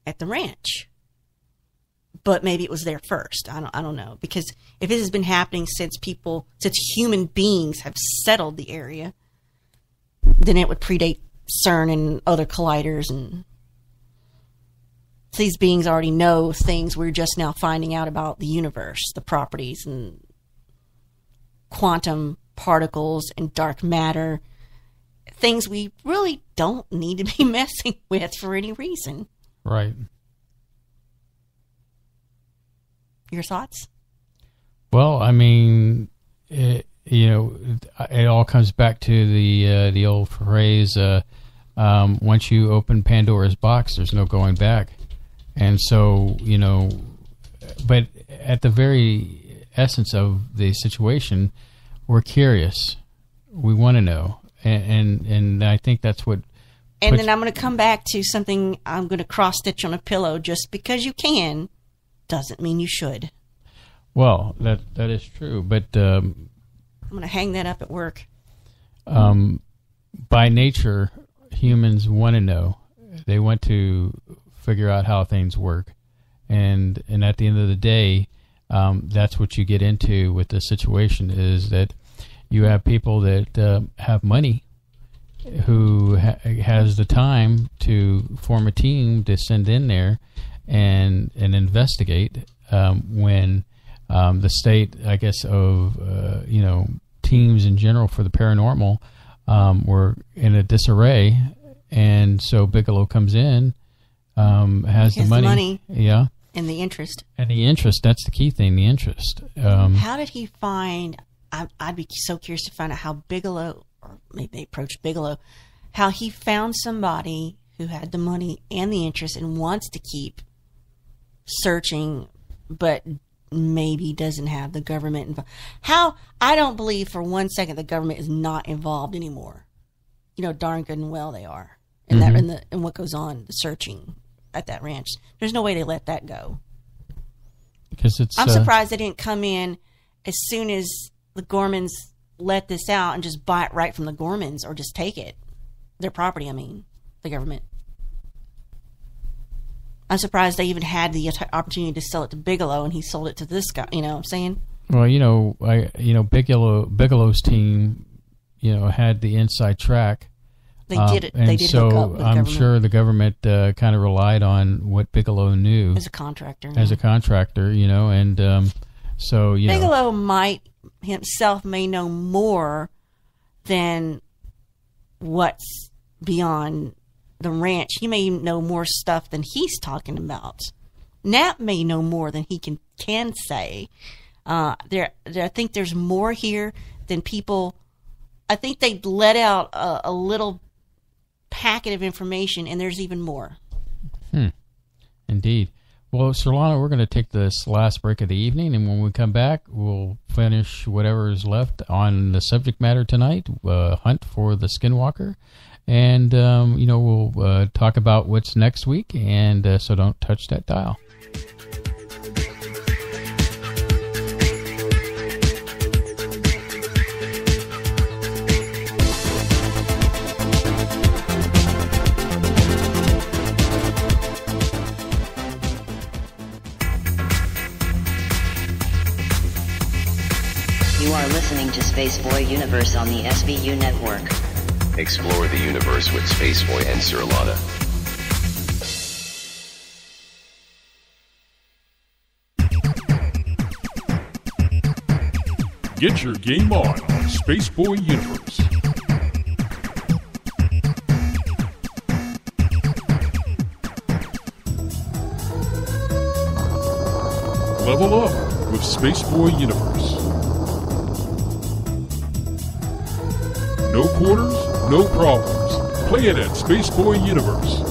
at the ranch. But maybe it was there first. I don't know. Because if it has been happening since human beings have settled the area, then it would predate CERN and other colliders, and these beings already know things we're just now finding out about the universe, the properties and quantum particles and dark matter, things we really don't need to be messing with for any reason. Right. Your thoughts? Well, I mean, it all comes back to the old phrase, once you open Pandora's box, there's no going back. And so, but at the very essence of the situation, we're curious. We want to know. And I think that's what... And then I'm going to come back to something I'm going to cross-stitch on a pillow. Just because you can doesn't mean you should. Well, that is true. But I'm going to hang that up at work. By nature, humans want to know. They want to figure out how things work, and at the end of the day, that's what you get into with this situation, is that you have people that have money, who has the time to form a team to send in there and investigate when the state, I guess, of teams in general for the paranormal were in a disarray, and so Bigelow comes in, has the money. Yeah. And the interest. And the interest, that's the key thing, the interest. How did he find, I'd be so curious to find out how Bigelow, or maybe they approached Bigelow, how he found somebody who had the money and the interest and wants to keep searching, but maybe doesn't have the government involved. How, I don't believe for 1 second the government is not involved anymore. You know, darn good and well they are. And that in what goes on, the searching at that ranch. There's no way they let that go. Because I'm surprised they didn't come in as soon as the Gormans let this out and just buy it right from the Gormans, or just take it. Their property, I mean, the government. I'm surprised they even had the opportunity to sell it to Bigelow, and he sold it to this guy. You know what I'm saying? Well, Bigelow's team, had the inside track. They did it. And they did so hook up with I'm sure the government kind of relied on what Bigelow knew as a contractor. And so Bigelow might himself may know more than what's beyond the ranch. He may know more stuff than he's talking about. Knapp may know more than he can say. I think there's more here than people. I think they let out a little packet of information, and there's even more. Indeed. Well, Surlana, we're going to take this last break of the evening, and when we come back, we'll finish whatever is left on the subject matter tonight, Hunt for the Skinwalker, and we'll talk about what's next week, and so don't touch that dial. You are listening to Spaceboy Universe on the SBU network. Explore the universe with Spaceboy and Surlana. Get your game on Spaceboy Universe. Level up with Spaceboy Universe. No quarters, no problems. Play it at Spaceboy Universe.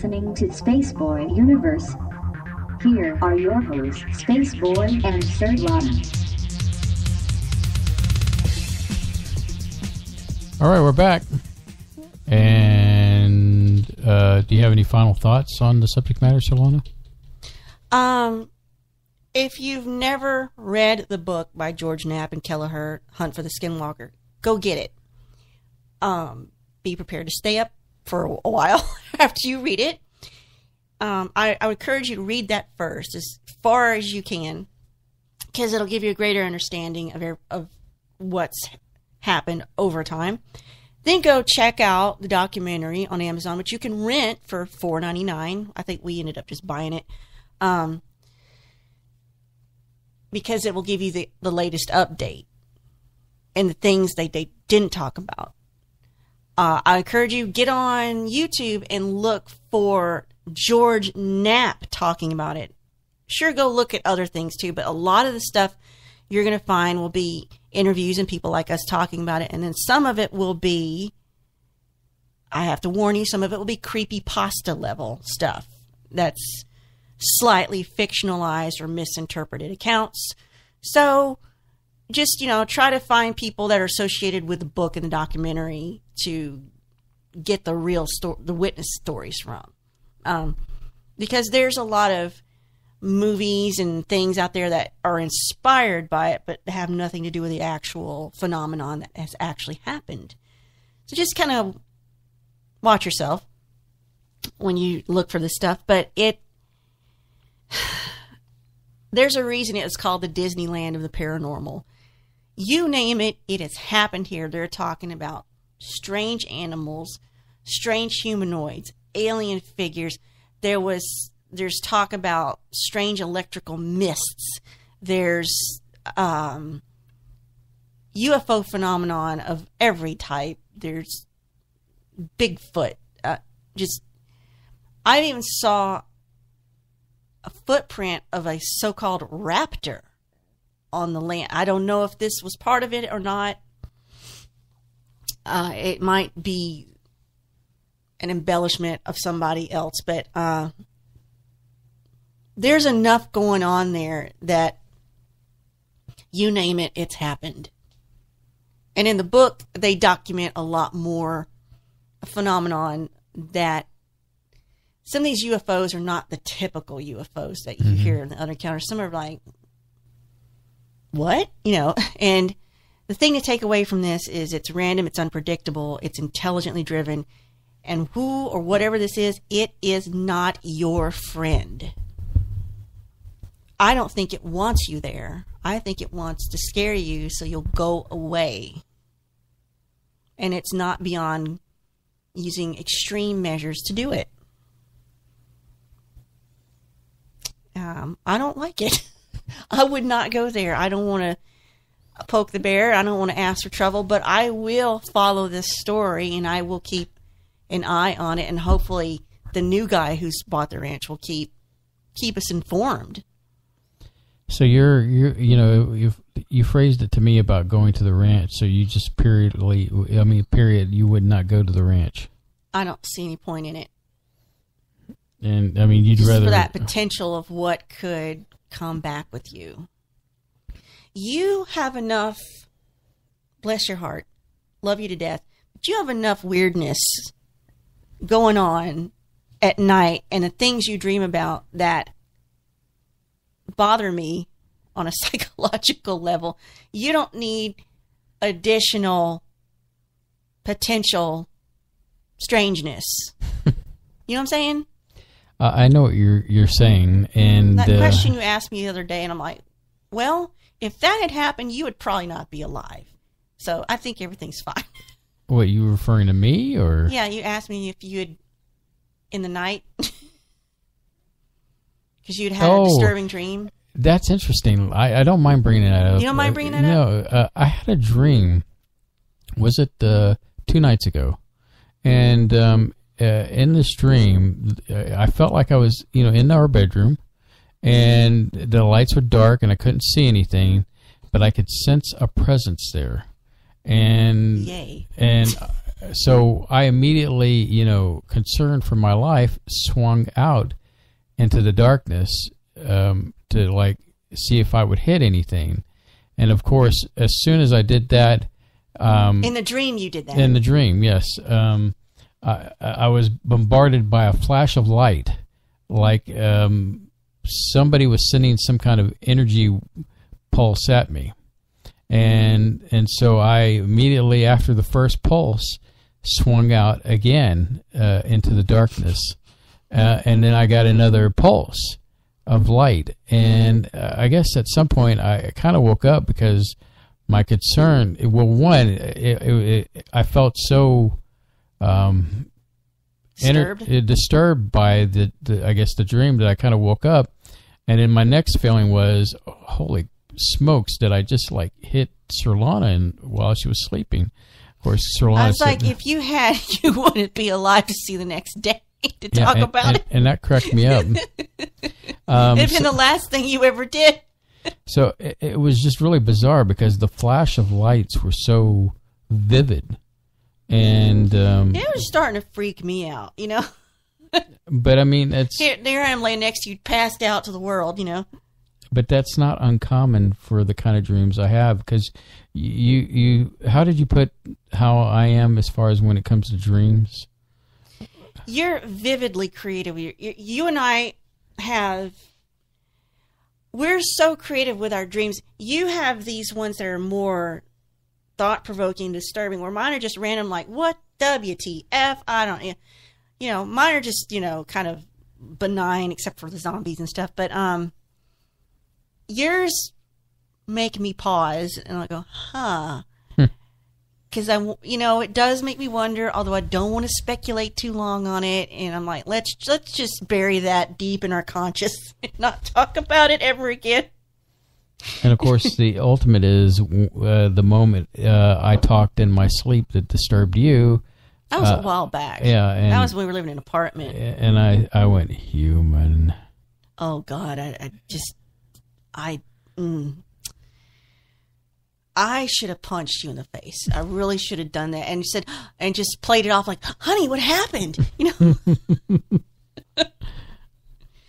listening to Spaceboy Universe. Here are your hosts, Spaceboy and Surlana. All right, we're back. And do you have any final thoughts on the subject matter, Surlana? If you've never read the book by George Knapp and Kelleher, Hunt for the Skinwalker, go get it. Be prepared to stay up for a while after you read it. I would encourage you to read that first, as far as you can, because it'll give you a greater understanding of what's happened over time. Then go check out the documentary on Amazon, which you can rent for $4.99. I think we ended up just buying it. Because it will give you the latest update and the things they didn't talk about. I encourage you, get on YouTube and look for George Knapp talking about it. Sure, go look at other things too, but a lot of the stuff you're going to find will be interviews and people like us talking about it. And then some of it will be, I have to warn you, some of it will be creepypasta level stuff. That's slightly fictionalized or misinterpreted accounts. So just, try to find people that are associated with the book and the documentary to get the real story, the witness stories from. Because there's a lot of movies and things out there that are inspired by it, but have nothing to do with the actual phenomenon that has actually happened. So just kind of watch yourself when you look for this stuff. But there's a reason it's called the Disneyland of the paranormal. You name it, it has happened here. They're talking about strange animals, strange humanoids, alien figures. There's talk about strange electrical mists. There's UFO phenomenon of every type. There's Bigfoot. I even saw a footprint of a so-called raptor on the land. I don't know if this was part of it or not. It might be an embellishment of somebody else, but there's enough going on there that you name it, it's happened. And in the book, they document a lot more phenomenon that some of these UFOs are not the typical UFOs that you hear in the other encounters. Some are like, what? And the thing to take away from this is it's random, it's unpredictable, it's intelligently driven, and who or whatever this is, it is not your friend. I don't think it wants you there. I think it wants to scare you so you'll go away. And it's not beyond using extreme measures to do it. I don't like it. I would not go there. I don't want to poke the bear. I don't want to ask for trouble, but I will follow this story and I will keep an eye on it, and hopefully the new guy who's bought the ranch will keep us informed. So you phrased it to me about going to the ranch. So you just period, you would not go to the ranch. I don't see any point in it. And you'd just rather for that potential of what could come back with you. You have enough, bless your heart, love you to death, but you have enough weirdness going on at night and the things you dream about that bother me on a psychological level. You don't need additional potential strangeness. You know what I'm saying? I know what you're saying, and that question you asked me the other day, and I'm like, well, if that had happened, you would probably not be alive. So I think everything's fine. What, you were referring to me, or? Yeah, you asked me if you had, in the night, because you'd had a disturbing dream. That's interesting. I don't mind bringing that up. You don't mind bringing that up? No, I had a dream. Was it 2 nights ago? And in this dream, I felt like I was, in our bedroom, and the lights were dark, and I couldn't see anything, but I could sense a presence there. And yay! And So I immediately, you know, concerned for my life, swung out into the darkness to like see if I would hit anything. And of course, as soon as I did that, in the dream you did that. In the dream, yes. I was bombarded by a flash of light, like somebody was sending some kind of energy pulse at me. And so I immediately, after the first pulse, swung out again into the darkness. And then I got another pulse of light. And I guess at some point I kind of woke up because my concern, well, one, I felt so disturbed by the I guess the dream that I kind of woke up. And then my next feeling was, holy smokes, did I just like hit Surlana while she was sleeping? Of course, Surlana. I was like, if you had, you wouldn't be alive to see the next day to talk about it. And that cracked me up. It'd been the last thing you ever did. So it was just really bizarre because the flash of lights were so vivid. And it was starting to freak me out, you know. But I mean, there I am laying next to you, passed out to the world, you know. But that's not uncommon for the kind of dreams I have, because you how did you put how I am as far as when it comes to dreams? You're vividly creative. You and I we're so creative with our dreams. You have these ones that are more thought-provoking, disturbing, where mine are just random, like, what, WTF, I don't, you know, mine are just, you know, kind of benign, except for the zombies and stuff, but, yours make me pause, and I go, huh, because you know, it does make me wonder, although I don't want to speculate too long on it, and I'm like, let's just bury that deep in our conscious and not talk about it ever again. And of course, the ultimate is the moment I talked in my sleep that disturbed you. That was a while back. Yeah, and that was when we were living in an apartment. And I went human. Oh God, I should have punched you in the face. I really should have done that. And you said, and just played it off like, honey, what happened? You know.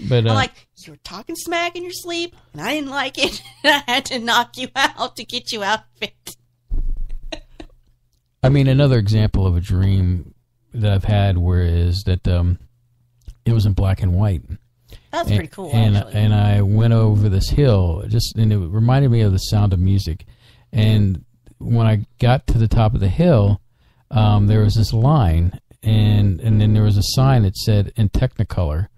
But I'm like, you were talking smack in your sleep, and I didn't like it. And I had to knock you out to get you out of it. I mean, another example of a dream that I've had is that it was in black and white. That's pretty cool, actually. And I went over this hill, and it reminded me of the sound of music. And when I got to the top of the hill, there was this line, and then there was a sign that said in Technicolor.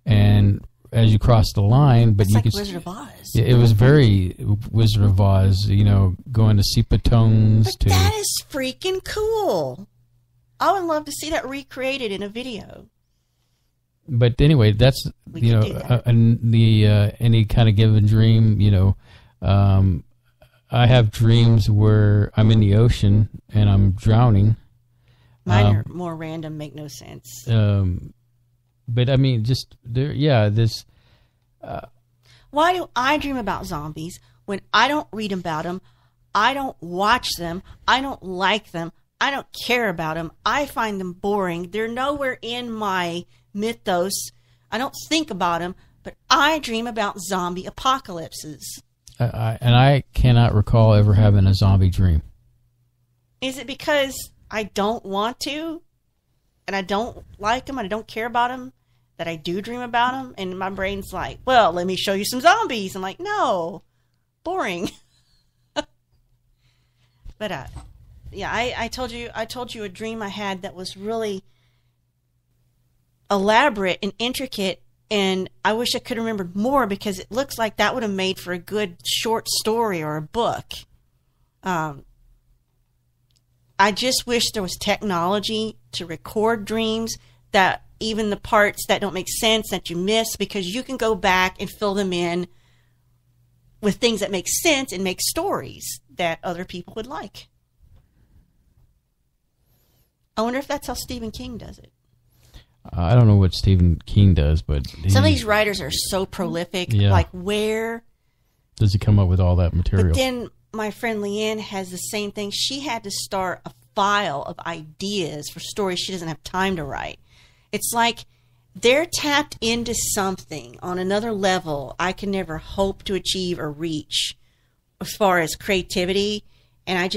And as you crossed the line, but it's you like could Wizard of Oz. It was very Wizard of Oz, you know, going to sepia tones. But that is freaking cool. I would love to see that recreated in a video. But anyway, that's any kind of given dream, you know. I have dreams where I'm in the ocean and I'm drowning. Mine are more random, make no sense. But I mean, just there, yeah. This. Why do I dream about zombies when I don't read about them? I don't watch them. I don't like them. I don't care about them. I find them boring. They're nowhere in my mythos. I don't think about them, but I dream about zombie apocalypses. And I cannot recall ever having a zombie dream. Is it because I don't want to, and I don't like them, and I don't care about them, that I do dream about them? And my brain's like, well, let me show you some zombies. I'm like, no, boring. But yeah, I told you a dream I had that was really elaborate and intricate, and I wish I could remember more, because it looks like that would have made for a good short story or a book. I just wish there was technology to record dreams, that even the parts that don't make sense that you miss, because you can go back and fill them in with things that make sense and make stories that other people would like. I wonder if that's how Stephen King does it. I don't know what Stephen King does, but some of these writers are so prolific. Yeah. Like, where does he come up with all that material? But then my friend Leanne has the same thing. She had to start a file of ideas for stories she doesn't have time to write. It's like they're tapped into something on another level I can never hope to achieve or reach as far as creativity, and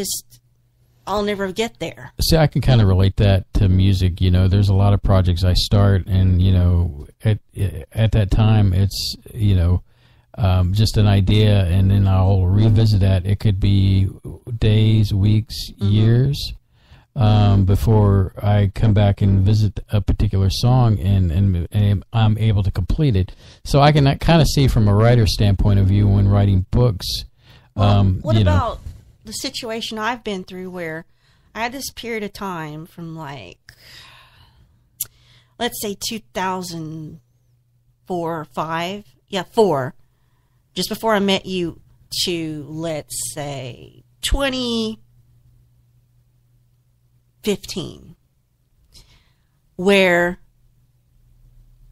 I'll never get there. See, I can kind of relate that to music. You know, there's a lot of projects I start, and, you know, at that time, it's, you know, just an idea, and then I'll revisit that. It could be days, weeks, years before I come back and visit a particular song, and I'm able to complete it. So I can kind of see from a writer's standpoint of view when writing books. What about the situation I've been through where I had this period of time from, like, let's say 2004 or 5, 4, just before I met you, to, let's say, 2015, where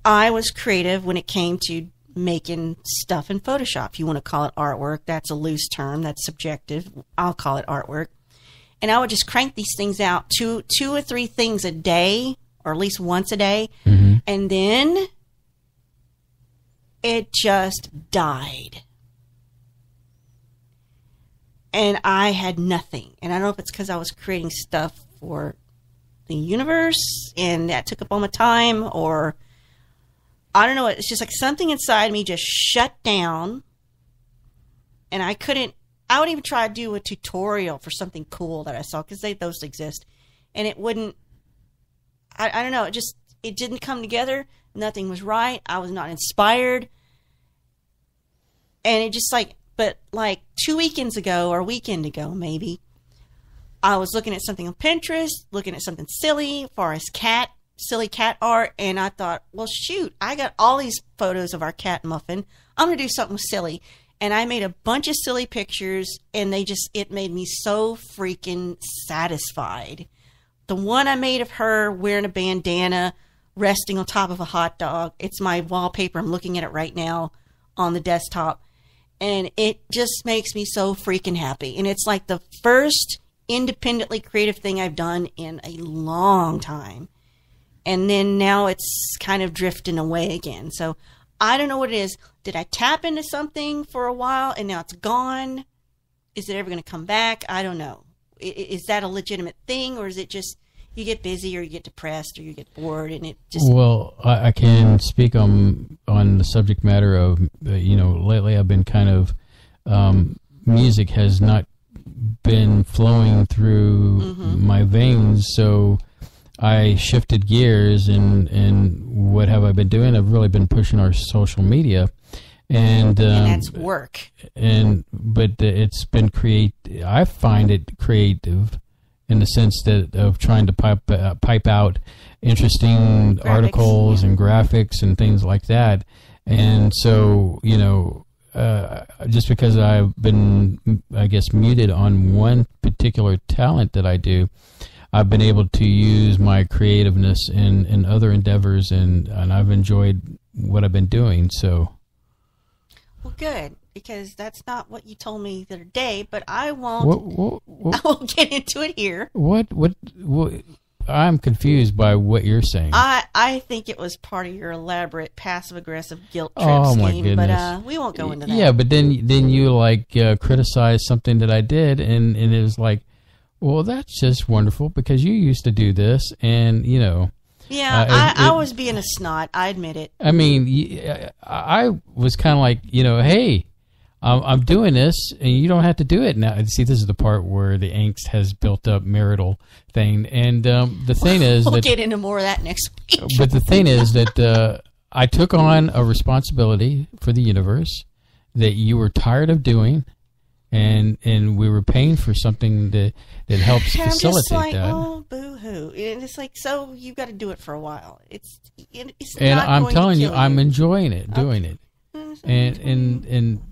I was creative when it came to making stuff in Photoshop. If you want to call it artwork, that's a loose term, that's subjective. I'll call it artwork. And I would just crank these things out, two or three things a day, or at least once a day, and then it just died. And I had nothing. And I don't know if it's because I was creating stuff for the universe and that took up all my time, or I don't know. It's just like something inside me just shut down, and I would even try to do a tutorial for something cool that I saw, because those exist, and it wouldn't, I don't know, it didn't come together. Nothing was right. I was not inspired. And it just but 2 weekends ago, or a weekend ago maybe, I was looking at something on Pinterest, looking at something silly as far as silly cat art, and I thought, well, shoot, I got all these photos of our cat Muffin. I'm going to do something silly. And I made a bunch of silly pictures, and it made me so freaking satisfied. The one I made of her wearing a bandana, resting on top of a hot dog, it's my wallpaper. I'm looking at it right now on the desktop, and it just makes me so freaking happy. And it's like the first independently creative thing I've done in a long time. And then now it's kind of drifting away again. So I don't know what it is. Did I tap into something for a while and now it's gone? Is it ever going to come back? I don't know. Is that a legitimate thing, or is it just you get busy, or you get depressed, or you get bored, and it just... Well, I can speak on the subject matter of, lately I've been kind of, music has not been flowing through my veins, so I shifted gears, and what have I been doing? I've really been pushing our social media, and that's work. But it's been I find it creative in the sense that of trying to pipe out interesting graphics, articles and graphics and things like that. And so, just because I've been, I guess, muted on one particular talent that I do, I've been able to use my creativeness in other endeavors, and I've enjoyed what I've been doing. So, well, good, because that's not what you told me the other day. But I won't. I won't get into it here. What? I'm confused by what you're saying. I think it was part of your elaborate passive-aggressive guilt trip scheme. My goodness. But we won't go into that. Yeah, but then you criticized something that I did, and it was like, well, that's just wonderful because you used to do this, and Yeah, I was being a snot. I admit it. I mean, I was kind of like, hey, I'm doing this, and you don't have to do it now. See, this is the part where the angst has built up, marital thing, and the thing is we'll get into more of that next week. But the thing is that I took on a responsibility for the universe that you were tired of doing, and we were paying for something that helps facilitate I'm just like, that. Oh, boo-hoo. And it's like, so you've got to do it for a while. It's and not I'm going telling to you, kill I'm enjoying it, doing it. And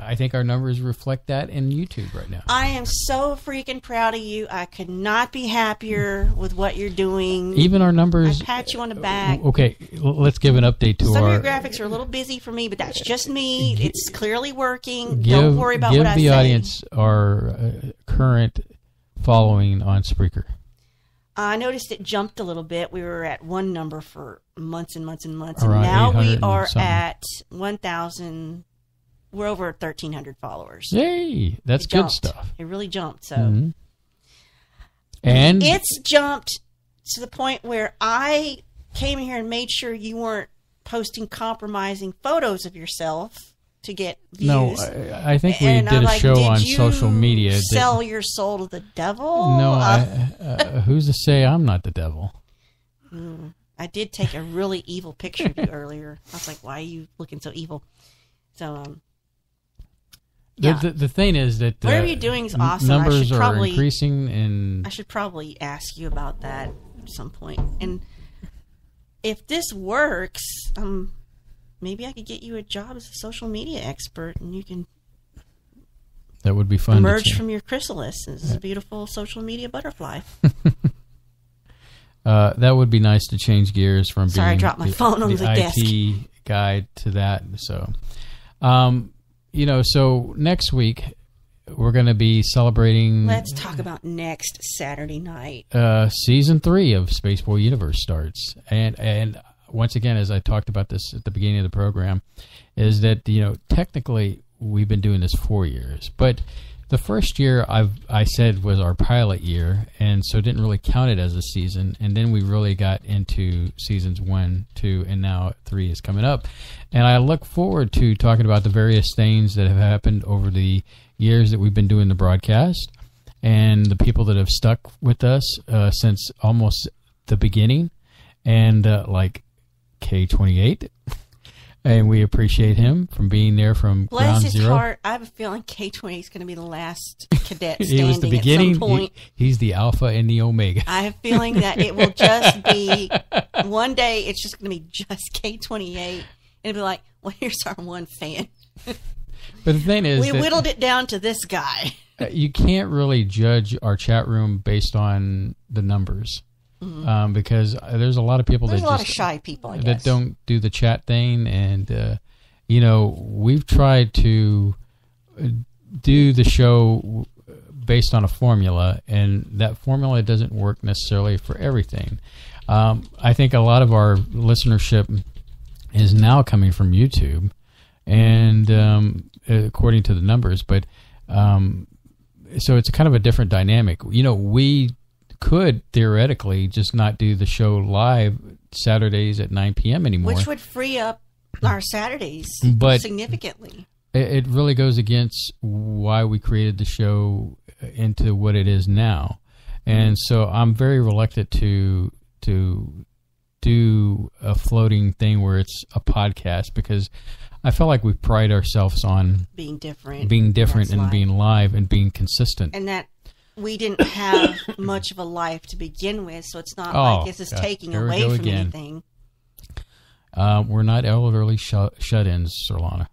I think our numbers reflect that in YouTube right now. I am so freaking proud of you. I could not be happier with what you're doing. Even our numbers. I pat you on the back. Okay, let's give an update to Some our... of your graphics are a little busy for me, but that's just me. It's clearly working. Don't worry about what I say. Give the audience our current following on Spreaker? I noticed it jumped a little bit. We were at one number for months and months and months, Around and now we 800 are something. at 1,000. We're over 1,300 followers. Yay! That's It good jumped. stuff. It really jumped. So, Mhm. And it's jumped to the point where I came here and made sure you weren't posting compromising photos of yourself to get views. no, I think we And did I'm a like, show did on you social media. that- Sell your soul to the devil? No, who's to say I'm not the devil? I did take a really evil picture of you earlier. I was like, why are you looking so evil? So, yeah. The thing is that Whatever you're doing is awesome. Numbers are increasing, and I should probably ask you about that at some point. And if this works, maybe I could get you a job as a social media expert, and you can that would be fun. emerge from your chrysalis as a beautiful social media butterfly. That would be nice to change gears from Sorry, I being dropped my phone on the desk. IT guy to that. So, so next week we're going to be celebrating. Let's talk about next Saturday night. Season 3 of Spaceboy Universe starts, and once again, as I talked about this at the beginning of the program, is that technically we've been doing this 4 years, but the first year I said was our pilot year, and so didn't really count it as a season. And then we really got into seasons 1, 2, and now 3 is coming up. And I look forward to talking about the various things that have happened over the years that we've been doing the broadcast, and the people that have stuck with us since almost the beginning, and like K28. And we appreciate him from being there from Bless ground his zero. heart. I have a feeling K28 is going to be the last cadet He was the standing beginning. at some point. He's the alpha and the omega. I have a feeling that it will just be one day. It's just going to be just K28, and it'll be like, well, here's our one fan. But the thing is, we whittled it down to this guy. You can't really judge our chat room based on the numbers. Because there's a lot of people There's that a lot just, of shy people, I that guess. don't do the chat thing, and we've tried to do the show based on a formula, and that formula doesn't work necessarily for everything. I think a lot of our listenership is now coming from YouTube, and according to the numbers, but so it's kind of a different dynamic. We could theoretically just not do the show live Saturdays at 9 p.m. anymore. Which would free up our Saturdays But significantly. It really goes against why we created the show into what it is now. And so I'm very reluctant to do a floating thing where it's a podcast, because I feel like we pride ourselves on being different and live. being live and being consistent. And that we didn't have much of a life to begin with, so it's not like this is taking Here we away go from again. anything. We're not elderly shut-ins, Surlana.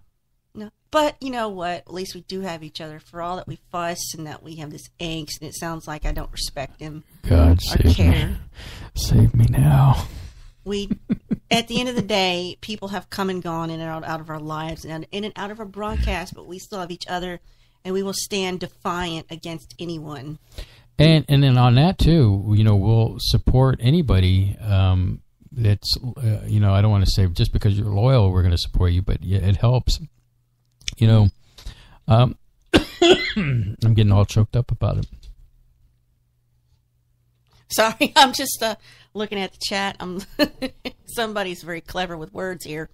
No, but you know what? At least we do have each other. For all that we fuss and that we have this angst, and it sounds like I don't respect him God or save care. me. Save me now. We, at the end of the day, people have come and gone in and out of our lives and in and out of our broadcast, but we still have each other, and we will stand defiant against anyone. And then on that too, we'll support anybody that's I don't want to say just because you're loyal we're going to support you, but it helps. I'm getting all choked up about it. Sorry, I'm just looking at the chat. Somebody's very clever with words here.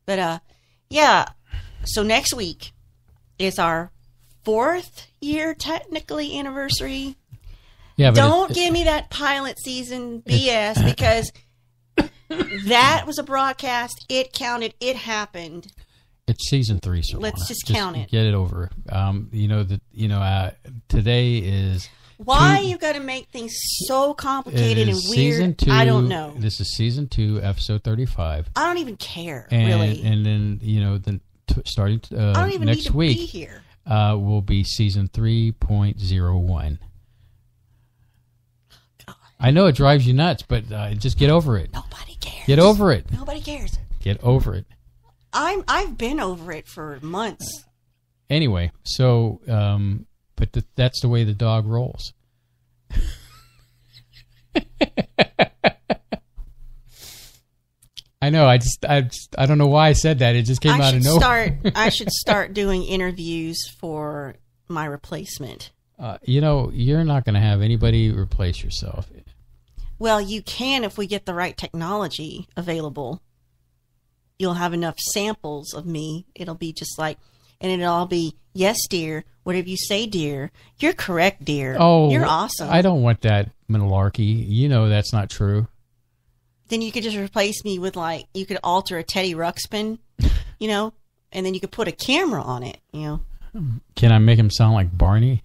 But yeah, so next week is our 4th year technically anniversary. Yeah, but don't give me that pilot season BS, because that was a broadcast. It counted. It happened. It's season 3, so let's just count it. Get it over. Today is. Why you got to make things so complicated and weird? Season 2, I don't know. This is season 2, episode 35. I don't even care, and, really. And then starting I don't even next need to week be here. Will be season 3.01. God. I know it drives you nuts, but just get over it. Nobody cares. Get over it. Nobody cares. Get over it. I've been over it for months. Anyway, so but that's the way the dog rolls. I know. I don't know why I said that. It just came out of nowhere. I should start doing interviews for my replacement. You're not going to have anybody replace yourself. Well, you can if we get the right technology available. You'll have enough samples of me. It'll be just like, and it'll all be, yes, dear. Whatever you say, dear. You're correct, dear. Oh, you're awesome. I don't want that malarkey. You know that's not true. Then you could just replace me with, like, you could alter a Teddy Ruxpin, and then you could put a camera on it, Can I make him sound like Barney?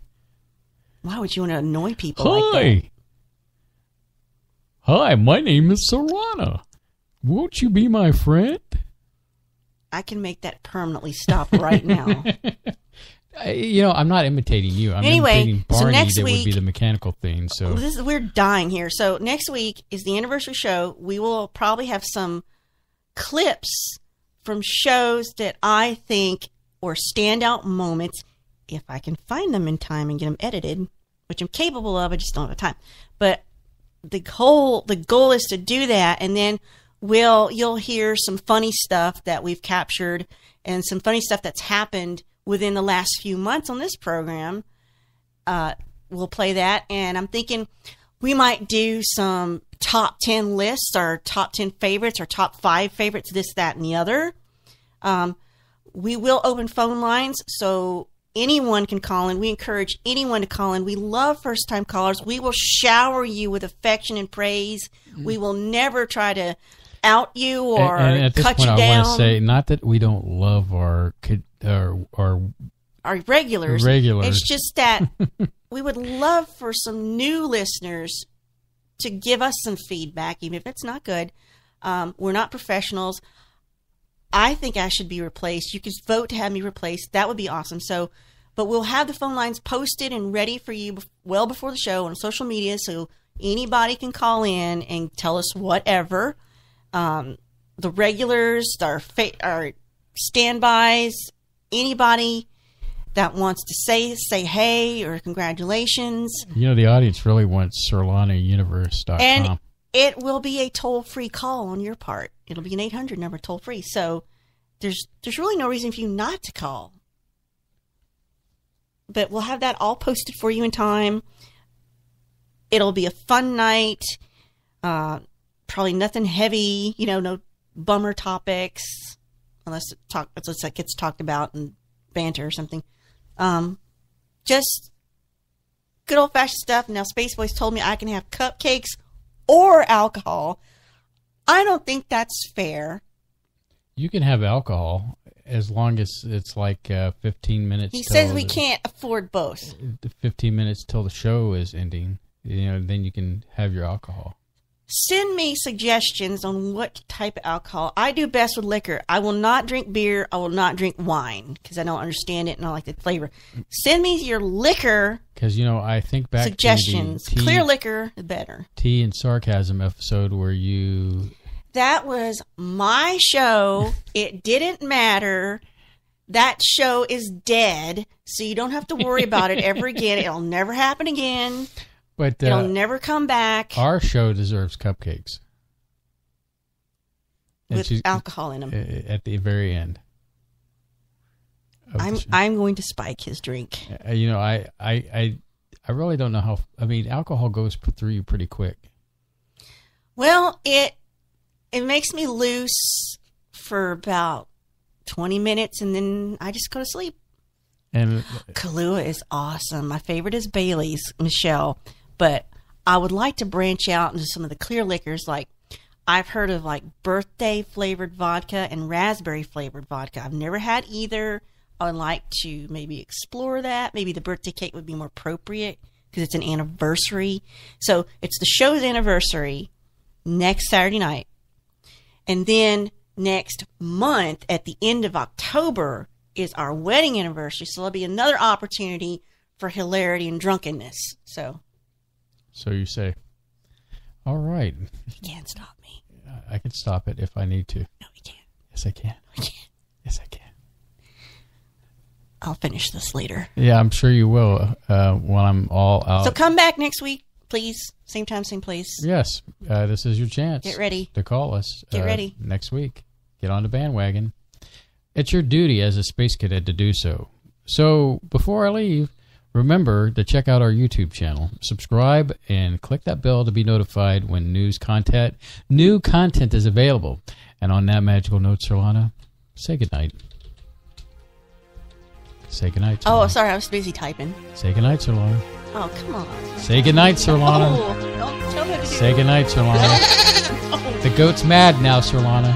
Why would you want to annoy people like that? Hi, my name is Surlana. Won't you be my friend? I can make that permanently stop right now. I'm not imitating you. I'm imitating Barney. So next that week, would be the mechanical thing. So we're dying here. So next week is the anniversary show. We will probably have some clips from shows that I think were standout moments, if I can find them in time and get them edited, which I'm capable of. I just don't have time. But the goal is to do that, and then you'll hear some funny stuff that we've captured and some funny stuff that's happened within the last few months on this program. We'll play that, and I'm thinking we might do some top 10 lists, or top 10 favorites, or top 5 favorites, this, that, and the other. We will open phone lines, so anyone can call in. We encourage anyone to call in. We love first-time callers. We will shower you with affection and praise. We will never try to out you or and at this cut point, you down. I want to say, not that we don't love our regulars. Regulars. It's just that we would love for some new listeners to give us some feedback, even if it's not good. We're not professionals. I think I should be replaced. You could vote to have me replaced. That would be awesome. But we'll have the phone lines posted and ready for you well before the show on social media, so anybody can call in and tell us whatever. The regulars, our standbys, anybody that wants to say hey or congratulations. The audience really wants SurlanaUniverse.com. And it will be a toll-free call on your part. It'll be an 800 number, toll-free. So there's really no reason for you not to call. But we'll have that all posted for you in time. It'll be a fun night. Probably nothing heavy, no bummer topics, unless it gets talked about in banter or something. Just good old-fashioned stuff. Now, Spaceboy's told me I can have cupcakes or alcohol. I don't think that's fair. You can have alcohol as long as it's like 15 minutes. He says we can't afford both. 15 minutes till the show is ending. Then you can have your alcohol. Send me suggestions on what type of alcohol. I do best with liquor. I will not drink beer. I will not drink wine because I don't understand it and I like the flavor. Send me your liquor. Because, I think back suggestions. to the clear liquor, the better. Tea and Sarcasm episode where you... That was my show. It didn't matter. That show is dead, so you don't have to worry about it ever again. It'll never happen again. But it'll never come back. Our show deserves cupcakes. With alcohol in them. At the very end. I'm going to spike his drink. I really don't know how... alcohol goes through you pretty quick. Well, it makes me loose for about 20 minutes, and then I just go to sleep. And Kahlua is awesome. My favorite is Bailey's, Michelle. But I would like to branch out into some of the clear liquors. Like, I've heard of like birthday flavored vodka and raspberry flavored vodka. I've never had either. I would like to maybe explore that. Maybe the birthday cake would be more appropriate because it's an anniversary. So it's the show's anniversary next Saturday night. And then next month, at the end of October, is our wedding anniversary. So there'll be another opportunity for hilarity and drunkenness. So you say, all right. You can't stop me. I can stop it if I need to. No, you can't. Yes, I can. No, you can't. Yes, I can. I'll finish this later. Yeah, I'm sure you will when I'm all out. So come back next week. please. Same time, same place. Yes, this is your chance. Get ready to call us. Get ready next week. Get on the bandwagon. It's your duty as a space cadet to do so. So before I leave, remember to check out our YouTube channel, subscribe, and click that bell to be notified when new content is available. And on that magical note, Surlana, say goodnight. Say goodnight, Surlana. Oh, sorry, I was busy typing. Say goodnight, Surlana. Oh, come on. Say goodnight, Surlana. Oh, don't tell me to do Say goodnight, Surlana. No. The goat's mad now, Surlana.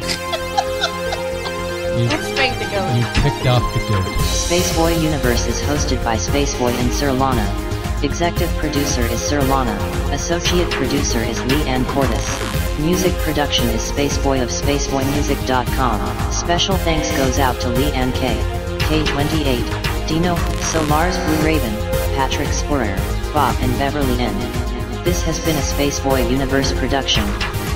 Let's spank the goat. You picked off the goat. Spaceboy Universe is hosted by Spaceboy and Surlana. Executive producer is Surlana. Associate producer is Leanne Cordes. Music production is Spaceboy of SpaceboyMusic.com. Special thanks goes out to Leanne K, K28, Dino, Solars Blue Raven, Patrick Sporer, Bob and Beverly N. This has been a Spaceboy Universe production.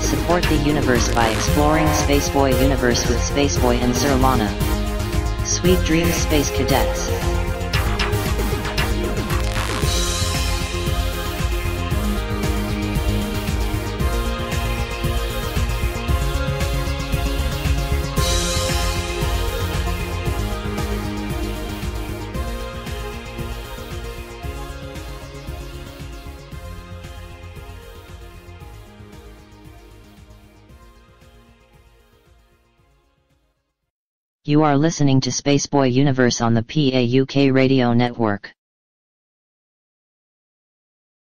Support the universe by exploring Spaceboy Universe with Spaceboy and Surlana. Sweet dreams, Space Cadets. You are listening to Spaceboy Universe on the PAUK Radio Network.